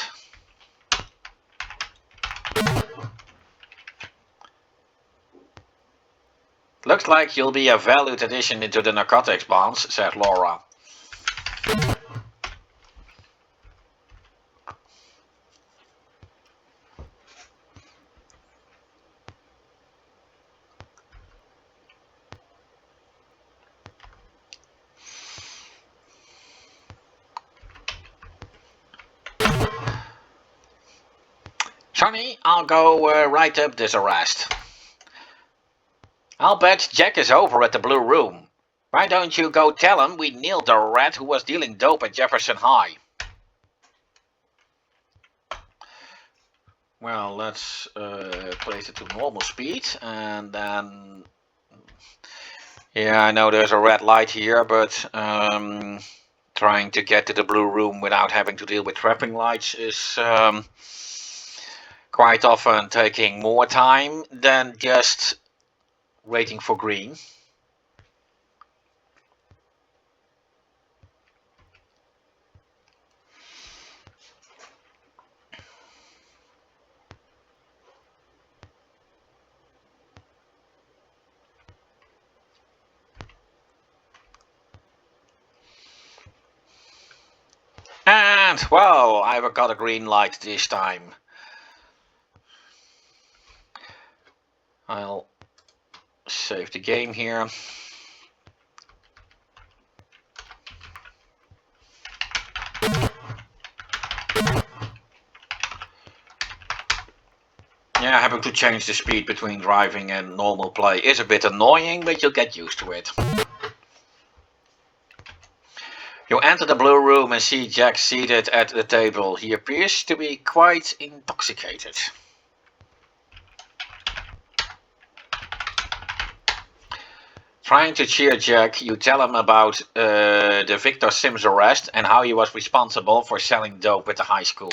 S1: Looks like you'll be a valued addition into the narcotics bonds, said Laura. Sonny, I'll go write up this arrest. I'll bet Jack is over at the Blue Room. Why don't you go tell him we nailed the rat who was dealing dope at Jefferson High? Well, let's place it to normal speed, and then... Yeah, I know there's a red light here, but trying to get to the Blue Room without having to deal with trapping lights is quite often taking more time than just waiting for green. And, well, I've got a green light this time. I'll save the game here. Yeah, having to change the speed between driving and normal play is a bit annoying, but you'll get used to it. You enter the Blue Room and see Jack seated at the table. He appears to be quite intoxicated. Trying to cheer Jack, you tell him about the Victor Sims arrest and how he was responsible for selling dope at the high school.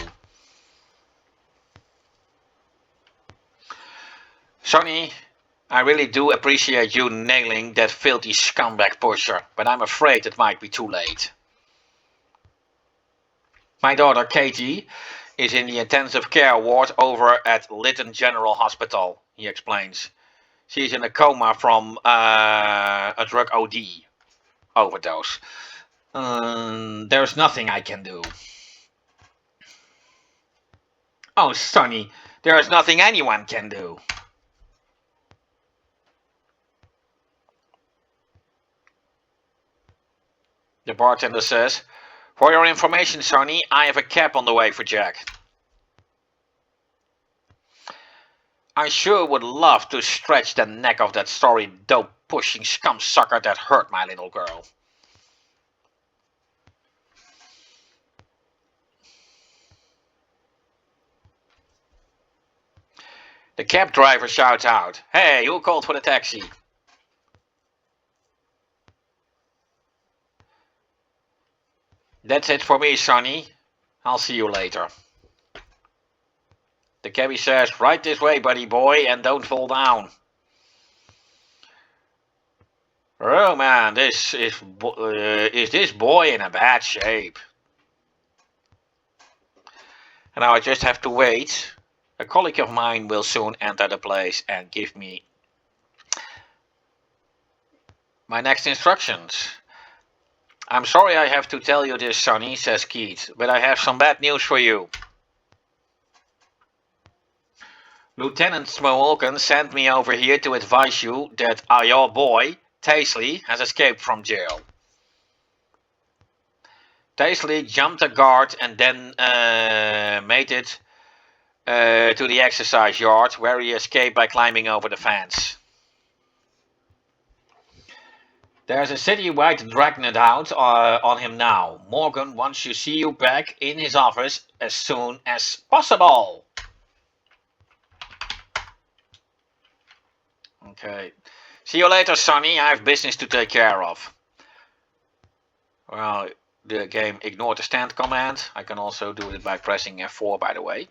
S1: Sonny, I really do appreciate you nailing that filthy scumbag pusher, but I'm afraid it might be too late. My daughter Katie is in the intensive care ward over at Lytton General Hospital, he explains. She's in a coma from a drug OD overdose. There's nothing I can do. Oh, Sonny, there's nothing anyone can do. The bartender says, "For your information, Sonny, I have a cab on the way for Jack." I sure would love to stretch the neck of that sorry dope-pushing scum-sucker that hurt my little girl. The cab driver shouts out, "Hey, who called for the taxi?" That's it for me, Sonny. I'll see you later. The cabbie says, right this way, buddy boy, and don't fall down. Oh man, is this boy in a bad shape? And now I just have to wait. A colleague of mine will soon enter the place and give me my next instructions. I'm sorry I have to tell you this, Sonny, says Keith, but I have some bad news for you. Lieutenant Smolken sent me over here to advise you that your boy, Taisley, has escaped from jail. Taisley jumped a guard and then made it to the exercise yard, where he escaped by climbing over the fence. There's a citywide dragnet out on him now. Morgan wants to see you back in his office as soon as possible. Okay. See you later, Sonny. I have business to take care of. Well, the game ignored the stand command. I can also do it by pressing F4, by the way.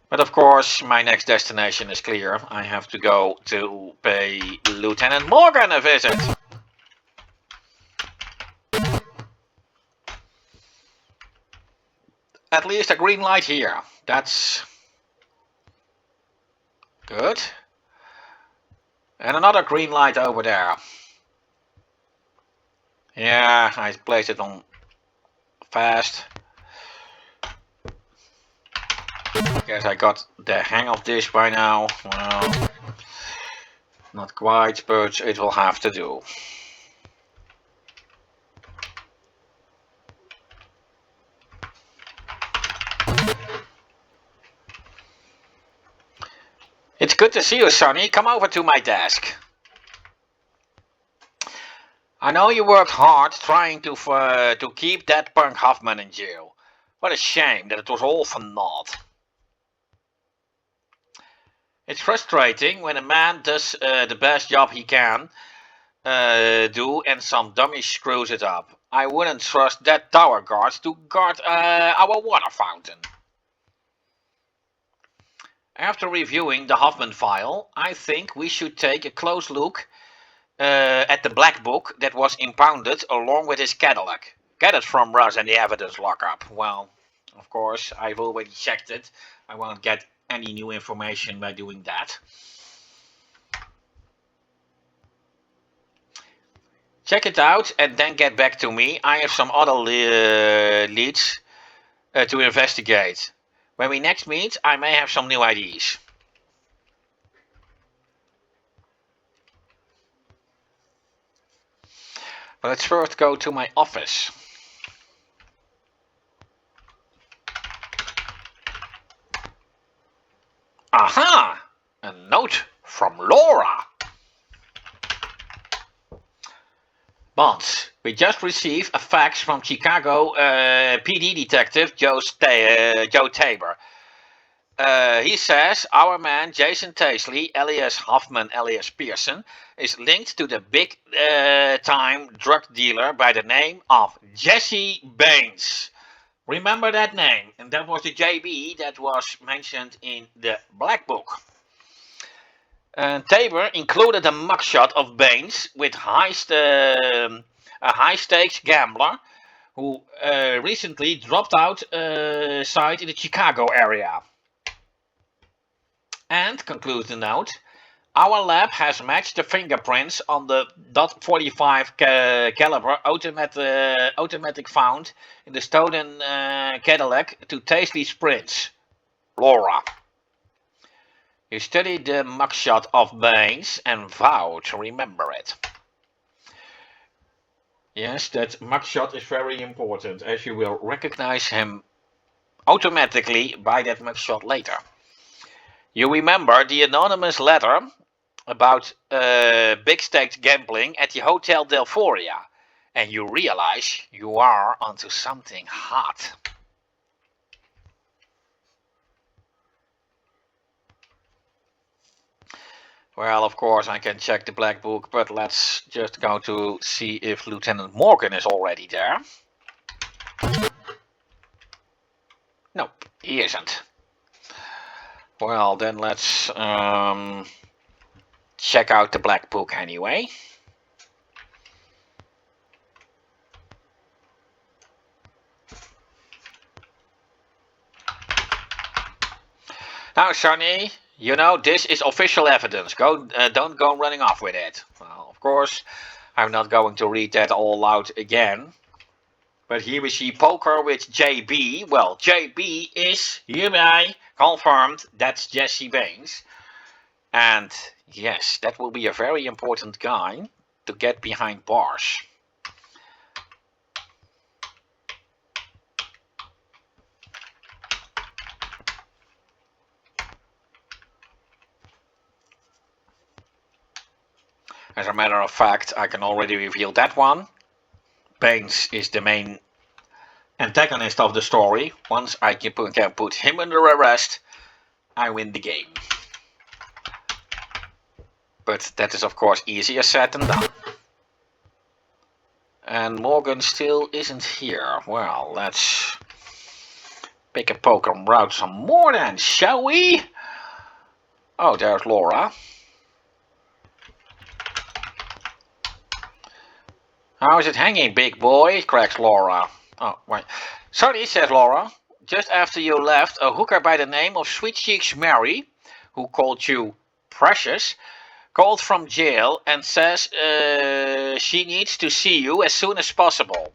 S1: But of course, my next destination is clear. I have to go to pay Lieutenant Morgan a visit. At least a green light here. That's good. And another green light over there. Yeah, I placed it on fast. Guess I got the hang of this by now. Well, not quite, but it will have to do. It's good to see you, Sonny. Come over to my desk. I know you worked hard trying to keep that punk Hoffman in jail. What a shame that it was all for naught. It's frustrating when a man does the best job he can do and some dummy screws it up. I wouldn't trust that tower guard to guard our water fountain. After reviewing the Hoffman file, I think we should take a close look at the black book that was impounded along with his Cadillac. Get it from Russ and the evidence lockup. Well, of course, I've already checked it. I won't get any new information by doing that. Check it out and then get back to me. I have some other leads to investigate. When we next meet, I may have some new ideas. But let's first go to my office. Aha! A note from Laura. Bonds, we just received a fax from Chicago PD detective Joe Tabor. He says our man Jason Taisley, alias Hoffman, alias Pearson, is linked to the big time drug dealer by the name of Jesse Baines. Remember that name? And that was the JB that was mentioned in the Black Book. Tabor included a mugshot of Baines with a high-stakes gambler who recently dropped out site in the Chicago area. And, concludes the note, our lab has matched the fingerprints on the .45 caliber automatic found in the stolen Cadillac to Taisley's prints. Laura. You studied the mugshot of Baines and vowed to remember it. Yes, that mugshot is very important, as you will recognize him automatically by that mugshot later. You remember the anonymous letter about big stakes gambling at the Hotel Delphoria, and you realize you are onto something hot. Well, of course, I can check the black book, but let's just go to see if Lieutenant Morgan is already there. Nope, he isn't. Well, then let's check out the black book anyway. Now, Sonny, you know, this is official evidence. Don't go running off with it. Well, of course, I'm not going to read that all out again. But here we see poker with JB. Well, JB is hereby confirmed. That's Jesse Baines. And yes, that will be a very important guy to get behind bars. As a matter of fact, I can already reveal that one. Baines is the main antagonist of the story. Once I can put him under arrest, I win the game. But that is of course easier said than done. And Morgan still isn't here. Well, let's pick a poker and route some more then, shall we? Oh, there's Laura. How is it hanging, big boy? Cracks Laura. Oh, wait. Sorry, says Laura. Just after you left, a hooker by the name of Sweet Cheeks Mary, who called you Precious, called from jail and says she needs to see you as soon as possible.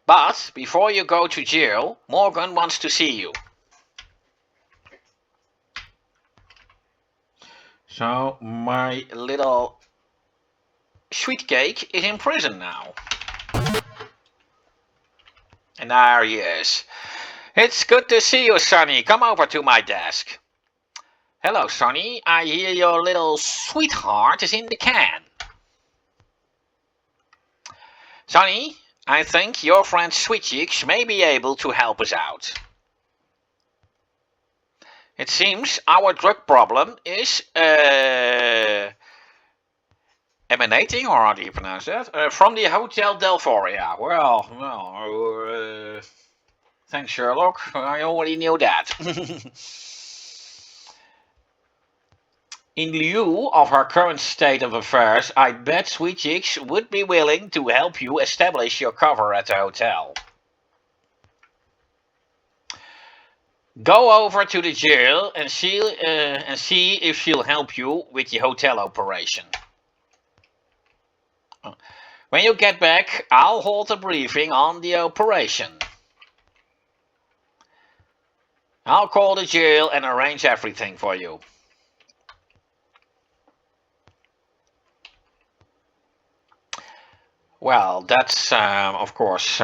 S1: But before you go to jail, Morgan wants to see you. So my little sweet cake is in prison now. And there he is. It's good to see you, Sonny. Come over to my desk. Hello, Sonny. I hear your little sweetheart is in the can. Sonny, I think your friend Sweet Cheeks may be able to help us out. It seems our drug problem is emanating, or how do you pronounce that? From the Hotel Delphoria. Well, thanks, Sherlock. I already knew that. In lieu of her current state of affairs, I bet Sweet Cheeks would be willing to help you establish your cover at the hotel. Go over to the jail and see if she'll help you with the hotel operation. When you get back, I'll hold a briefing on the operation. I'll call the jail and arrange everything for you. Well, that's, of course,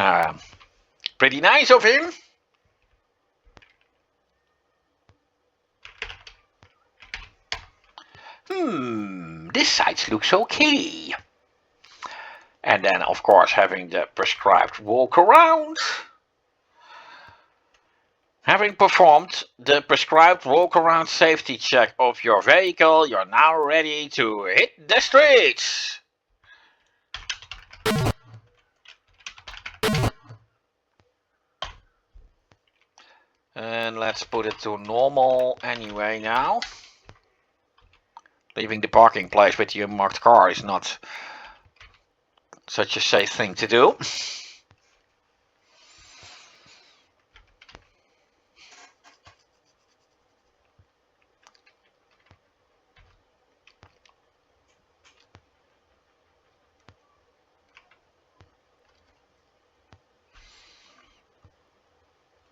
S1: pretty nice of him. This site looks okay. And then, of course, having the prescribed walk around. Having performed the prescribed walk around safety check of your vehicle, you're now ready to hit the streets. And let's put it to normal anyway now. Leaving the parking place with the unmarked car is not such a safe thing to do.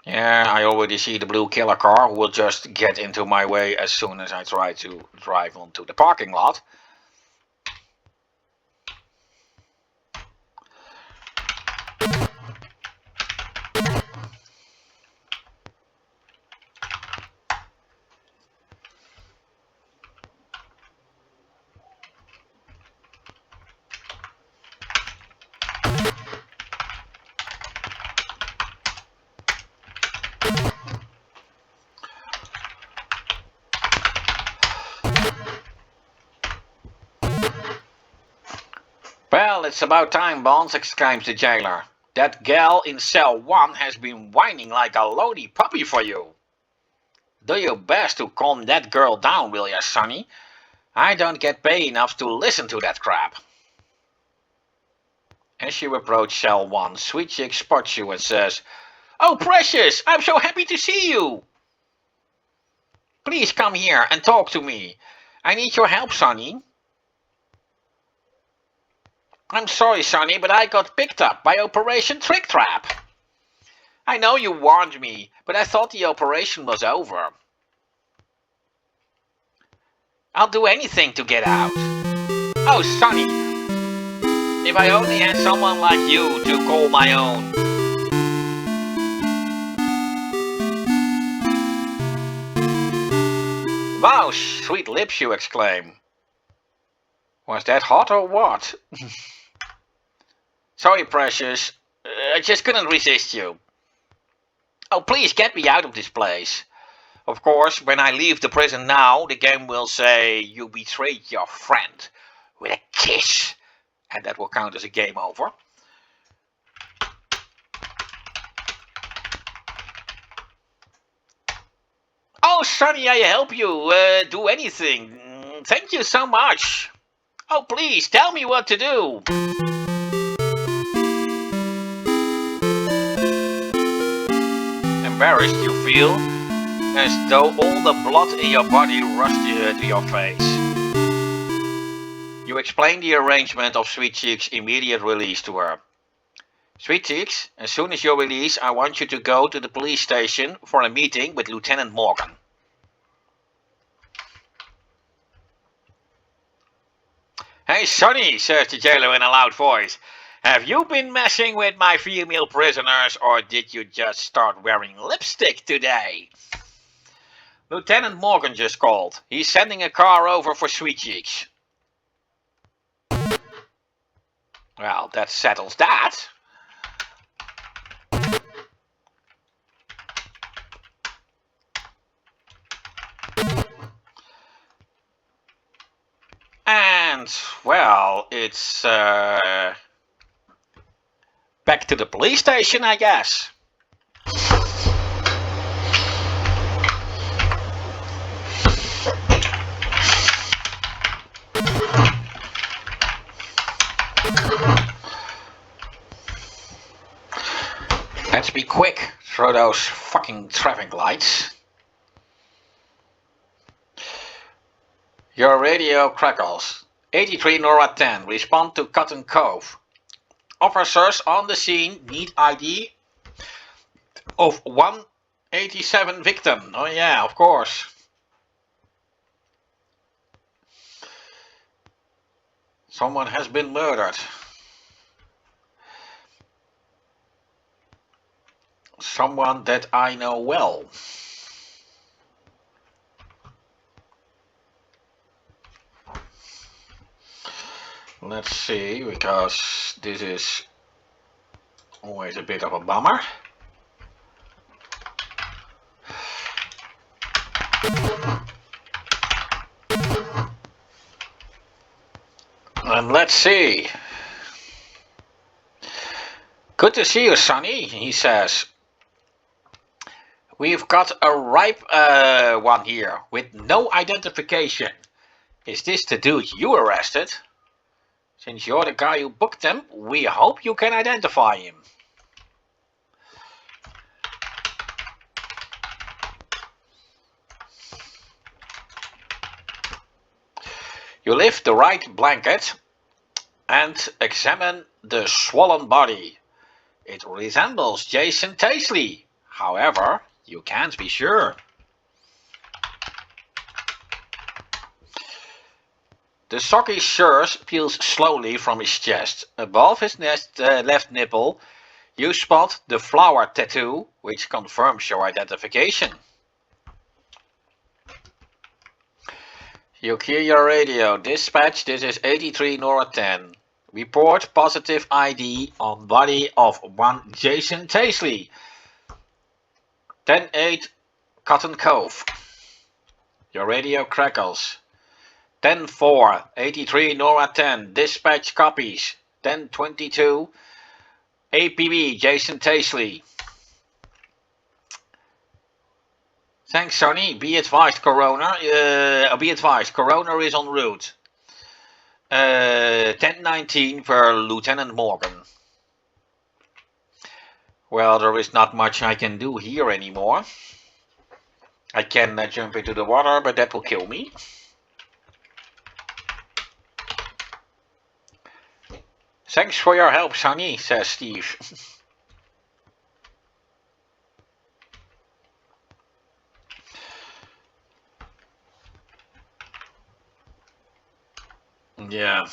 S1: Yeah, I already see the blue killer car who will just get into my way as soon as I try to drive onto the parking lot. it's about time, Bonds, exclaims the jailer. That gal in cell 1 has been whining like a lonely puppy for you. Do your best to calm that girl down, will ya, Sonny? I don't get paid enough to listen to that crap. As you approach cell 1, Sweet Chick spots you and says, "Oh, Precious, I'm so happy to see you. Please come here and talk to me. I need your help, Sonny." "I'm sorry, Sonny, but I got picked up by Operation Trick Trap. I know you warned me, but I thought the operation was over. I'll do anything to get out." "Oh, Sonny, if I only had someone like you to call my own." "Wow, sweet lips," you exclaim. "Was that hot or what?" "Sorry, Precious. I just couldn't resist you. Oh, please get me out of this place. Of course, when I leave the prison now, the game will say you betrayed your friend with a kiss. And that will count as a game over." "Oh, Sonny, I help you do anything. Thank you so much. Oh, please, tell me what to do." Embarrassed, you feel, as though all the blood in your body rushed to your face. You explain the arrangement of Sweet Cheek's immediate release to her. "Sweet Cheeks, as soon as you're released, I want you to go to the police station for a meeting with Lieutenant Morgan." "Hey, Sonny," says the jailer in a loud voice. "Have you been messing with my female prisoners, or did you just start wearing lipstick today?" "Lieutenant Morgan just called. He's sending a car over for Sweet Cheeks." "Well, that settles that." And, well, it's back to the police station, I guess. Let's be quick through those fucking traffic lights. Your radio crackles. 83 Nora 10, respond to Cotton Cove. Officers on the scene need ID of 187 victim. Oh yeah, of course. Someone has been murdered. Someone that I know well. Let's see, because this is always a bit of a bummer. And let's see. "Good to see you, Sonny," he says. "We've got a ripe one here with no identification. Is this the dude you arrested? Since you're the guy who booked them, we hope you can identify him." You lift the right blanket and examine the swollen body. It resembles Jason Taisley. However, you can't be sure. The soggy shirt peels slowly from his chest. Above his left nipple, you spot the flower tattoo, which confirms your identification. You hear your radio. "Dispatch, this is 83 Nora 10. Report positive ID on body of one Jason Taisley. 10-8 Cotton Cove." Your radio crackles. 10-4, 83 Nora 10. Dispatch copies. 1022. APB, Jason Taisley. Thanks, Sonny. Be advised, Corona. Corona is en route. 1019 per Lieutenant Morgan. Well, there is not much I can do here anymore. I can jump into the water, but that will kill me. Thanks for your help, Sonny, says Steve. Yeah.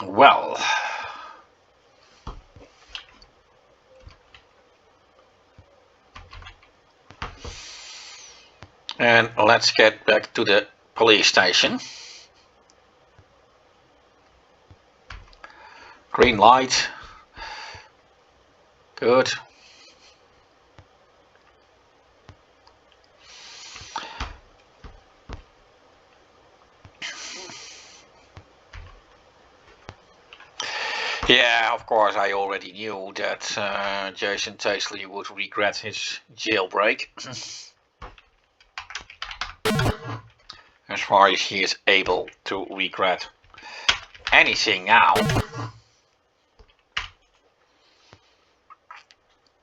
S1: Well. And let's get back to the police station. Green light. Good. Yeah, of course, I already knew that Jason Taisley would regret his jailbreak. As far as he is able to regret anything now.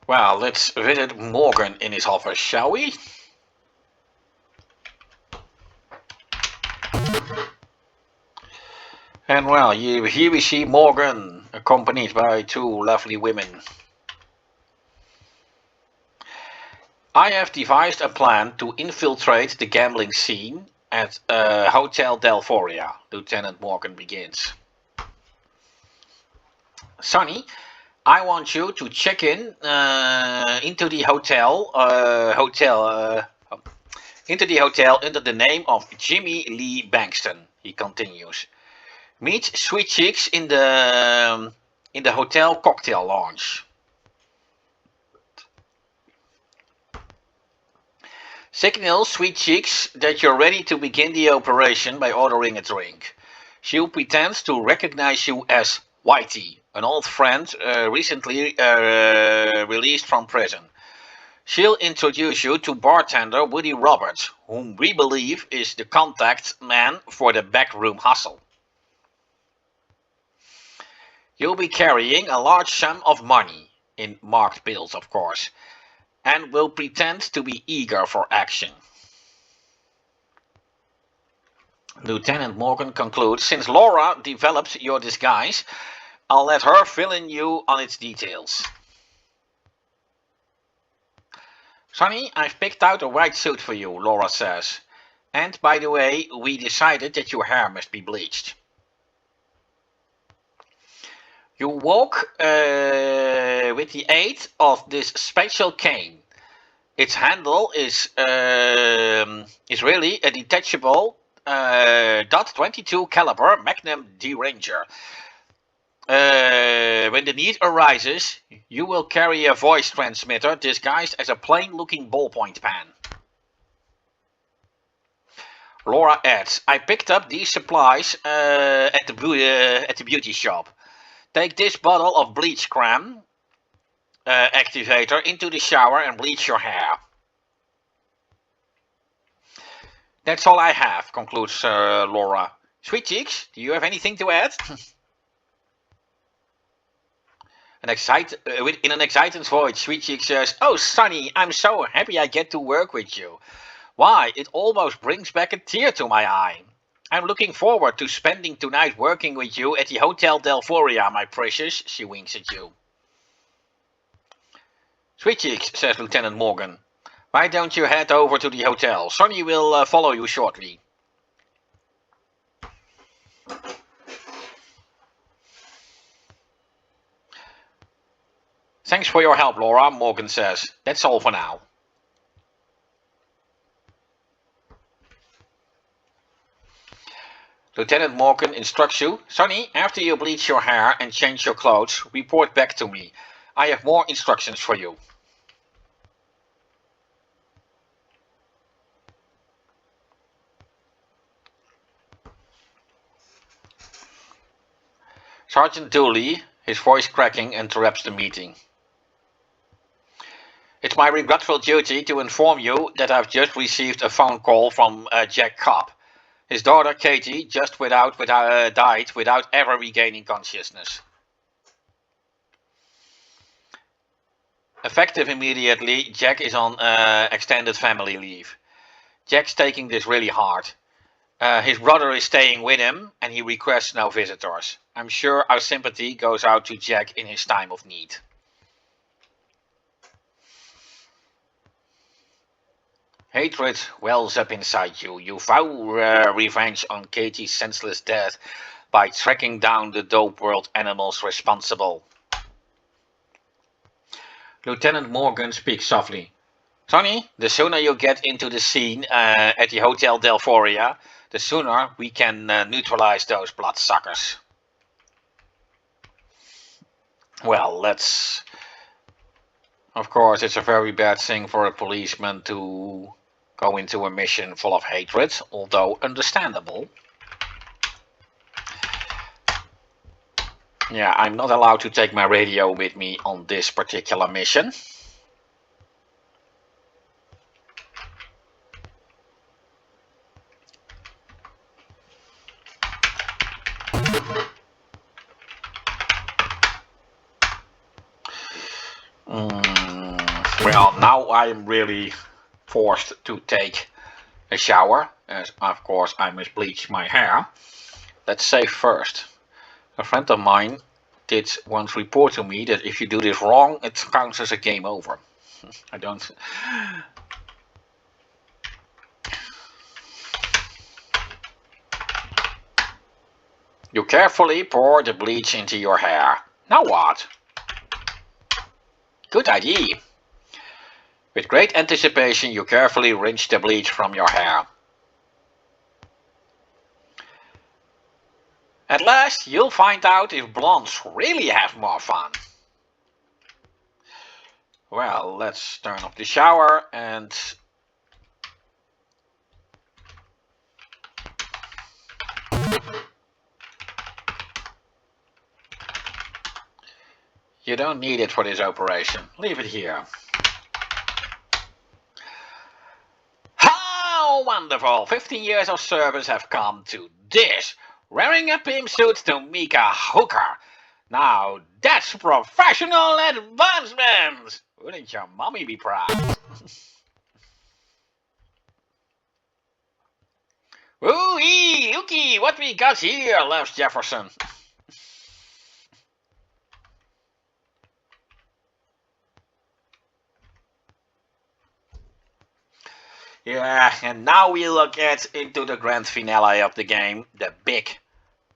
S1: Well, let's visit Morgan in his office, shall we? And well, here we see Morgan, accompanied by two lovely women. I have devised a plan to infiltrate the gambling scene at Hotel Delphoria, Lieutenant Morgan begins. Sonny, I want you to check in into the hotel under the name of Jimmy Lee Bankston, he continues. Meet Sweet Chicks in the hotel cocktail lounge. Signal Sweet Chicks that you're ready to begin the operation by ordering a drink. She'll pretend to recognize you as Whitey, an old friend recently released from prison. She'll introduce you to bartender Woody Roberts, whom we believe is the contact man for the backroom hustle. You'll be carrying a large sum of money, in marked bills of course, and will pretend to be eager for action. Lieutenant Morgan concludes, since Laura developed your disguise, I'll let her fill in you on its details. Sonny, I've picked out a white suit for you, Laura says. And by the way, we decided that your hair must be bleached. You walk with the aid of this special cane. Its handle is really a detachable .22 caliber Magnum Deranger. When the need arises, you will carry a voice transmitter disguised as a plain-looking ballpoint pen. Laura adds, I picked up these supplies at the beauty shop. Take this bottle of bleach cream activator into the shower and bleach your hair. That's all I have, concludes Laura. Sweet Cheeks, do you have anything to add? In an excited voice, Sweet Cheeks says, oh, Sonny, I'm so happy I get to work with you. Why, it almost brings back a tear to my eye. I'm looking forward to spending tonight working with you at the Hotel Delphoria, my precious, she winks at you. Sweet Cheeks, says Lieutenant Morgan. Why don't you head over to the hotel? Sonny will follow you shortly. Thanks for your help, Laura, Morgan says. That's all for now. Lieutenant Morgan instructs you, Sonny, after you bleach your hair and change your clothes, report back to me. I have more instructions for you. Sergeant Dooley, his voice cracking, interrupts the meeting. It's my regretful duty to inform you that I've just received a phone call from Jack Cobb. His daughter Katie just died without ever regaining consciousness. Effective immediately, Jack is on extended family leave. Jack's taking this really hard. His brother is staying with him and he requests no visitors. I'm sure our sympathy goes out to Jack in his time of need. Hatred wells up inside you. You vow revenge on Katie's senseless death by tracking down the dope world animals responsible. Lieutenant Morgan speaks softly. Sonny, the sooner you get into the scene at the Hotel Delphoria, the sooner we can neutralize those bloodsuckers. Well, of course, it's a very bad thing for a policeman to go into a mission full of hatred, although understandable. Yeah, I'm not allowed to take my radio with me on this particular mission. Well, now I'm really forced to take a shower, as of course I must bleach my hair. Let's save first. A friend of mine did once report to me that if you do this wrong, it counts as a game over. I don't... You carefully pour the bleach into your hair. Now what? Good idea. With great anticipation, you carefully rinse the bleach from your hair. At last, you'll find out if blondes really have more fun. Well, let's turn off the shower and... You don't need it for this operation. Leave it here. How wonderful! 15 years of service have come to this. Wearing a pimp suit to make a hooker. Now that's professional advancement. Wouldn't your mommy be proud? Ooh-ee, looky what we got here, laughs Jefferson. Yeah, and now we look into the grand finale of the game, the big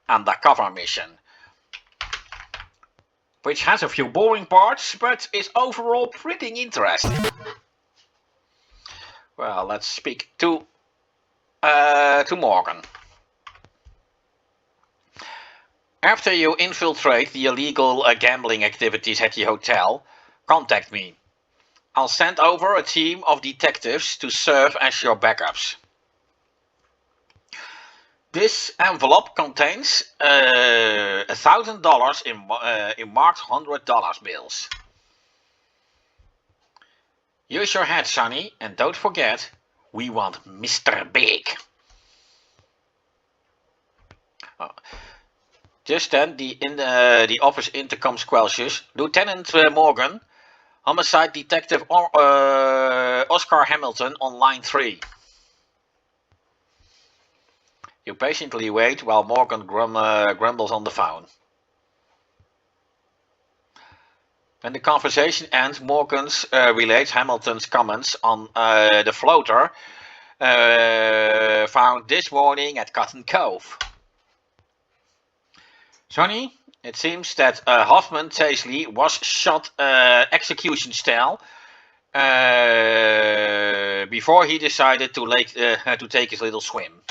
S1: undercover mission. Which has a few boring parts, but is overall pretty interesting. Well, let's speak to Morgan. After you infiltrate the illegal gambling activities at the hotel, contact me. I'll send over a team of detectives to serve as your backups. This envelope contains $1,000 in marked $100 bills. Use your head, Sonny, and don't forget, we want Mr. Big. Just then, the office intercom squelches. Lieutenant Morgan, Homicide Detective Oscar Hamilton on line 3. You patiently wait while Morgan grumbles on the phone. When the conversation ends, Morgan relates Hamilton's comments on the floater found this morning at Cotton Cove. Sonny, it seems that Hoffman Taisley was shot execution style before he decided to take his little swim.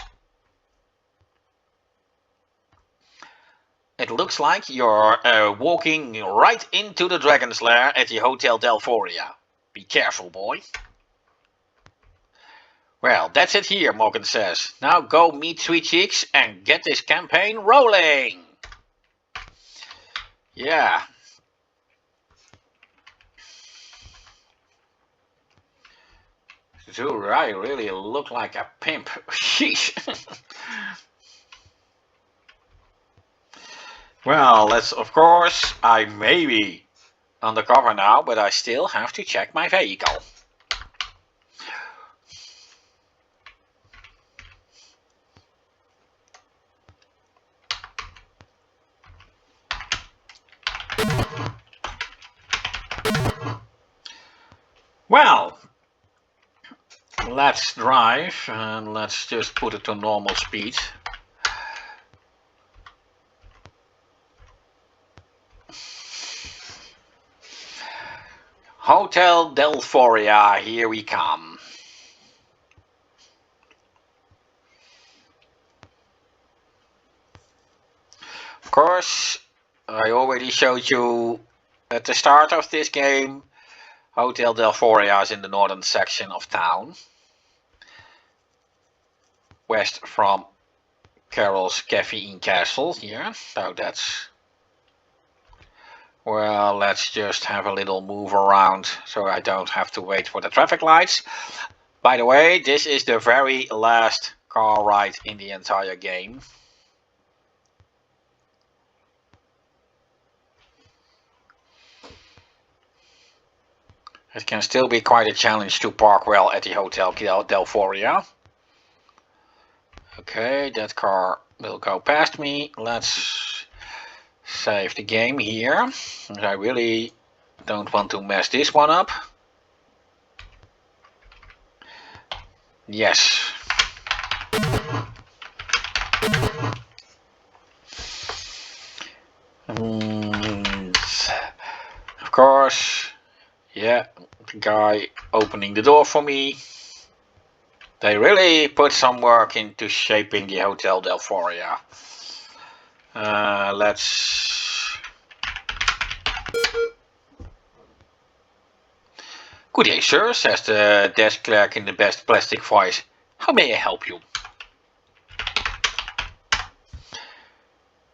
S1: It looks like you're walking right into the Dragon's Lair at the Hotel Delphoria. Be careful, boy. Well, that's it here, Morgan says. Now go meet Sweet Cheeks and get this campaign rolling. Yeah. Do I really look like a pimp? Sheesh. Well, let's, of course, I may be undercover now, but I still have to check my vehicle. Well, let's drive and let's just put it to normal speed. Hotel Delphoria, here we come. Of course, I already showed you at the start of this game, Hotel Delphoria is in the northern section of town, west from Carol's Caffeine Castle here, so that's... Well, let's just have a little move around so I don't have to wait for the traffic lights. By the way, this is the very last car ride in the entire game. It can still be quite a challenge to park well at the Hotel Delphoria. Okay, that car will go past me. Let's save the game here. I really don't want to mess this one up. Yes. And of course, yeah, the guy opening the door for me. They really put some work into shaping the Hotel Delphoria. Let's... Good day, sir, says the desk clerk in the best plastic voice. How may I help you?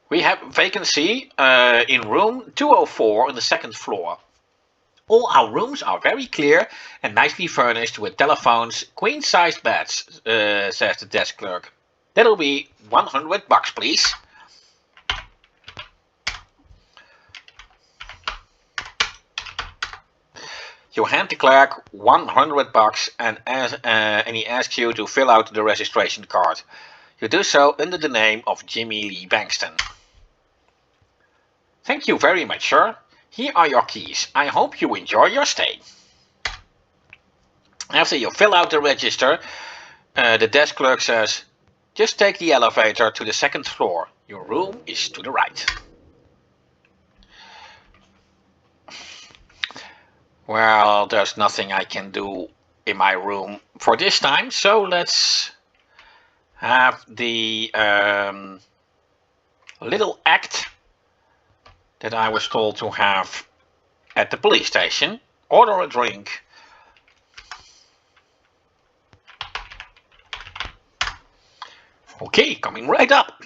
S1: We have vacancy in room 204 on the second floor. All our rooms are very clear and nicely furnished with telephones, queen-sized beds, says the desk clerk. That'll be $100, please. You hand the clerk $100 and he asks you to fill out the registration card. You do so under the name of Jimmy Lee Bankston. Thank you very much, sir. Here are your keys. I hope you enjoy your stay. After you fill out the register, the desk clerk says, just take the elevator to the second floor. Your room is to the right. Well, there's nothing I can do in my room for this time, so let's have the little act that I was told to have at the police station. Order a drink. Okay, coming right up.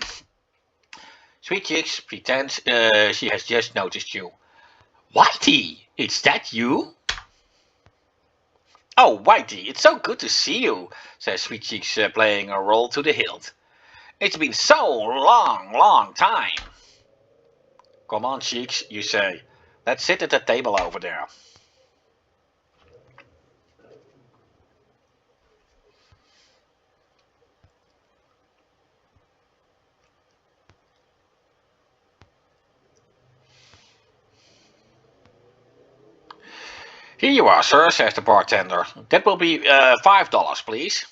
S1: Sweet Chicks pretends she has just noticed you. Whitey, is that you? Oh, Whitey, it's so good to see you, says Sweet Cheeks, playing a roll to the hilt. It's been so long time. Come on, Cheeks, you say. Let's sit at the table over there. Here you are, sir, says the bartender. That will be $5, please.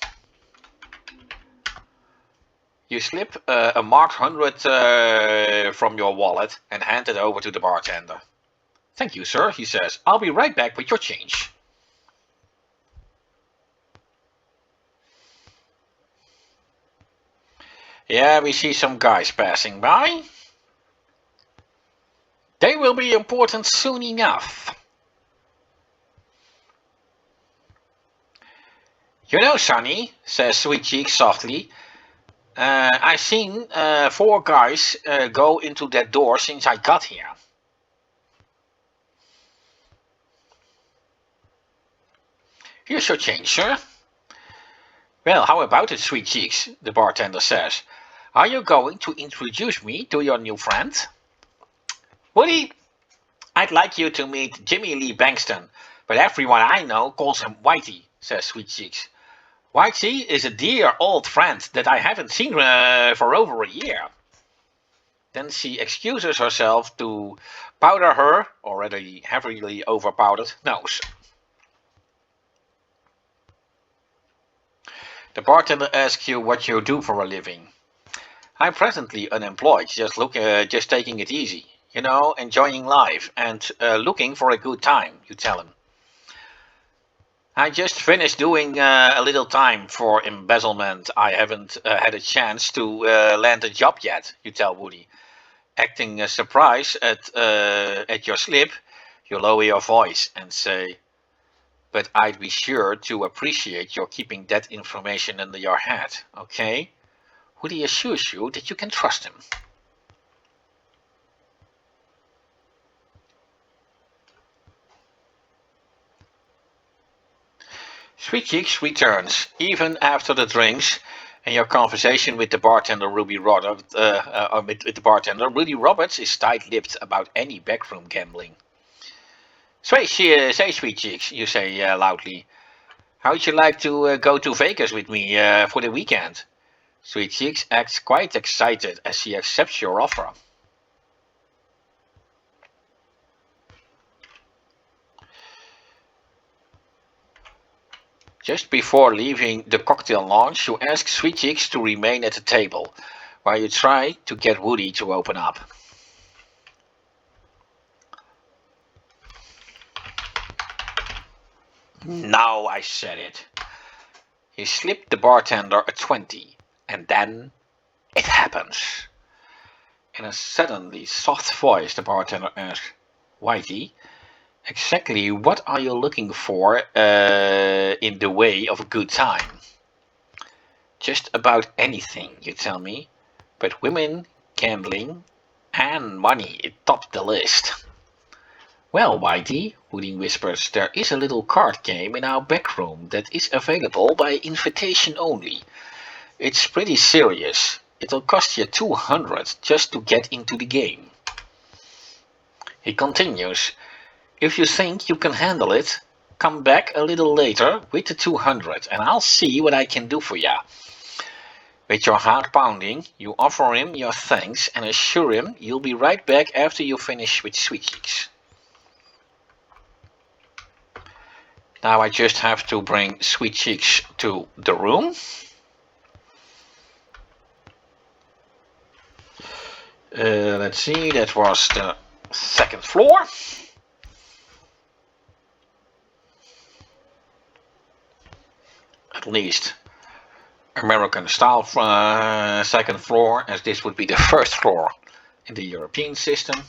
S1: You slip a marked 100 from your wallet and hand it over to the bartender. Thank you, sir, he says. I'll be right back with your change. Yeah, we see some guys passing by. They will be important soon enough. You know, Sonny, says Sweet Cheeks softly, I've seen 4 guys go into that door since I got here. Here's your change, sir. Well, how about it, sweet cheeks? The bartender says. Are you going to introduce me to your new friend? Woody, I'd like you to meet Jimmy Lee Bankston, but everyone I know calls him Whitey, says Sweet Cheeks. Whitey is a dear old friend that I haven't seen for over a year. Then she excuses herself to powder her already heavily overpowdered nose. The bartender asks you what you do for a living. I'm presently unemployed, just taking it easy. You know, enjoying life and looking for a good time, you tell him. I just finished doing a little time for embezzlement. I haven't had a chance to land a job yet, you tell Woody. Acting surprised at your slip, you lower your voice and say, but I'd be sure to appreciate your keeping that information under your head, okay? Woody assures you that you can trust him. Sweet Cheeks returns, even after the drinks and your conversation with the bartender Ruby Roberts. Rudy Roberts is tight-lipped about any backroom gambling. Say, Sweet Cheeks, you say loudly. How would you like to go to Vegas with me for the weekend? Sweet Cheeks acts quite excited as she accepts your offer. Just before leaving the cocktail lounge, you ask Sweet Cheeks to remain at the table, while you try to get Woody to open up. Now I said it. He slipped the bartender a 20, and then it happens. In a suddenly soft voice, the bartender asks, Whitey, exactly what are you looking for in the way of a good time? Just about anything, you tell me. But women, gambling, and money top the list. Well, Whitey, Woody whispers, there is a little card game in our back room that is available by invitation only. It's pretty serious. It'll cost you 200 just to get into the game. He continues, if you think you can handle it, come back a little later with the 200 and I'll see what I can do for ya. With your heart pounding, you offer him your thanks and assure him you'll be right back after you finish with Sweet Cheeks. Now I just have to bring Sweet Cheeks to the room. Let's see, that was the second floor. At least American style second floor, as this would be the first floor in the European system.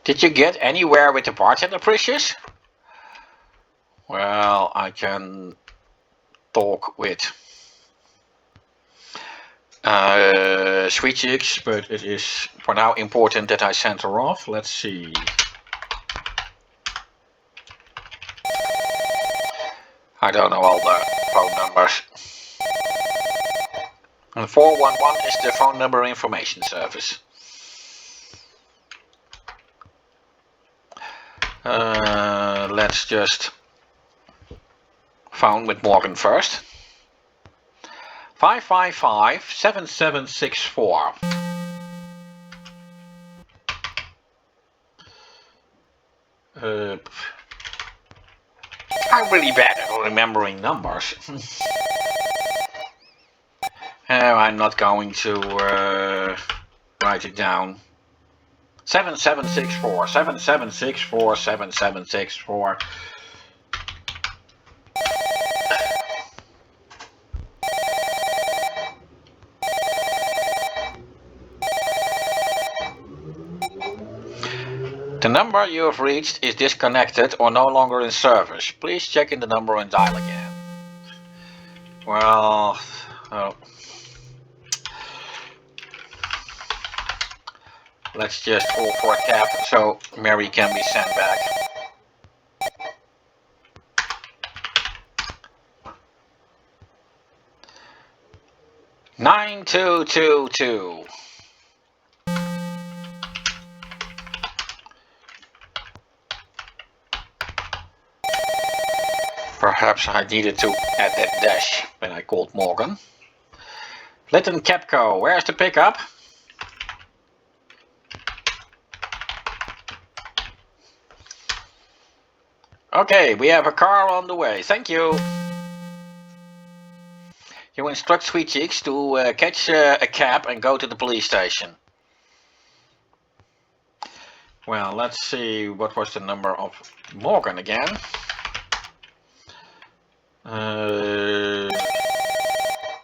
S1: Did you get anywhere with the bartender, Precious? Well, I can talk with Sweet Cheeks, but it is for now important that I send her off. Let's see. I don't know all the phone numbers. And 411 is the phone number information service. Let's just phone with Morgan first. 555-7764. I'm really bad at remembering numbers. I'm not going to write it down. 7764, 7764, 7764. The number you have reached is disconnected or no longer in service. Please check in the number and dial again. Well, let's just call for a cab so Mary can be sent back. Nine 222. Perhaps I needed to add that dash when I called Morgan. Lytton Capco, where's the pickup? Okay, we have a car on the way, thank you. You instruct Sweet Cheeks to catch a cab and go to the police station. Well, let's see, what was the number of Morgan again?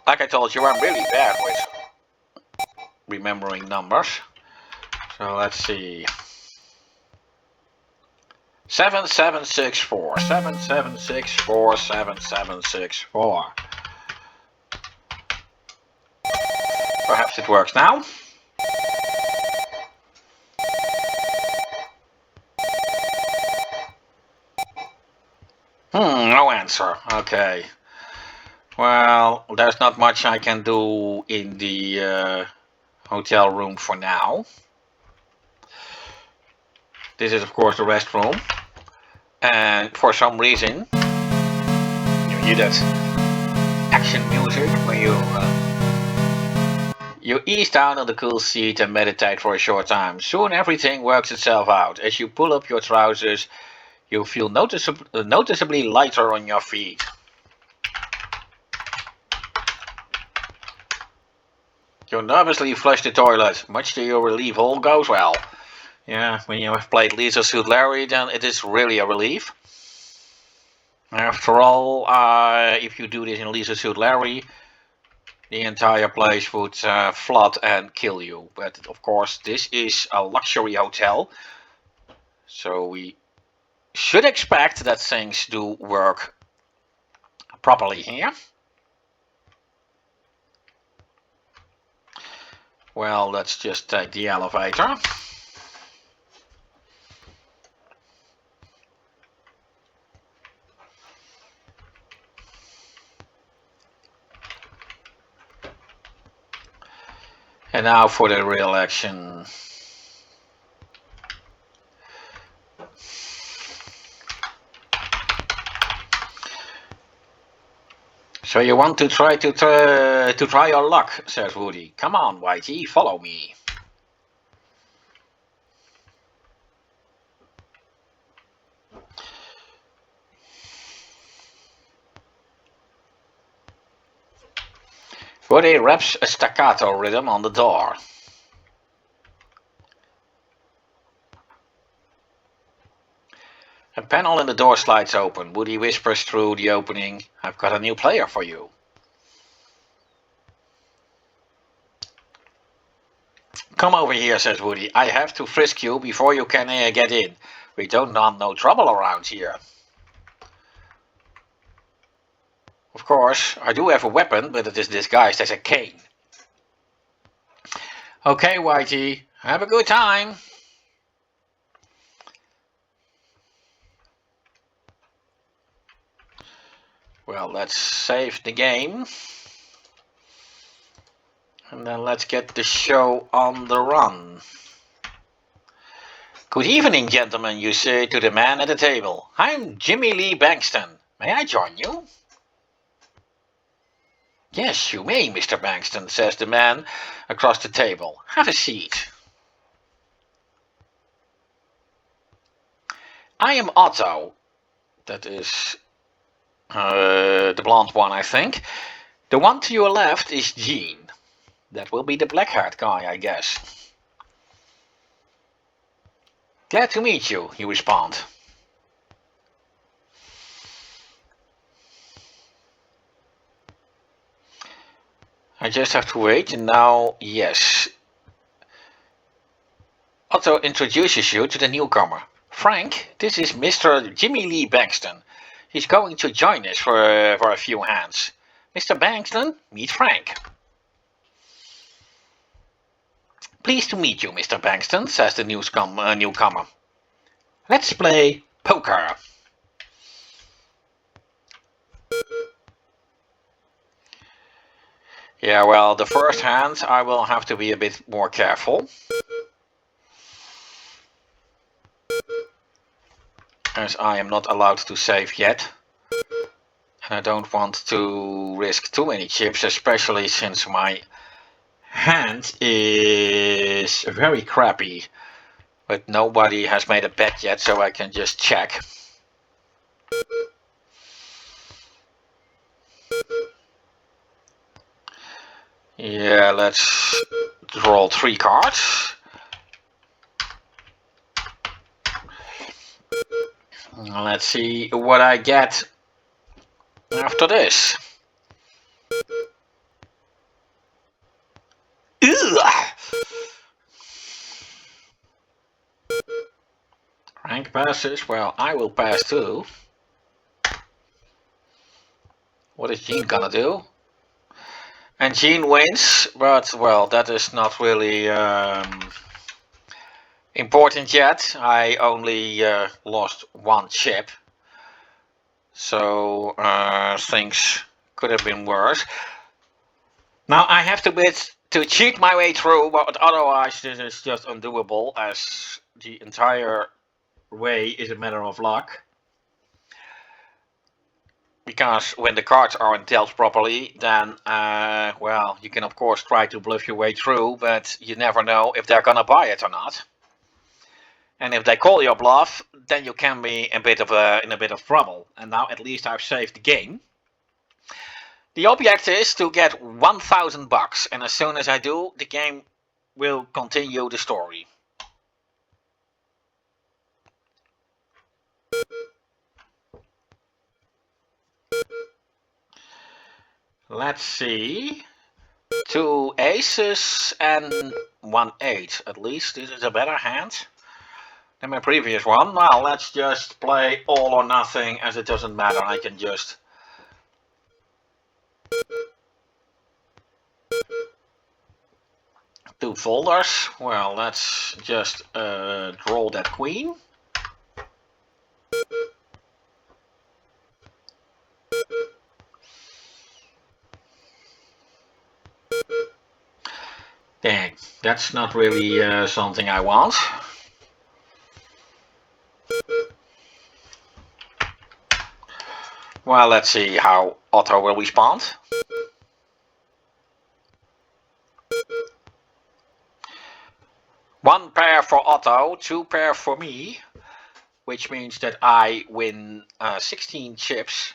S1: Like I told you, I'm really bad with remembering numbers. So let's see. 7764, 7764, 7764. Perhaps it works now. No answer. Okay. Well, there's not much I can do in the hotel room for now. This is of course the restroom. And for some reason, you hear that action music when you ease down on the cool seat and meditate for a short time. Soon everything works itself out. As you pull up your trousers, you feel noticeably lighter on your feet. You nervously flush the toilet. Much to your relief, all goes well. Yeah, when you have played Leisure Suit Larry, then it is really a relief. After all, if you do this in Leisure Suit Larry, the entire place would flood and kill you. But of course, this is a luxury hotel, so we should expect that things do work properly here. Well, let's just take the elevator. And now for the real action. So you want to try your luck, says Woody. Come on, Whitey, follow me. Woody raps a staccato rhythm on the door. A panel in the door slides open. Woody whispers through the opening, I've got a new player for you. Come over here, says Woody. I have to frisk you before you can get in. We don't want no trouble around here. Of course, I do have a weapon, but it is disguised as a cane. Okay, Whitey, have a good time. Well, let's save the game. And then let's get the show on the run. Good evening, gentlemen, you say to the man at the table. I'm Jimmy Lee Bankston. May I join you? Yes, you may, Mr. Bankston, says the man across the table. Have a seat. I am Otto. That is the blonde one, I think. The one to your left is Gene. That will be the black-haired guy, I guess. Glad to meet you, you respond. I just have to wait, and now, yes. Otto introduces you to the newcomer. Frank, this is Mr. Jimmy Lee Bankston. He's going to join us for a few hands. Mr. Bankston, meet Frank. Pleased to meet you, Mr. Bankston, says the newcomer. Let's play poker. Yeah, well, the first hand I will have to be a bit more careful. As I am not allowed to save yet. And I don't want to risk too many chips, especially since my hand is very crappy. But nobody has made a bet yet, so I can just check. Yeah, let's roll 3 cards. Let's see what I get after this. Ugh. Frank passes. Well, I will pass too. What is Gene gonna do? And Gene wins, but well, that is not really important yet. I only lost 1 chip, so things could have been worse. Now I have to cheat my way through, but otherwise this is just undoable, as the entire way is a matter of luck. Because when the cards aren't dealt properly, then, well, you can of course try to bluff your way through, but you never know if they're gonna buy it or not. And if they call your bluff, then you can be in a bit of trouble. And now at least I've saved the game. The object is to get 1,000 bucks, and as soon as I do, the game will continue the story. Let's see. 2 aces and 1 8. At least this is a better hand than my previous one. Well, let's just play all or nothing, as it doesn't matter. I can just do folders. Well, let's just draw that queen. Dang, that's not really something I want. Well, let's see how Otto will respond. One pair for Otto, 2 pair for me, which means that I win 16 chips.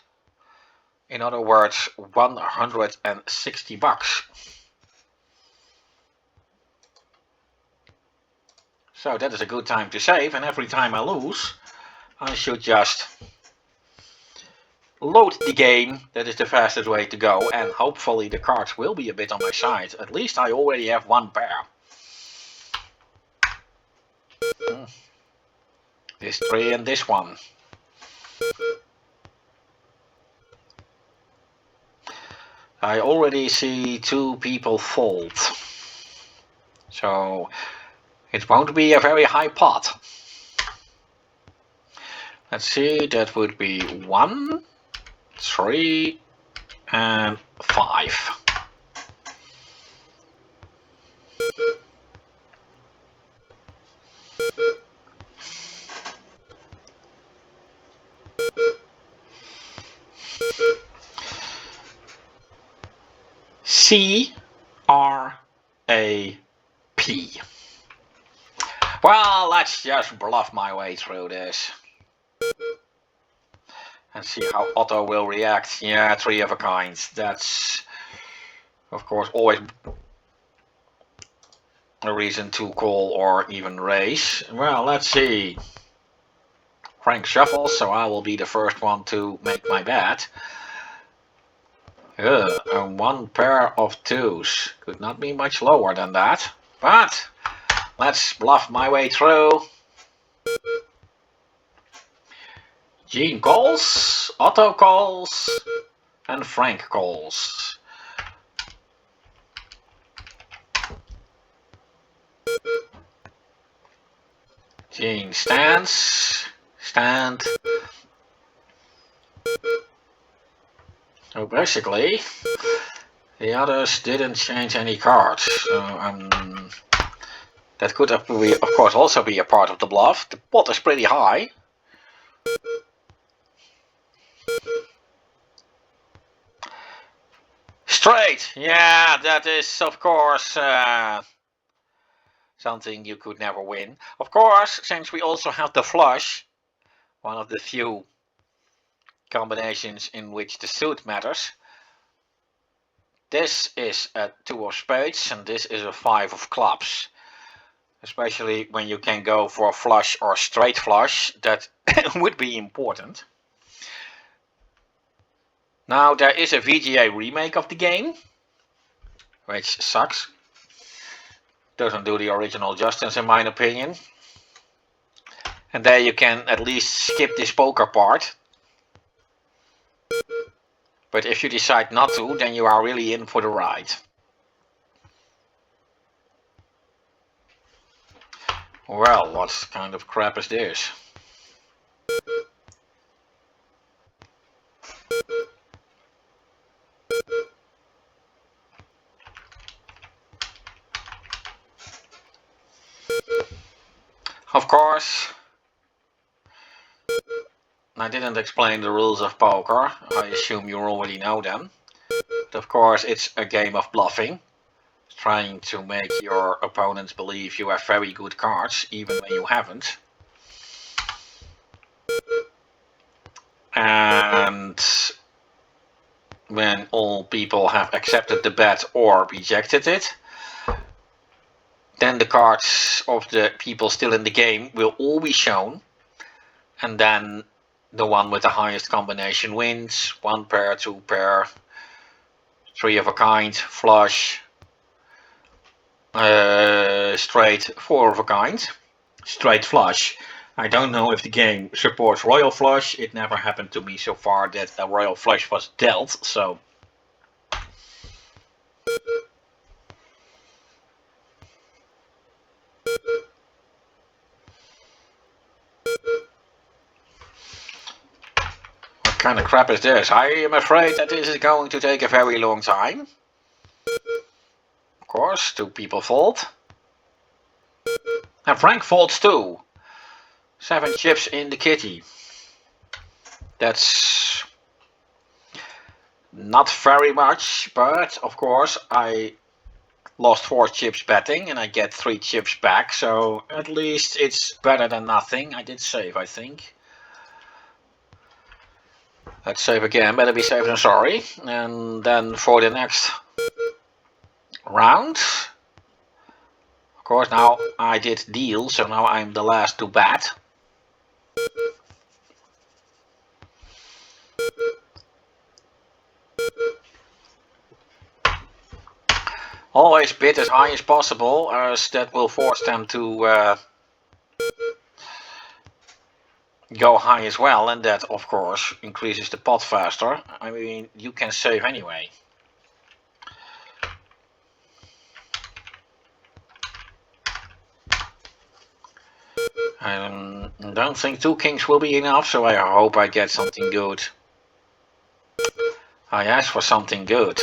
S1: In other words, 160 bucks. So that is a good time to save, and every time I lose, I should just load the game. That is the fastest way to go, and hopefully the cards will be a bit on my side. At least I already have 1 pair. This 3 and this 1. I already see 2 people fold. So it won't be a very high pot. Let's see, that would be 1, 3, and 5. C-R-A-P. Well, let's just bluff my way through this. And see how Otto will react. Yeah, 3 of a kind. That's, of course, always a reason to call or even raise. Well, let's see. Frank shuffles, so I will be the first one to make my bet. And 1 pair of 2s. Could not be much lower than that. But Let's bluff my way through. Gene calls, Otto calls, and Frank calls. Gene stands, stand. So basically, the others didn't change any cards. So that could of course also be a part of the bluff. The pot is pretty high. Straight, yeah, that is of course something you could never win. Of course, since we also have the flush, one of the few combinations in which the suit matters. This is a 2 of spades and this is a 5 of clubs. Especially when you can go for a flush or straight flush, that would be important. Now there is a VGA remake of the game, which sucks. Doesn't do the original justice in my opinion. And there you can at least skip this poker part. But if you decide not to, then you are really in for the ride. Well, what kind of crap is this? Of course, I didn't explain the rules of poker. I assume you already know them. But of course, it's a game of bluffing. Trying to make your opponents believe you have very good cards, even when you haven't. And when all people have accepted the bet or rejected it, then the cards of the people still in the game will all be shown. And then the one with the highest combination wins. 1 pair, 2 pair, 3 of a kind, flush, straight, 4 of a kind, straight flush. I don't know if the game supports royal flush. It never happened to me so far that a royal flush was dealt, so. What kind of crap is this? I am afraid that this is going to take a very long time. Of course, 2 people fold. And Frank folds too. 7 chips in the kitty. That's not very much, but of course I lost 4 chips betting and I get 3 chips back, so at least it's better than nothing. I did save, I think. Let's save again, better be safe than sorry. And then for the next round, of course now I did deal, so now I'm the last to bat. Always bid as high as possible, as that will force them to go high as well, and that of course increases the pot faster. I mean, you can save anyway. I don't think 2 kings will be enough, so I hope I get something good. I asked for something good.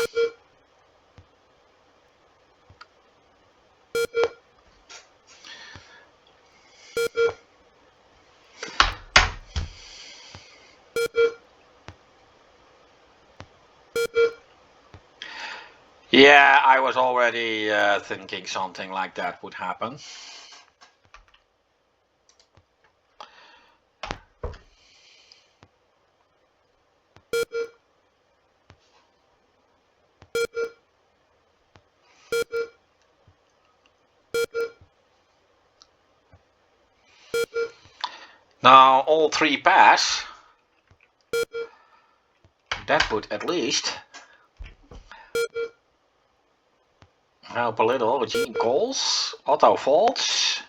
S1: Yeah, I was already thinking something like that would happen. Now all 3 pass. That would at least Help a little. Gene calls. Otto folds.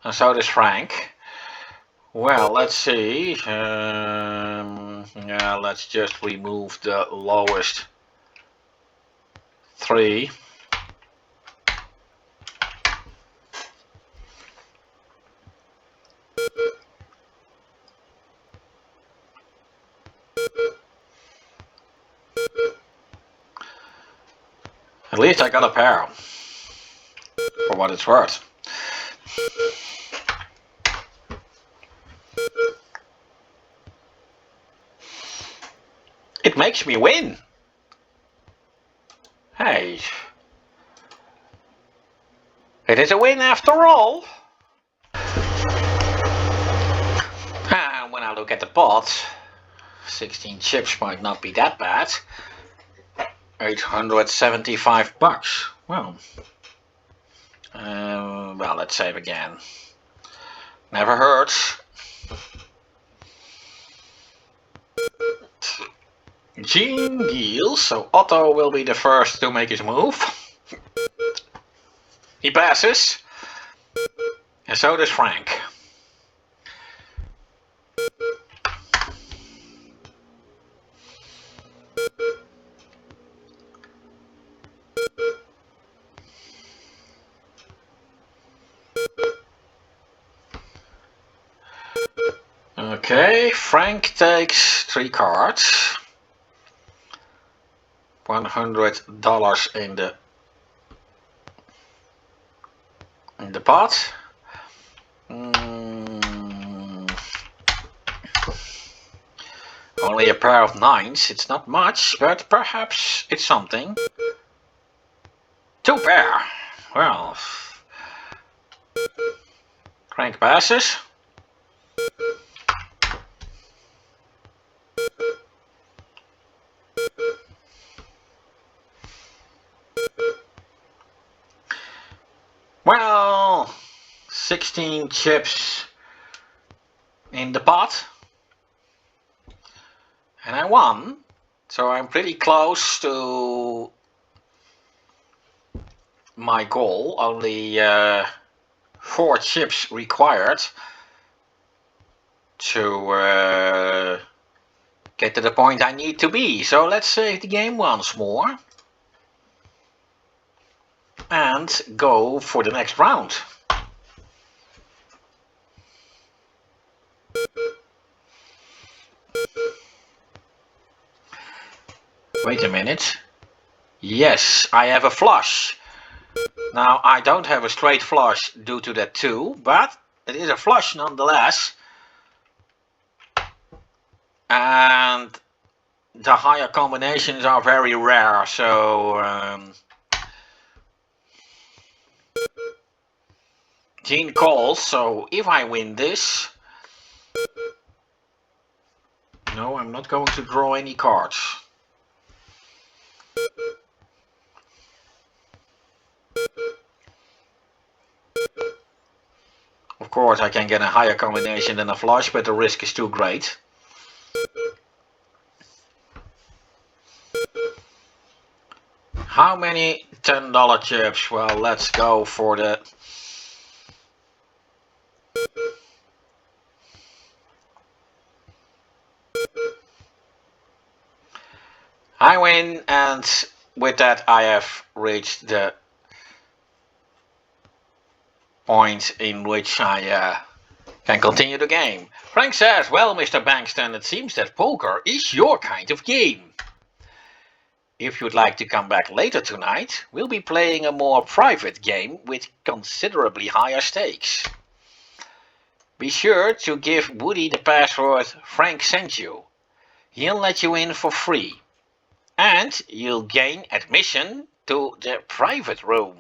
S1: And so does Frank. Well, let's see. Yeah, let's just remove the lowest 3. At least I got a pair, for what it's worth. It makes me win. Hey, it is a win after all. And when I look at the pot, 16 chips might not be that bad. 875 bucks. Well, let's save again. Never hurts. Gene deals, so Otto will be the first to make his move. He passes. And so does Frank. Okay, Frank takes 3 cards. $100 in the pot. Only a pair of 9s. It's not much, but perhaps it's something. 2 pair. Well, Frank passes. Well, 16 chips in the pot. And I won. So I'm pretty close to my goal. Only 4 chips required to get to the point I need to be. So let's save the game once more. And go for the next round. Wait a minute. Yes, I have a flush. Now I don't have a straight flush due to that 2, but it is a flush nonetheless. And the higher combinations are very rare, so Gene calls, so if I win this, no, I'm not going to draw any cards. Of course I can get a higher combination than a flush, but the risk is too great. How many $10 chips? Well, let's go for the... I win, and with that I have reached the point in which I can continue the game. Frank says, well, Mr. Bankston, it seems that poker is your kind of game. If you'd like to come back later tonight, we'll be playing a more private game with considerably higher stakes. Be sure to give Woody the password Frank sent you. He'll let you in for free. And you'll gain admission to the private room.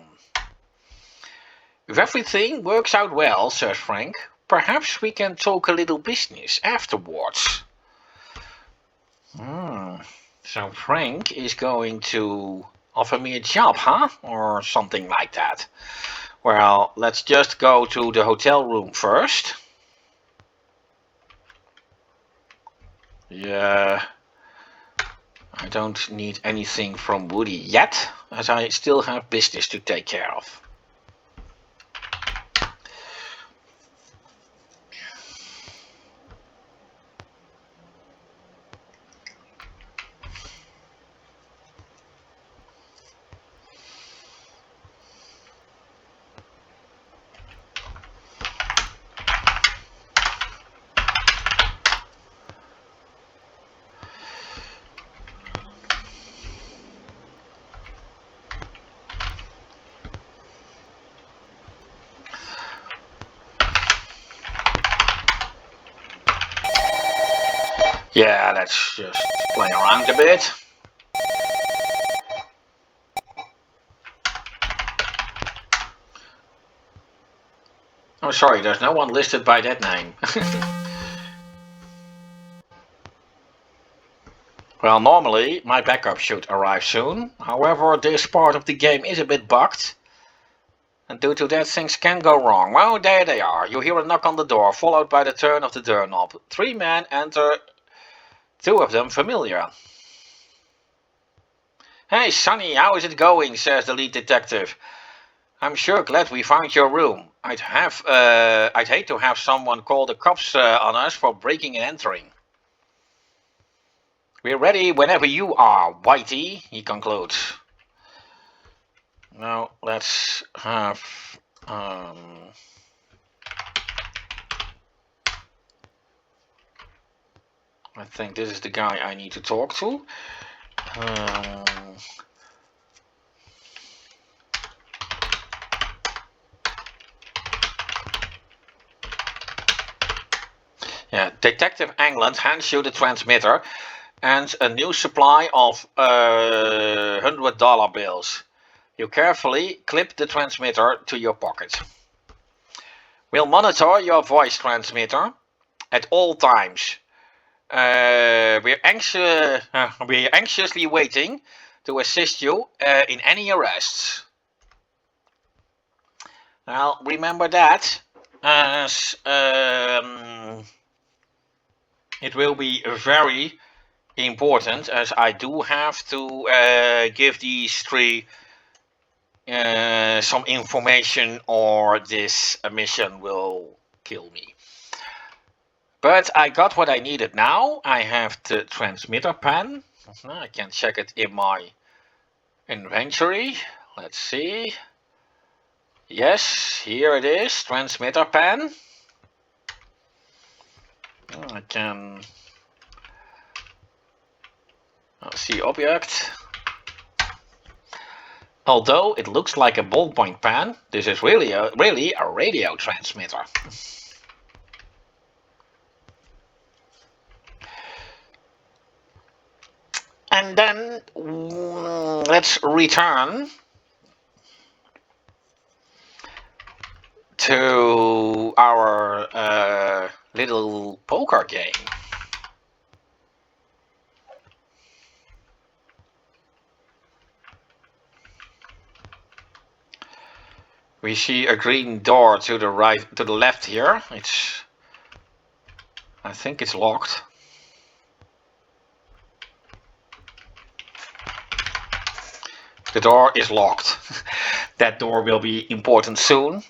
S1: If everything works out well, says Frank, perhaps we can talk a little business afterwards. So Frank is going to offer me a job, huh? Or something like that. Well, let's just go to the hotel room first. Yeah, I don't need anything from Woody yet. as I still have business to take care of. Yeah, let's just play around a bit. Oh, sorry, there's no one listed by that name. Well, normally my backup should arrive soon. However, this part of the game is a bit bugged. And due to that, things can go wrong. Well, there they are. You hear a knock on the door, followed by the turn of the doorknob. 3 men enter, 2 of them familiar. Hey, Sonny, how is it going? Says the lead detective. I'm sure glad we found your room. I'd hate to have someone call the cops on us for breaking and entering. We're ready whenever you are, Whitey, he concludes. Now let's have I think this is the guy I need to talk to. Yeah, Detective England hands you the transmitter and a new supply of $100 bills. You carefully clip the transmitter to your pocket. We'll monitor your voice transmitter at all times. We're anxiously waiting to assist you in any arrests. Now, remember that, as it will be very important, as I do have to give these 3 some information, or this mission will kill me. But I got what I needed now. I have the transmitter pen. I can check it in my inventory. Let's see. Yes, here it is, transmitter pen. I can see object. Although it looks like a ballpoint pen, this is really a radio transmitter. And then let's return to our little poker game. We see a green door to the right, to the left here. I think it's locked. The door is locked. That door will be important soon.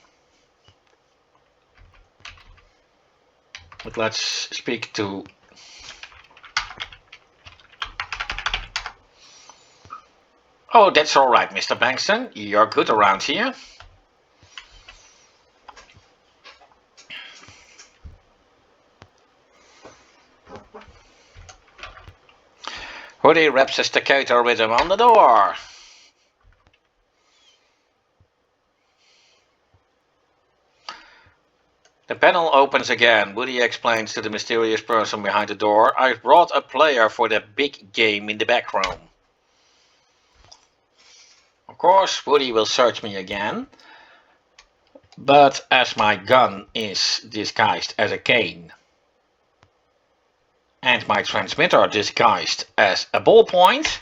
S1: But let's speak to... Oh, that's all right, Mr. Bankston. You're good around here. Hoodie wraps a staccato rhythm on the door. The panel opens again. Woody explains to the mysterious person behind the door, I've brought a player for the big game in the back room. Of course, Woody will search me again. But as my gun is disguised as a cane, and my transmitter disguised as a ballpoint,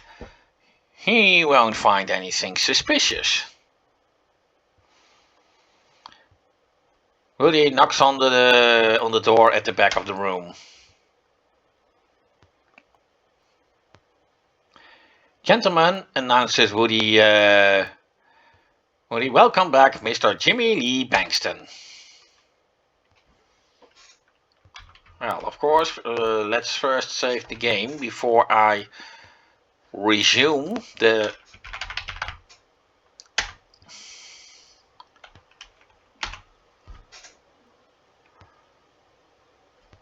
S1: he won't find anything suspicious. Woody knocks on the door at the back of the room. Gentlemen, announces Woody. Woody, welcome back, Mr. Jimmy Lee Bankston. Well, of course, let's first save the game before I resume the.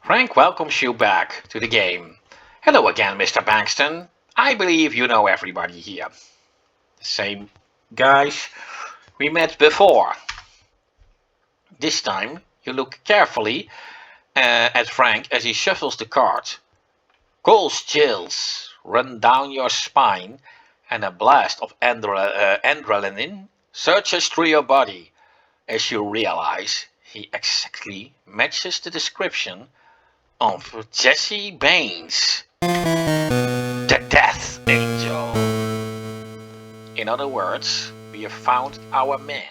S1: Frank welcomes you back to the game. Hello again, Mr. Bankston. I believe you know everybody here. Same guys we met before. This time, you look carefully at Frank as he shuffles the cards. Cold chills run down your spine, and a blast of adrenaline surges through your body as you realize he exactly matches the description of Jesse Baines, the Death Angel. In other words, we have found our man.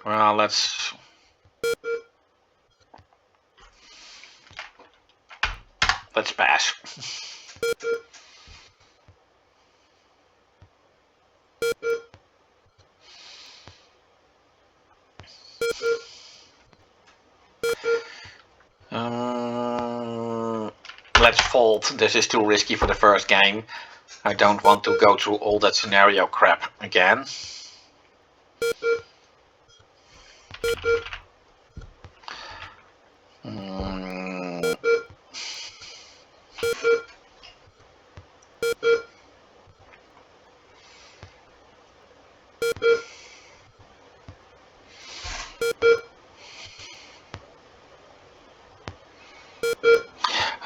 S1: Well, let's pass. Let's fold. This is too risky for the first game. I don't want to go through all that scenario crap again.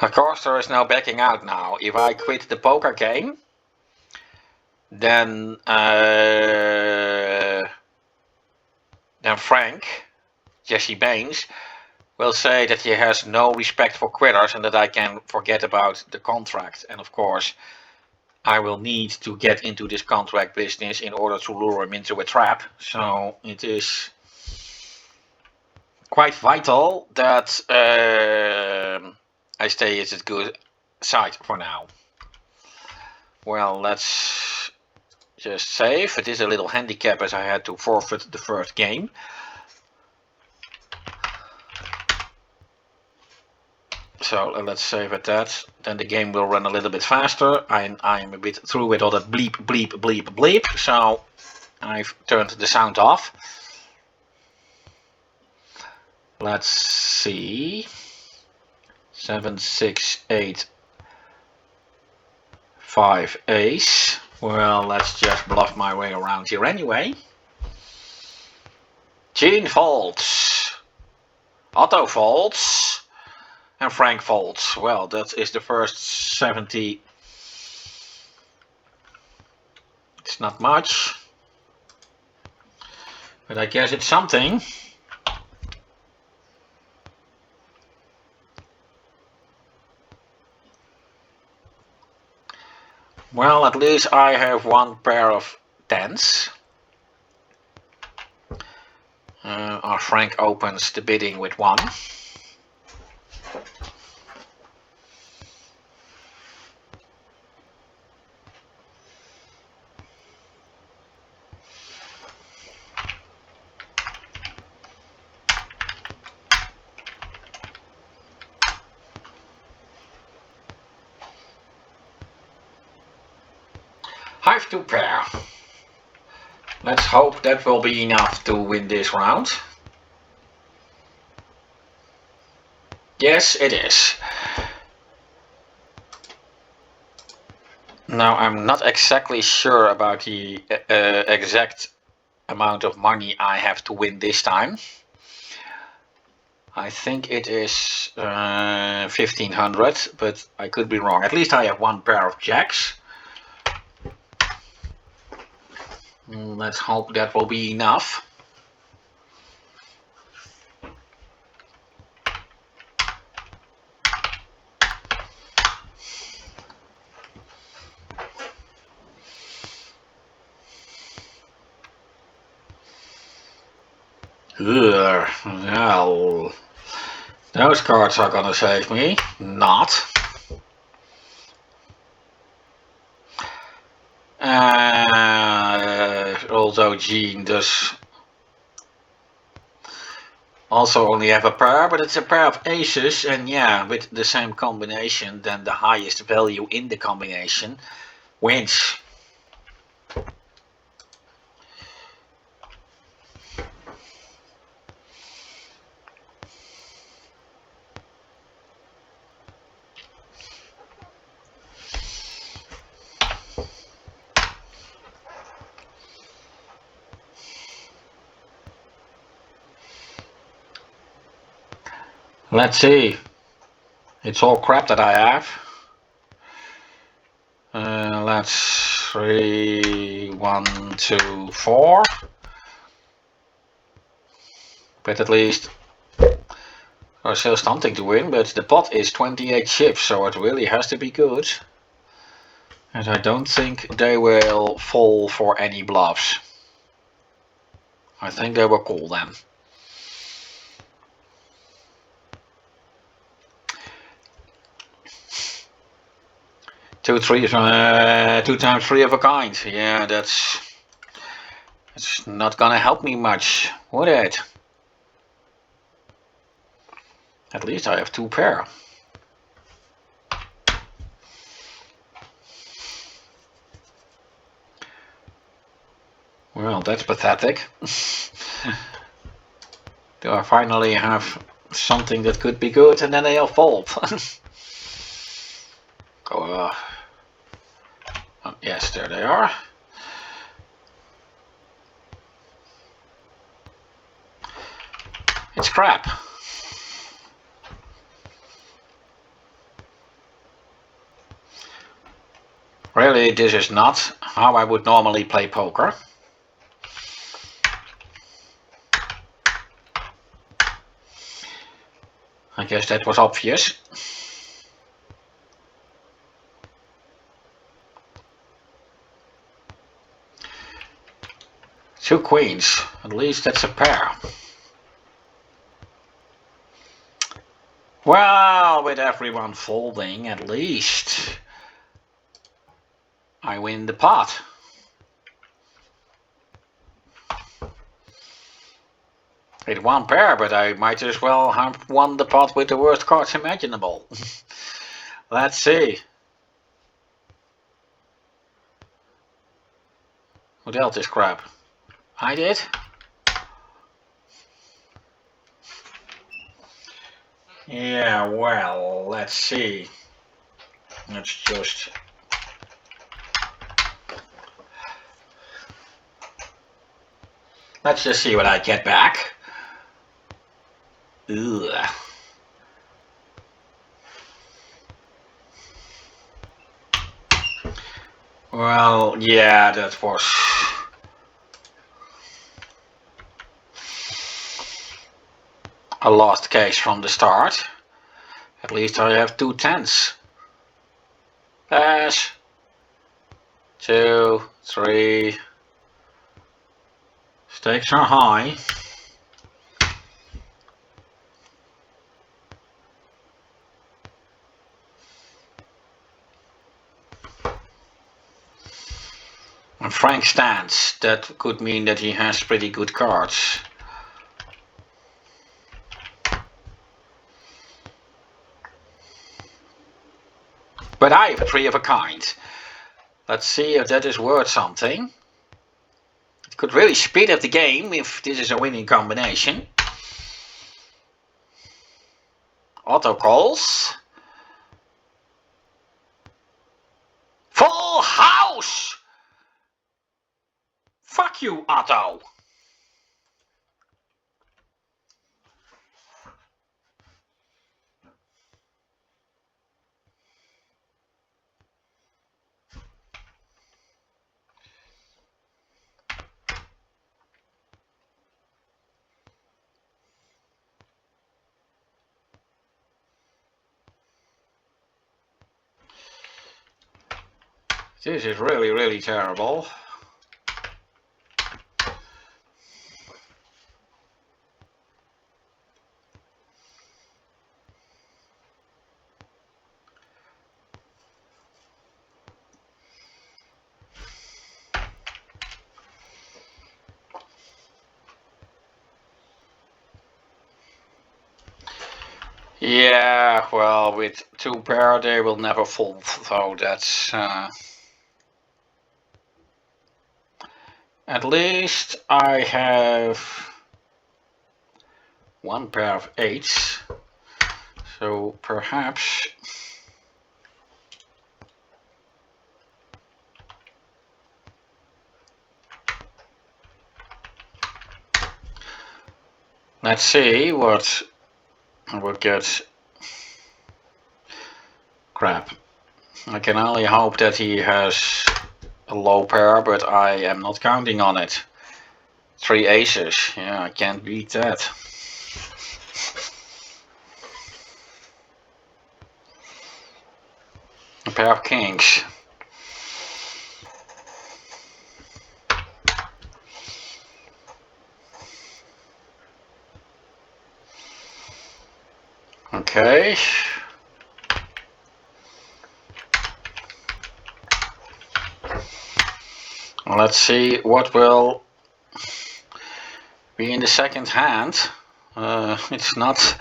S1: Of course, there is no backing out now. If I quit the poker game, then Frank, Jesse Baines, will say that he has no respect for quitters and that I can forget about the contract. And of course, I will need to get into this contract business in order to lure him into a trap. So it is quite vital that I stay at a good side for now. Well, let's just save. It is a little handicap as I had to forfeit the first game. So let's save at that. Then the game will run a little bit faster. I'm a bit through with all that bleep, bleep, bleep, bleep. So I've turned the sound off. Let's see. 7, 6, 8, 5 ace. Well, let's just bluff my way around here anyway. Gene folds. Otto folds. And Frank folds. Well, that is the first 70. It's not much. But I guess it's something. Well, at least I have one pair of tens. Our Frank opens the bidding with 1. Hive 2 pair. Let's hope that will be enough to win this round. Yes, it is. Now, I'm not exactly sure about the exact amount of money I have to win this time. I think it is 1500, but I could be wrong. At least I have one pair of jacks. Let's hope that will be enough. Well, Those cards are gonna save me. Not. Although Jean does also only have a pair, but it's a pair of aces, and yeah, with the same combination, then the highest value in the combination wins. Let's see. It's all crap that I have. Let's 3, 1, 2, 4. But at least there's still something to win, but the pot is 28 chips, so it really has to be good. And I don't think they will fall for any bluffs. I think they will call them. Two times three of a kind. Yeah, that's not gonna help me much, would it? At least I have two pair. Well, that's pathetic. Do I finally have something that could be good, and then they all fold? Go. Oh, yes, there they are. It's crap. Really, this is not how I would normally play poker. I guess that was obvious. Two queens, at least that's a pair. Well, with everyone folding, at least I win the pot. With one pair, but I might as well have won the pot with the worst cards imaginable. Let's see. Who dealt this crap? I did? Yeah, well, let's see. Let's just... Let's just see what I get back. Ugh. Well, yeah, that was... a lost case from the start. At least I have two tens. Pass. 2, 3. Stakes are high. And Frank stands. That could mean that he has pretty good cards. But I have a three of a kind. Let's see if that is worth something. It could really speed up the game if this is a winning combination. Auto calls. Full house! Fuck you, Otto. This is really, really terrible. Yeah, well, with two pair they will never fold, so that's at least I have one pair of eights, so perhaps let's see what I will get. Crap. I can only hope that he has a low pair, but I am not counting on it. Three aces. Yeah, I can't beat that. A pair of kings. Okay. Let's see what will be in the second hand. It's not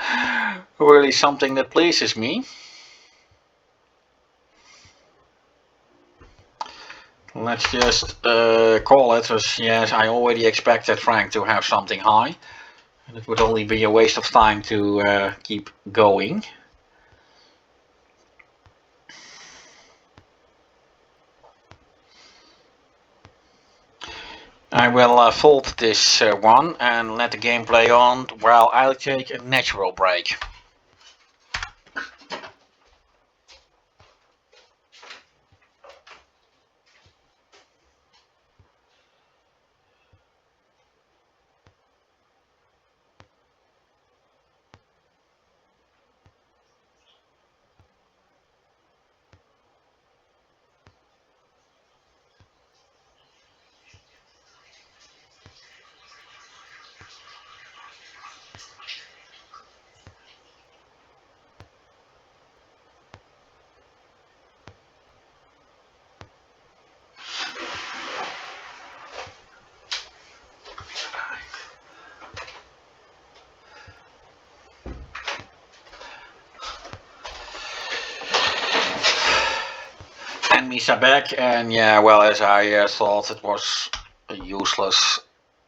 S1: really something that pleases me. Let's just call it, as yes, I already expected Frank to have something high. And it would only be a waste of time to keep going. I will fold this one and let the game play on while I'll take a natural break. And Misa back, and yeah, well, as I thought, it was a useless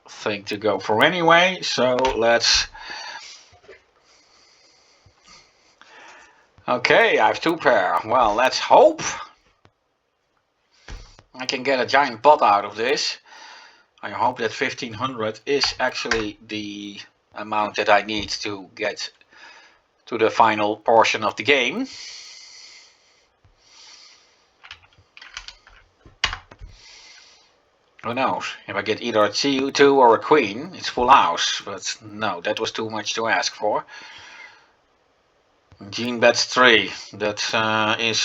S1: thing to go for anyway, so let's... Okay, I have two pair. Well, let's hope I can get a giant pot out of this. I hope that 1500 is actually the amount that I need to get to the final portion of the game. Who knows? If I get either a C2 or a queen, it's full house. But no, that was too much to ask for. Gene bets 3. That is...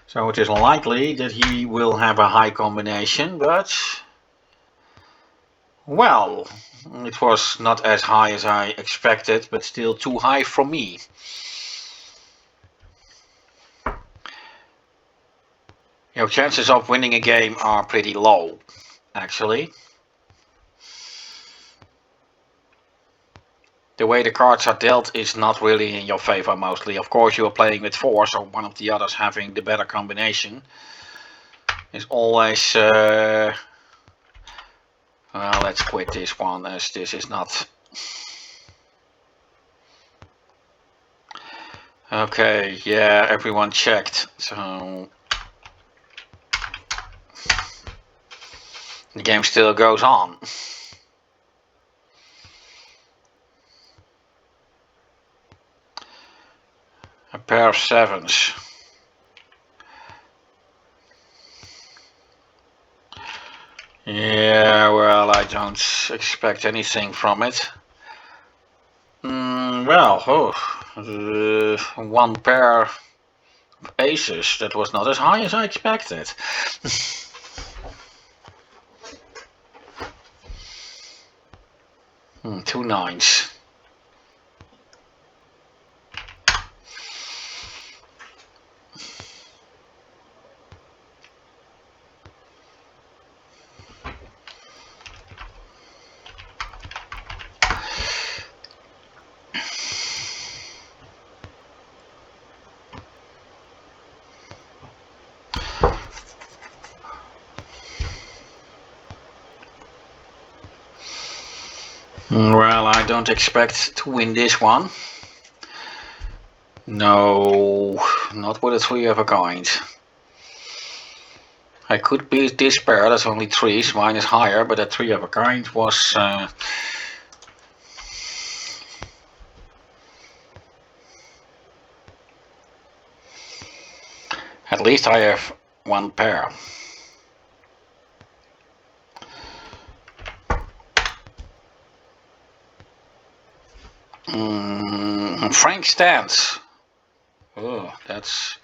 S1: so it is likely that he will have a high combination, but... Well, it was not as high as I expected, but still too high for me. Your chances of winning a game are pretty low, actually. The way the cards are dealt is not really in your favor mostly. Of course, you are playing with 4, so one of the others having the better combination is always... well, let's quit this one, as this is not... Okay, yeah, everyone checked, so... The game still goes on. A pair of 7s. Yeah, well, I don't expect anything from it. Well, one pair of aces. That was not as high as I expected. Two 9s. Well, I don't expect to win this one. No, not with a 3 of a kind. I could beat this pair, that's only 3s, mine is higher, but that 3 of a kind was... At least I have one pair. Frank stands. Oh, that's...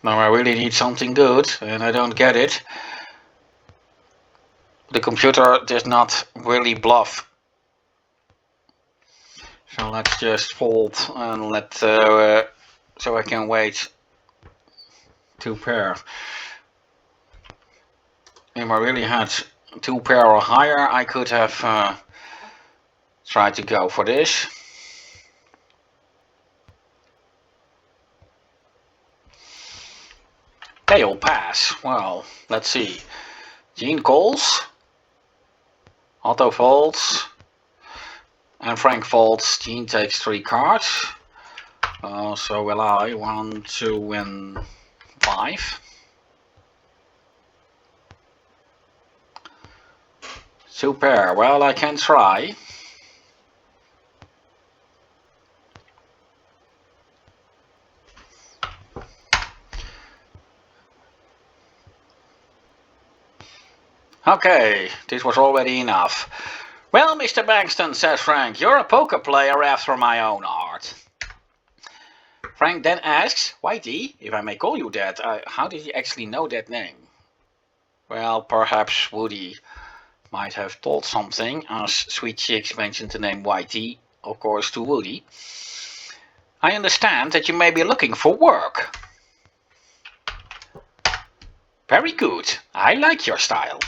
S1: Now I really need something good, and I don't get it. The computer does not really bluff. So let's just fold and let... so I can wait 2 pair. If I really had 2 pair or higher, I could have tried to go for this. They'll pass. Well, let's see. Gene calls. Otto folds. And Frank folds. Gene takes 3 cards. So will I. 1, 2, and 5. 2 pair. Well, I can try. Okay, this was already enough. Well, Mr. Bankston, says Frank, you're a poker player after my own heart. Frank then asks, Whitey, if I may call you that, how did you actually know that name? Well, perhaps Woody might have told something, as Sweet Chicks mentioned the name Whitey, of course, to Woody. I understand that you may be looking for work. Very good. I like your style.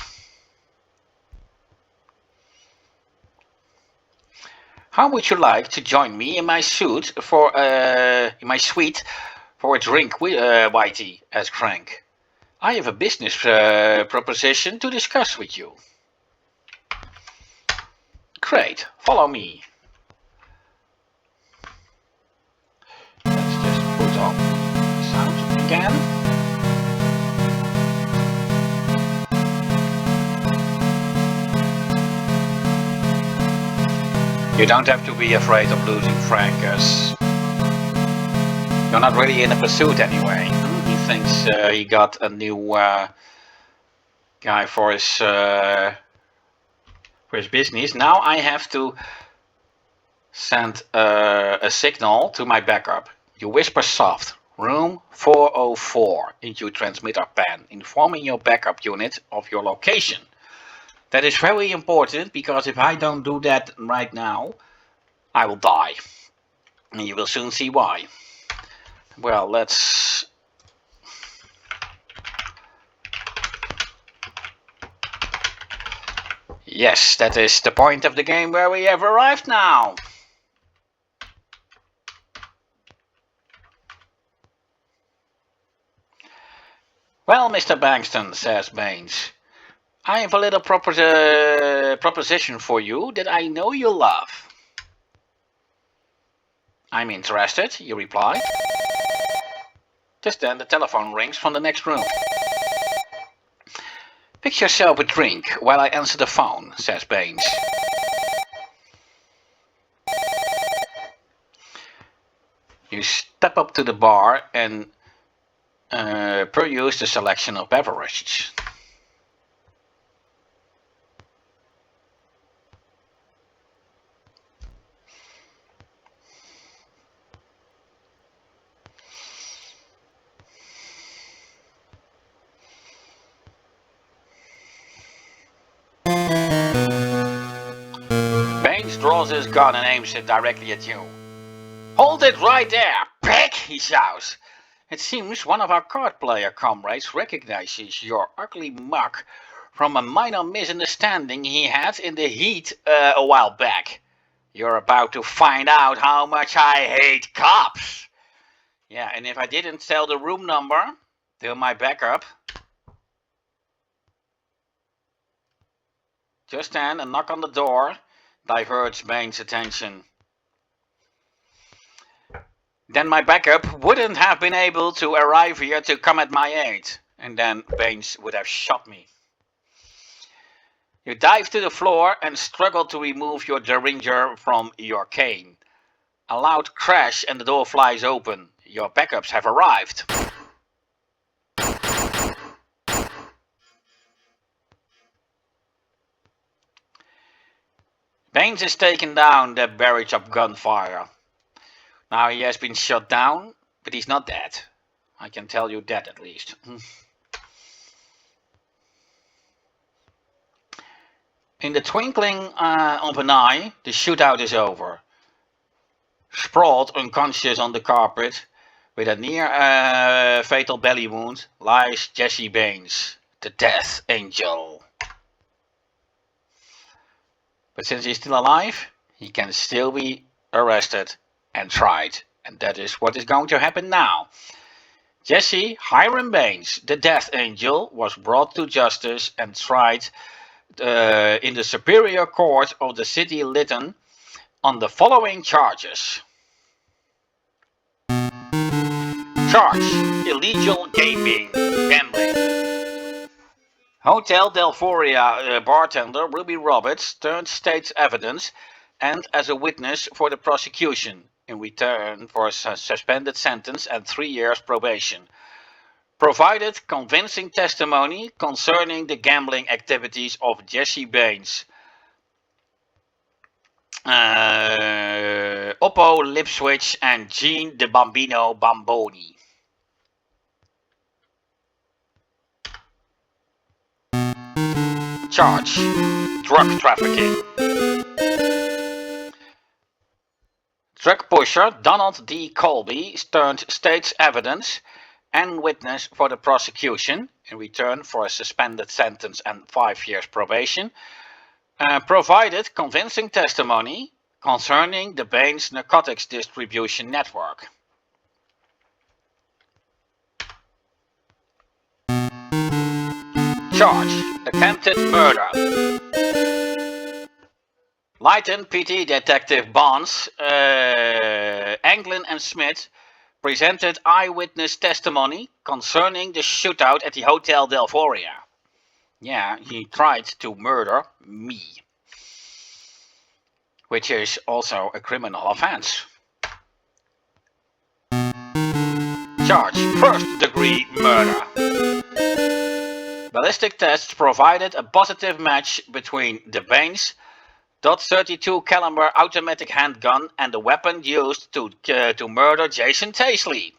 S1: How would you like to join me in my suite for a drink, Whitey? Asked Frank. I have a business proposition to discuss with you. Great, follow me. Let's just put on sound again. You don't have to be afraid of losing Frank, as you're not really in a pursuit anyway. He thinks he got a new guy for his business. Now I have to send a signal to my backup. You whisper soft, room 404, into transmitter pan, informing your backup unit of your location. That is very important, because if I don't do that right now, I will die. And you will soon see why. Well, let's... Yes, that is the point of the game where we have arrived now. Well, Mr. Bankston, says Baines, I have a little proposition for you that I know you'll love. I'm interested, you reply. Just then the telephone rings from the next room. Fix yourself a drink while I answer the phone, says Baines. You step up to the bar and peruse the selection of beverages. Baines draws his gun and aims it directly at you. Hold it right there, pig, he shouts. It seems one of our card player comrades recognizes your ugly mug from a minor misunderstanding he had in the heat a while back. You're about to find out how much I hate cops. Yeah, and if I didn't tell the room number to my backup, Just then, a knock on the door diverts Baines' attention. Then my backup wouldn't have been able to arrive here to come at my aid, and then Baines would have shot me. You dive to the floor and struggle to remove your derringer from your cane. A loud crash and the door flies open. Your backups have arrived. Baines is taken down the barrage of gunfire. Now he has been shot down, but he's not dead. I can tell you that at least. In the twinkling of an eye, the shootout is over. Sprawled unconscious on the carpet, with a near fatal belly wound, lies Jesse Baines, the Death Angel. But since he's still alive, he can still be arrested and tried. And that is what is going to happen now. Jesse Hiram Baines, the Death Angel, was brought to justice and tried in the Superior Court of the City Lytton on the following charges. Charge: illegal gambling. Hotel Delforia bartender Ruby Roberts turned state's evidence and as a witness for the prosecution in return for a suspended sentence and 3 years probation. Provided convincing testimony concerning the gambling activities of Jesse Baines, Oppo Lipswitch, and Gene the Bambino Bamboni. Charge: drug trafficking. Drug pusher Donald D. Colby turned state's evidence and witness for the prosecution in return for a suspended sentence and 5 years probation, provided convincing testimony concerning the Baines narcotics distribution network. Charge: attempted murder. Lytton PT Detective Bonds, Anglin and Smith presented eyewitness testimony concerning the shootout at the Hotel Delforia. Yeah, he tried to murder me, which is also a criminal offense. Charge: first-degree murder. Ballistic tests provided a positive match between the Baines .32 caliber automatic handgun and the weapon used to murder Jason Taisley.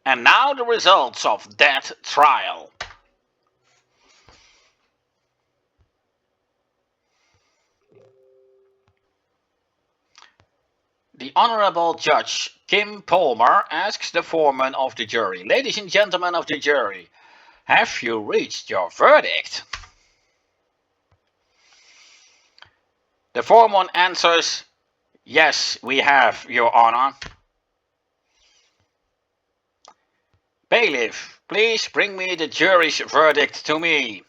S1: And now the results of that trial. The Honorable Judge Kim Palmer asks the foreman of the jury, ladies and gentlemen of the jury, have you reached your verdict? The foreman answers, yes, we have, Your Honor. Bailiff, please bring me the jury's verdict to me.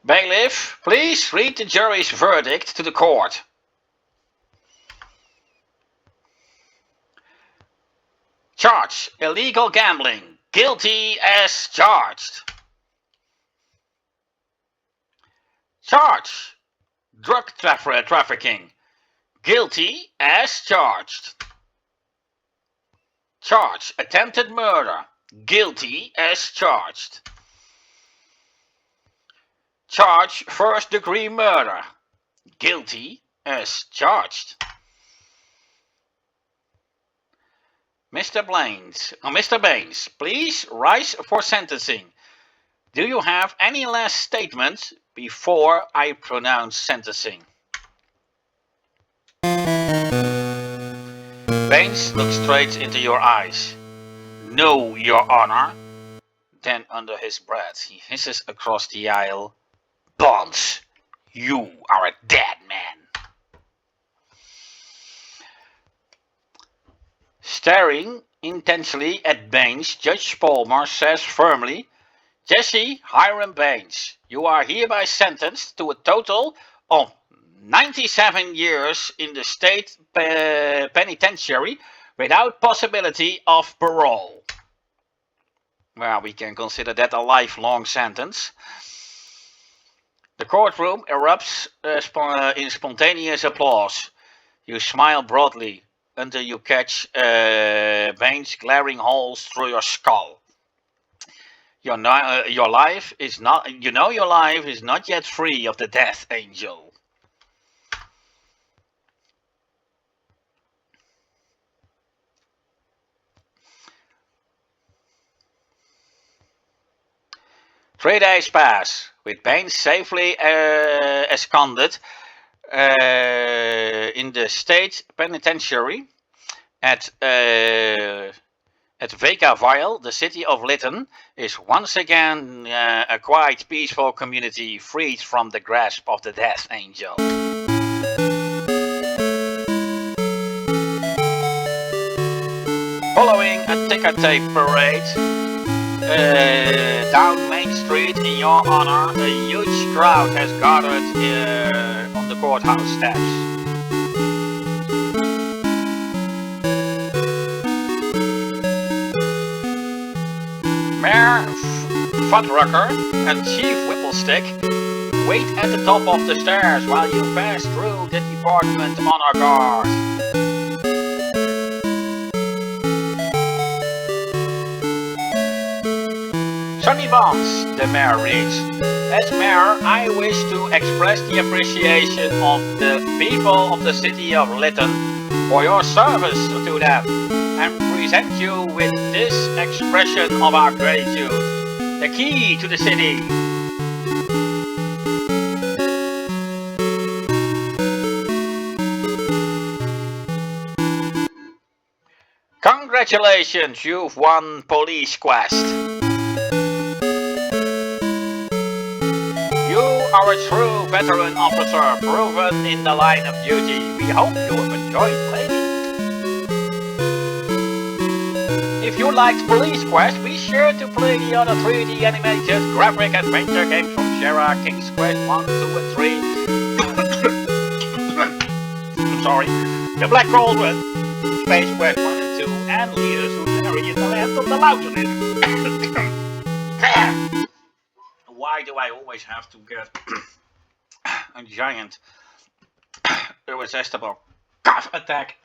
S1: Bailiff, please read the jury's verdict to the court. Charge: illegal gambling. Guilty as charged. Charge: drug trafficking. Guilty as charged. Charge: attempted murder. Guilty as charged. Charge: first-degree murder. Guilty as charged. Mr. Baines, please rise for sentencing. Do you have any last statement before I pronounce sentencing? Baines looks straight into your eyes. "No, Your Honor." Then under his breath he hisses across the aisle, "Bonds, you are a dead man." Staring intensely at Baines, Judge Palmer says firmly, "Jesse Hiram Baines, you are hereby sentenced to a total of 97 years in the state penitentiary without possibility of parole." Well, we can consider that a lifelong sentence. The courtroom erupts in spontaneous applause. You smile broadly until you catch Baines' glaring holes through your skull. Your life is not. You know your life is not yet free of the death angel. Three days pass, with Baines safely absconded in the state penitentiary at Vega Vile. The city of Lytton is once again a quiet, peaceful community freed from the grasp of the death angel. Following a ticker tape parade down Main Street in your honor, a huge crowd has gathered on the courthouse steps. Mayor Fuddrucker and Chief Whipplestick wait at the top of the stairs while you pass through the department honor guard. Sonny Bonds, the mayor reads. "As mayor, I wish to express the appreciation of the people of the city of Lytton for your service to them and present you with this expression of our gratitude. The key to the city." "Congratulations, you've won Police Quest. You are a true veteran officer, proven in the line of duty. We hope you have enjoyed playing. If you liked Police Quest, be sure to play the other 3D animated graphic adventure games from Sierra, King's Quest 1, 2 and 3. Sorry. The Black Cauldron, Space Quest 1 and 2, and Leaders Who Carry in the Land of the Louter. Why do I always have to get a giant irresistible cough attack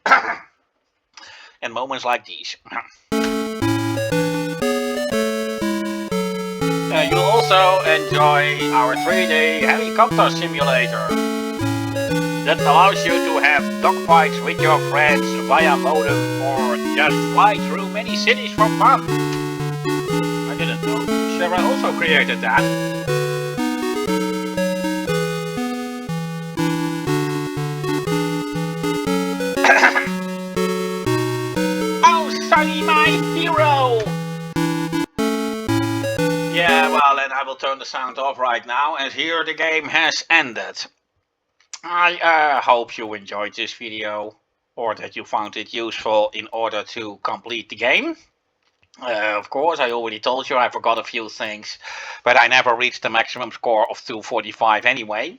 S1: in moments like these? You'll also enjoy our 3D helicopter simulator that allows you to have dogfights with your friends via modem or just fly through many cities for fun. I didn't know Sierra also created that. Oh, Sonny, my hero! Yeah, well, then I will turn the sound off right now, and here the game has ended. I hope you enjoyed this video, or that you found it useful in order to complete the game. Of course, I already told you I forgot a few things, but I never reached the maximum score of 245 anyway.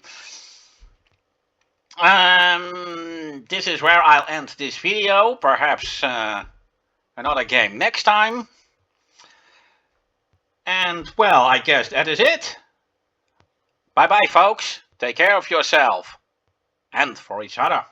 S1: This is where I'll end this video. Perhaps another game next time. And, well, I guess that is it. Bye-bye, folks. Take care of yourself. And for each other.